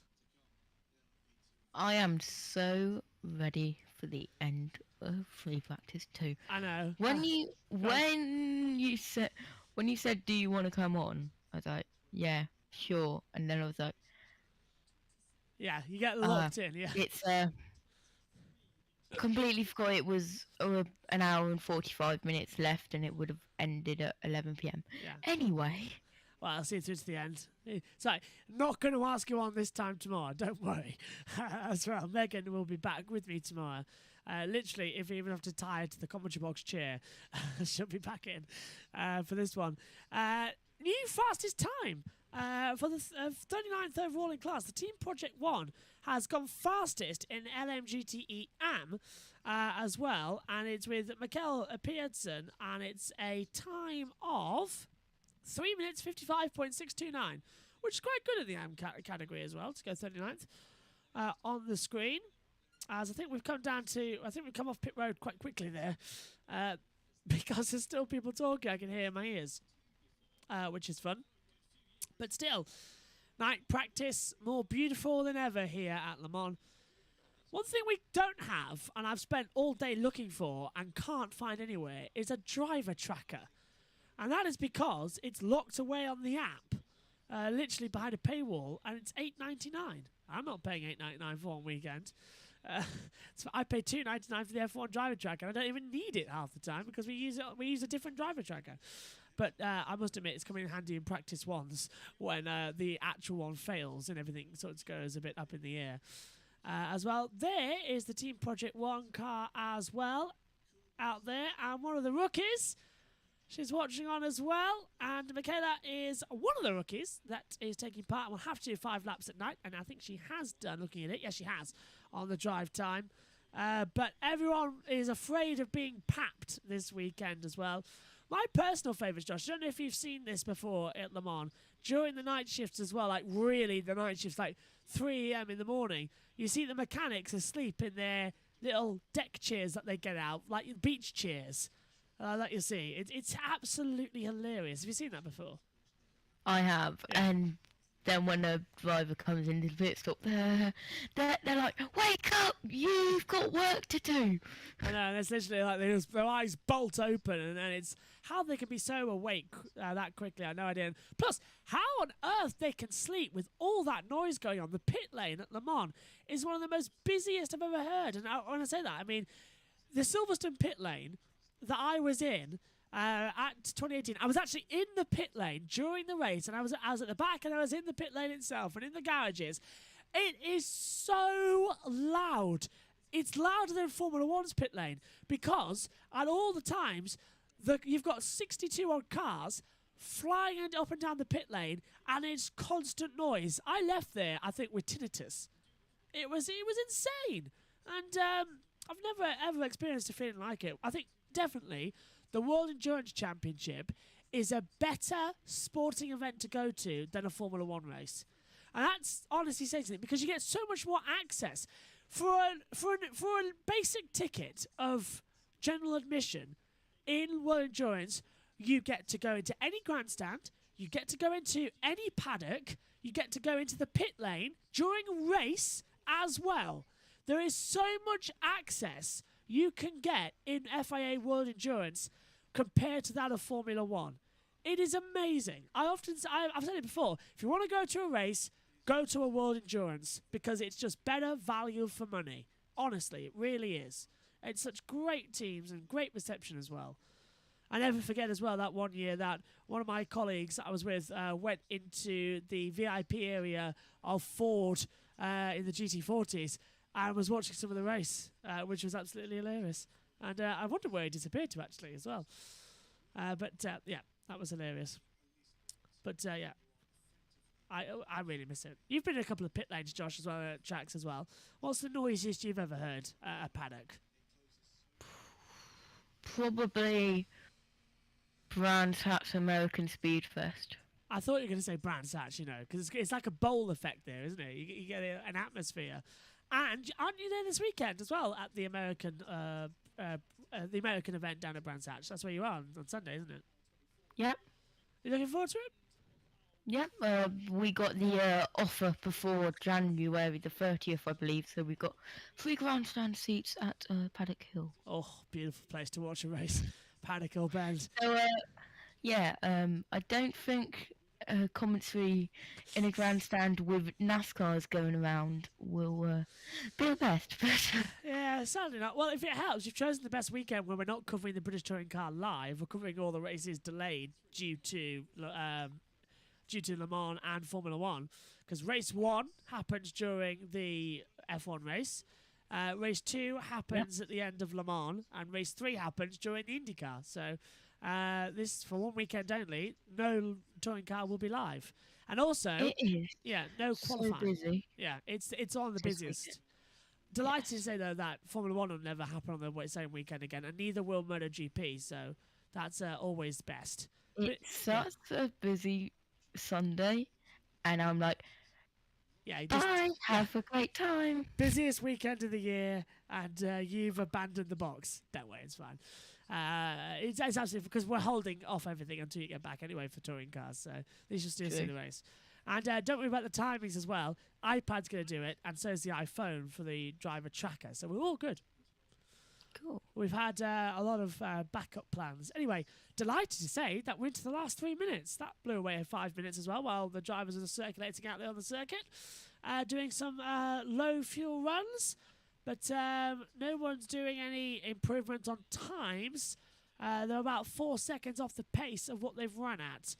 I am so ready for the end of free practice 2.
I know.
When you said do you want to come on, I was like, yeah, sure. And then I was like,
yeah, you get locked in. Yeah,
it's completely forgot it was an hour and 45 minutes left, and it would have ended at 11 p.m.
Yeah.
Anyway.
Well, I'll see you through to the end. So, not going to ask you on this time tomorrow, don't worry. As well, Megan will be back with me tomorrow. Literally, if you even have to tie her to the commentary box chair, she'll be back in for this one. New fastest time for the 39th overall in class. The Team Project 1 has gone fastest in LMGTE AM as well, and it's with Mikkel Pearson, and it's a time of 3 minutes 55.629, which is quite good in the AM category as well, to go 39th on the screen. As I think we've come off pit road quite quickly there, because there's still people talking. I can hear in my ears, which is fun. But still, night practice more beautiful than ever here at Le Mans. One thing we don't have, and I've spent all day looking for and can't find anywhere, is a driver tracker. And that is because it's locked away on the app, literally behind a paywall, and it's $8.99. I'm not paying $8.99 for one weekend. So I pay $2.99 for the F1 driver tracker. I don't even need it half the time because we use a different driver tracker. But I must admit, it's coming in handy in practice ones when the actual one fails and everything sort of goes a bit up in the air. As well, there is the Team Project 1 car as well out there, and one of the rookies. She's watching on as well, and Michaela is one of the rookies that is taking part. We'll have to do 5 laps at night, and I think she has done, looking at it. Yes, she has, on the drive time. But everyone is afraid of being papped this weekend as well. My personal favourites, Josh, I don't know if you've seen this before at Le Mans, during the night shifts as well, like really the night shifts, like 3 a.m. in the morning, you see the mechanics asleep in their little deck chairs that they get out, like beach chairs. That you see. It's absolutely hilarious. Have you seen that before?
I have, and then when a driver comes into the pit stop, they're like, "Wake up! You've got work to do."
I know, and it's literally like their eyes bolt open, and then it's how they can be so awake that quickly. I have no idea. And plus, how on earth they can sleep with all that noise going on. The pit lane at Le Mans is one of the most busiest I've ever heard. And when I say that, I mean the Silverstone pit lane that I was in at 2018, I was actually in the pit lane during the race, and I was at the back, and I was in the pit lane itself and in the garages. It is so loud. It's louder than Formula One's pit lane because at all the times you've got 62 odd cars flying up and down the pit lane, and it's constant noise. I left there, I think, with tinnitus. It was insane. And I've never ever experienced a feeling like it. I think definitely the World Endurance Championship is a better sporting event to go to than a Formula One race. And that's honestly saying something, because you get so much more access. For a basic ticket of general admission in World Endurance, you get to go into any grandstand, you get to go into any paddock, you get to go into the pit lane during a race as well. There is so much access you can get in FIA World Endurance compared to that of Formula One. It is amazing. I've said it before, if you want to go to a race, go to a World Endurance, because it's just better value for money. Honestly, it really is. It's such great teams and great reception as well. I never forget as well that one year that one of my colleagues I was with went into the VIP area of Ford in the GT40s and was watching some of the race, which was absolutely hilarious. And I wonder where he disappeared to, actually, as well. But yeah, that was hilarious. But yeah, I really miss it. You've been in a couple of pit lanes, Josh, as well, at tracks as well. What's the noisiest you've ever heard at a paddock?
Probably Brands Hatch American Speedfest.
I thought you were going to say Brands Hatch, you know, because it's like a bowl effect there, isn't it? You get an atmosphere. And aren't you there this weekend as well at the American event down at Brands Hatch? That's where you are on Sunday, isn't it?
Yep.
You looking forward to it?
Yep. We got the offer before January the 30th, I believe. So we got 3 grandstand seats at Paddock Hill.
Oh, beautiful place to watch a race. Paddock Hill Bend.
So, yeah, I don't think commentary in a grandstand with NASCARs going around will be the best.
Yeah, sadly not. Well, if it helps, you've chosen the best weekend where we're not covering the British Touring Car live. We're covering all the races delayed due to Le Mans and Formula One, because race 1 happens during the F1 race. Race 2 happens at the end of Le Mans, and race 3 happens during the IndyCar. So this, for one weekend only, no touring car will be live. And also,
it is.
Yeah, no qualifying.
So busy.
Yeah, it's on the busiest. Delighted to say though that Formula One will never happen on the same weekend again, and neither will MotoGP. So that's always best.
It's such a busy Sunday, and I'm like,
yeah,
bye, have a great time.
Busiest weekend of the year, and you've abandoned the box. Don't worry, it's fine. It's absolutely, because we're holding off everything until you get back anyway for touring cars, so they should still see the race. And don't worry about the timings as well. iPad's going to do it, and so is the iPhone for the driver tracker, so we're all good.
Cool.
We've had a lot of backup plans. Anyway, delighted to say that we're into the last 3 minutes. That blew away 5 minutes as well, while the drivers are circulating out there on the circuit, doing some low fuel runs. But no one's doing any improvement on times. They're about 4 seconds off the pace of what they've run at.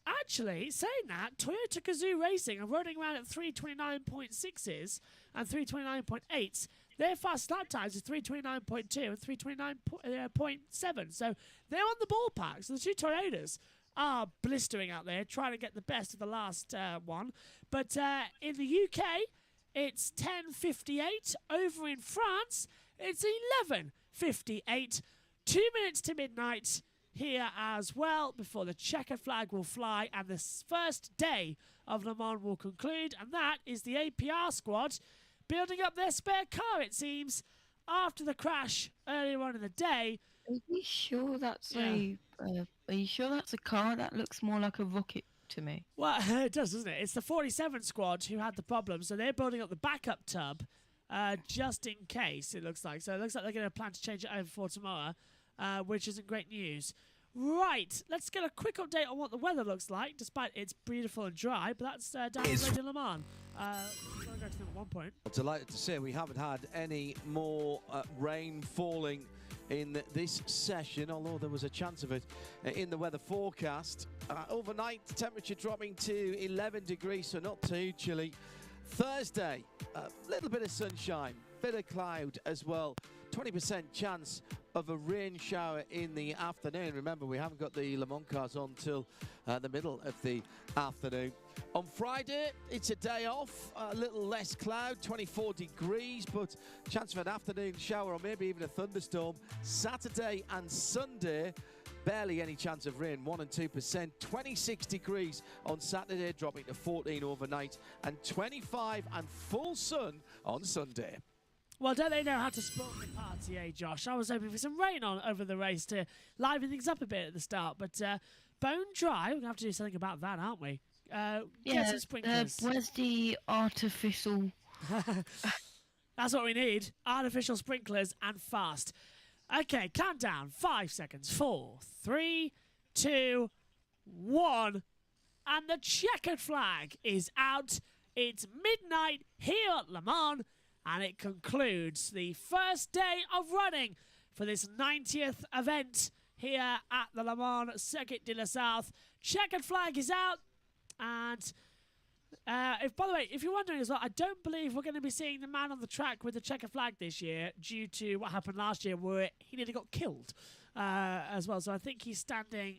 Actually, saying that, Toyota Gazoo Racing are running around at 329.6s and 329.8s. Their fast lap times are 329.2 and 329.7. So they're on the ballpark. So the two Toyotas are blistering out there, trying to get the best of the last one. But in the UK, it's 10:58. Over in France, it's 11:58. 2 minutes to midnight here as well before the checkered flag will fly and the first day of Le Mans will conclude. And that is the APR squad building up their spare car, it seems, after the crash earlier on in the day.
Are you sure that's a car? That looks more like a rocket to me.
Well, it does, doesn't it? It's the 47 squad who had the problem, so they're building up the backup tub just in case, it looks like. So it looks like they're going to plan to change it over for tomorrow, which isn't great news. Right, let's get a quick update on what the weather looks like, despite it's beautiful and dry, but that's down at Radio Le Mans. We're going to go to them at one point.
Delighted to say we haven't had any more rain falling in this session, although there was a chance of it in the weather forecast. Overnight, temperature dropping to 11 degrees, so not too chilly. Thursday, a little bit of sunshine, bit of cloud as well. 20% chance of a rain shower in the afternoon. Remember, we haven't got the Le Mans cars on till the middle of the afternoon. On Friday, it's a day off, a little less cloud, 24 degrees, but chance of an afternoon shower or maybe even a thunderstorm. Saturday and Sunday, barely any chance of rain, 1 and 2%. 26 degrees on Saturday, dropping to 14 overnight, and 25 and full sun on Sunday.
Well, don't they know how to spoil the party, eh, Josh? I was hoping for some rain on over the race to liven things up a bit at the start, but bone dry. We're going to have to do something about that, aren't we? Get some sprinklers.
Where's the artificial?
That's what we need. Artificial sprinklers and fast. Okay, countdown. 5 seconds. 4, 3, 2, 1. And the checkered flag is out. It's midnight here at Le Mans, and it concludes the first day of running for this 90th event here at the Le Mans Circuit de la South. Checkered flag is out. And by the way, if you're wondering as well, I don't believe we're going to be seeing the man on the track with the checkered flag this year due to what happened last year where he nearly got killed as well. So I think he's standing,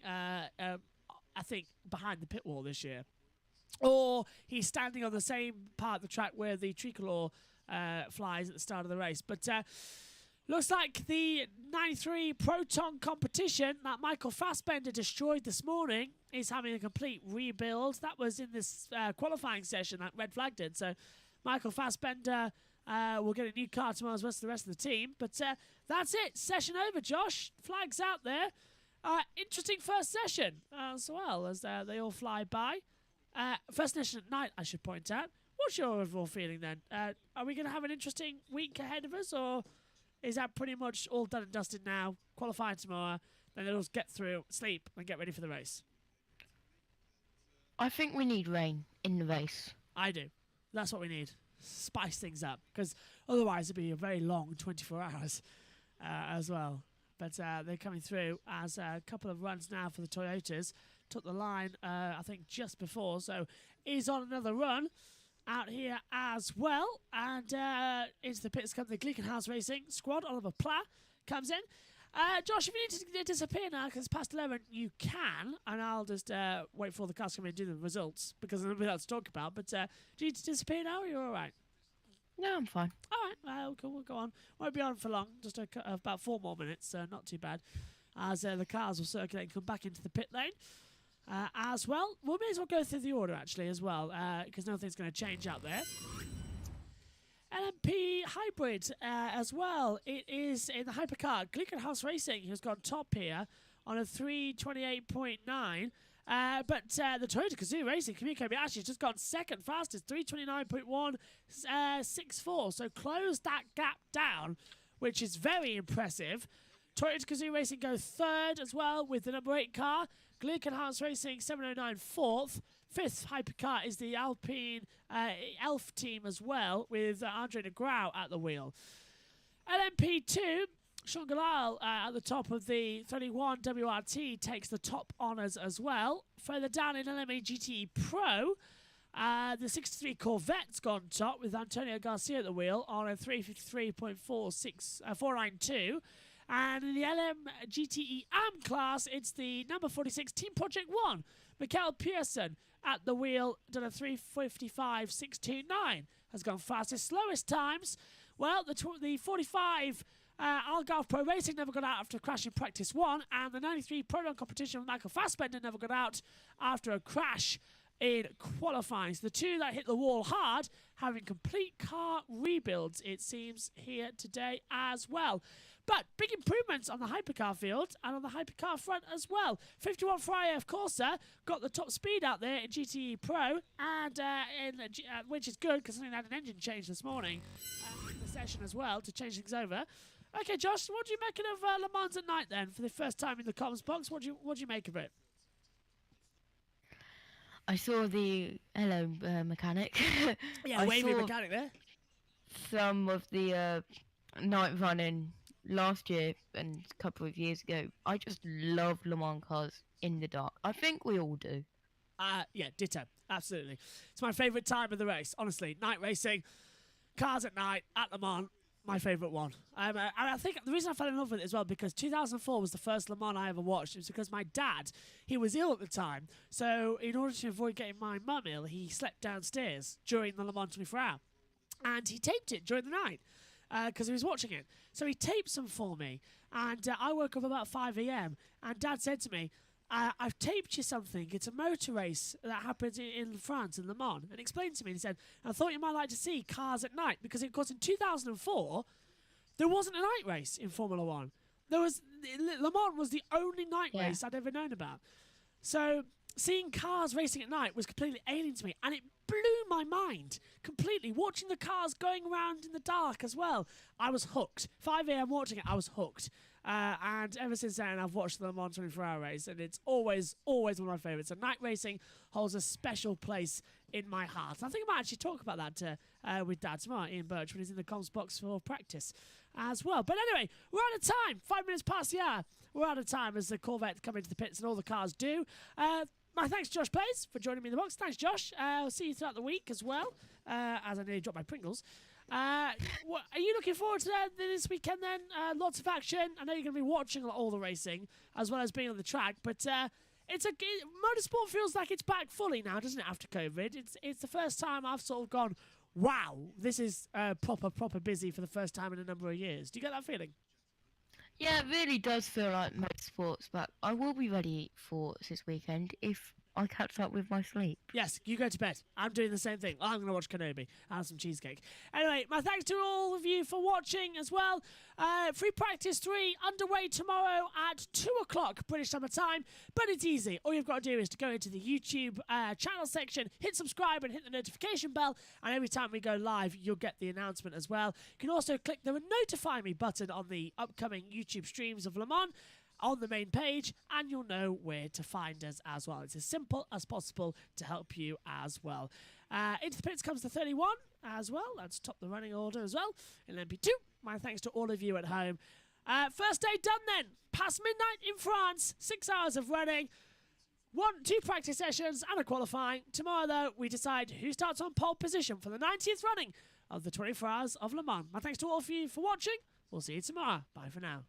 behind the pit wall this year. Or he's standing on the same part of the track where the tricolor flies at the start of the race. But looks like the 93 Proton competition that Michael Fassbender destroyed this morning is having a complete rebuild. That was in this qualifying session that Red Flag did. So Michael Fassbender will get a new car tomorrow as well as the rest of the team. But that's it. Session over, Josh. Flags out there. Interesting first session as well as they all fly by. First session at night, I should point out. What's your overall feeling then? Are we going to have an interesting week ahead of us, or is that pretty much all done and dusted now? Qualifying tomorrow, then they'll just get through, sleep, and get ready for the race.
I think we need rain in the race.
I do. That's what we need. Spice things up, because otherwise it'd be a very long 24 hours as well. But they're coming through as a couple of runs now for the Toyotas. Took the line, I think, just before, so is on another run out here as well. And into the pits comes the Glickenhaus Racing squad. Oliver Pla comes in. Josh, if you need to disappear now because it's past 11, you can, and I'll just wait for the cars to come in and do the results because there's nothing else to talk about. But do you need to disappear now, or are you all right?
No, I'm fine.
All right, we'll go on. Won't be on for long, just about 4 more minutes, not too bad, as the cars will circulate and come back into the pit lane. As well, we may as well go through the order actually as well, because nothing's going to change out there. LMP Hybrid as well. It is in the hypercar. Glickenhaus Racing has gone top here on a 3:28.9. But the Toyota Gazoo Racing, Kamui Kobayashi, has just gone second fastest, 3:29.164. So closed that gap down, which is very impressive. Toyota Gazoo Racing go third as well with the number 8 car. Glickenhaus Racing 709 fourth. Fifth hypercar is the Alpine Elf team as well, with Andre Negrão at the wheel. LMP2, Sean Galal at the top of the 31 WRT takes the top honours as well. Further down in LMA GTE Pro, the 63 Corvette's gone top with Antonio Garcia at the wheel on a 353.492. And in the LM GTE AM class, it's the number 46 Team Project 1. Mikael Pearson at the wheel, done a 3:55.629. Has gone fastest. Slowest times, well, the 45 Algarve Pro Racing never got out after a crash in practice 1. And the 93 Proton competition with Michael Fassbender never got out after a crash in qualifying. So the two that hit the wall hard, having complete car rebuilds, it seems, here today as well. But big improvements on the hypercar field and on the hypercar front as well. 51 Freya of Corsa got the top speed out there in GTE Pro, and which is good because something had an engine change this morning in the session as well to change things over. Okay, Josh, what do you make of Le Mans at night then for the first time in the comms box? What do you make of it?
I saw the mechanic.
Yeah, wavy mechanic there.
Some of the night running last year and a couple of years ago. I just love Le Mans cars in the dark. I think we all do.
Yeah, ditto. Absolutely. It's my favourite time of the race, honestly. Night racing, cars at night, at Le Mans. my favourite one. And I think the reason I fell in love with it as well, because 2004 was the first Le Mans I ever watched. It was because my dad, he was ill at the time. So in order to avoid getting my mum ill, he slept downstairs during the Le Mans 24 Hour. And he taped it during the night because he was watching it. So he taped some for me. And I woke up about 5 a.m. and Dad said to me, I've taped you something. It's a motor race that happens in France, in Le Mans. And explained to me, and he said, I thought you might like to see cars at night. Because, of course, in 2004, there wasn't a night race in Formula One. Le Mans was the only night race I'd ever known about. So seeing cars racing at night was completely alien to me. And it blew my mind completely. Watching the cars going around in the dark as well. I was hooked. 5 a.m. watching it, I was hooked. And ever since then, I've watched the Le Mans 24-hour race, and it's always one of my favourites. And night racing holds a special place in my heart. I think I might actually talk about that with Dad tomorrow, Ian Birch, when he's in the comms box for practice as well. But anyway, we're out of time. 5 minutes past the hour. We're out of time as the Corvette come into the pits, and all the cars do. My thanks to Josh Blaze for joining me in the box. Thanks, Josh. I'll see you throughout the week as well, as I nearly dropped my Pringles. Are you looking forward to this weekend then? Lots of action. I know you're going to be watching all the racing as well as being on the track, but motorsport feels like it's back fully now, doesn't it, after COVID? It's the first time I've sort of gone, wow, this is proper busy for the first time in a number of years. Do you get that feeling?
Yeah, it really does feel like motorsports, but I will be ready for this weekend if I catch up with my sleep.
Yes, you go to bed. I'm doing the same thing. I'm going to watch Kenobi and have some cheesecake. Anyway, my thanks to all of you for watching as well. Free Practice 3 underway tomorrow at 2 o'clock British Summer Time. But it's easy. All you've got to do is to go into the YouTube channel section, hit subscribe and hit the notification bell. And every time we go live, you'll get the announcement as well. You can also click the Notify Me button on the upcoming YouTube streams of Le Mans on the main page, and you'll know where to find us as well. It's as simple as possible to help you as well. Into the Pits comes the 31 as well. That's top the running order as well in LMP2. My thanks to all of you at home. First day done then. Past midnight in France. 6 hours of running. 2 practice sessions and a qualifying. Tomorrow, though, we decide who starts on pole position for the 90th running of the 24 Hours of Le Mans. My thanks to all of you for watching. We'll see you tomorrow. Bye for now.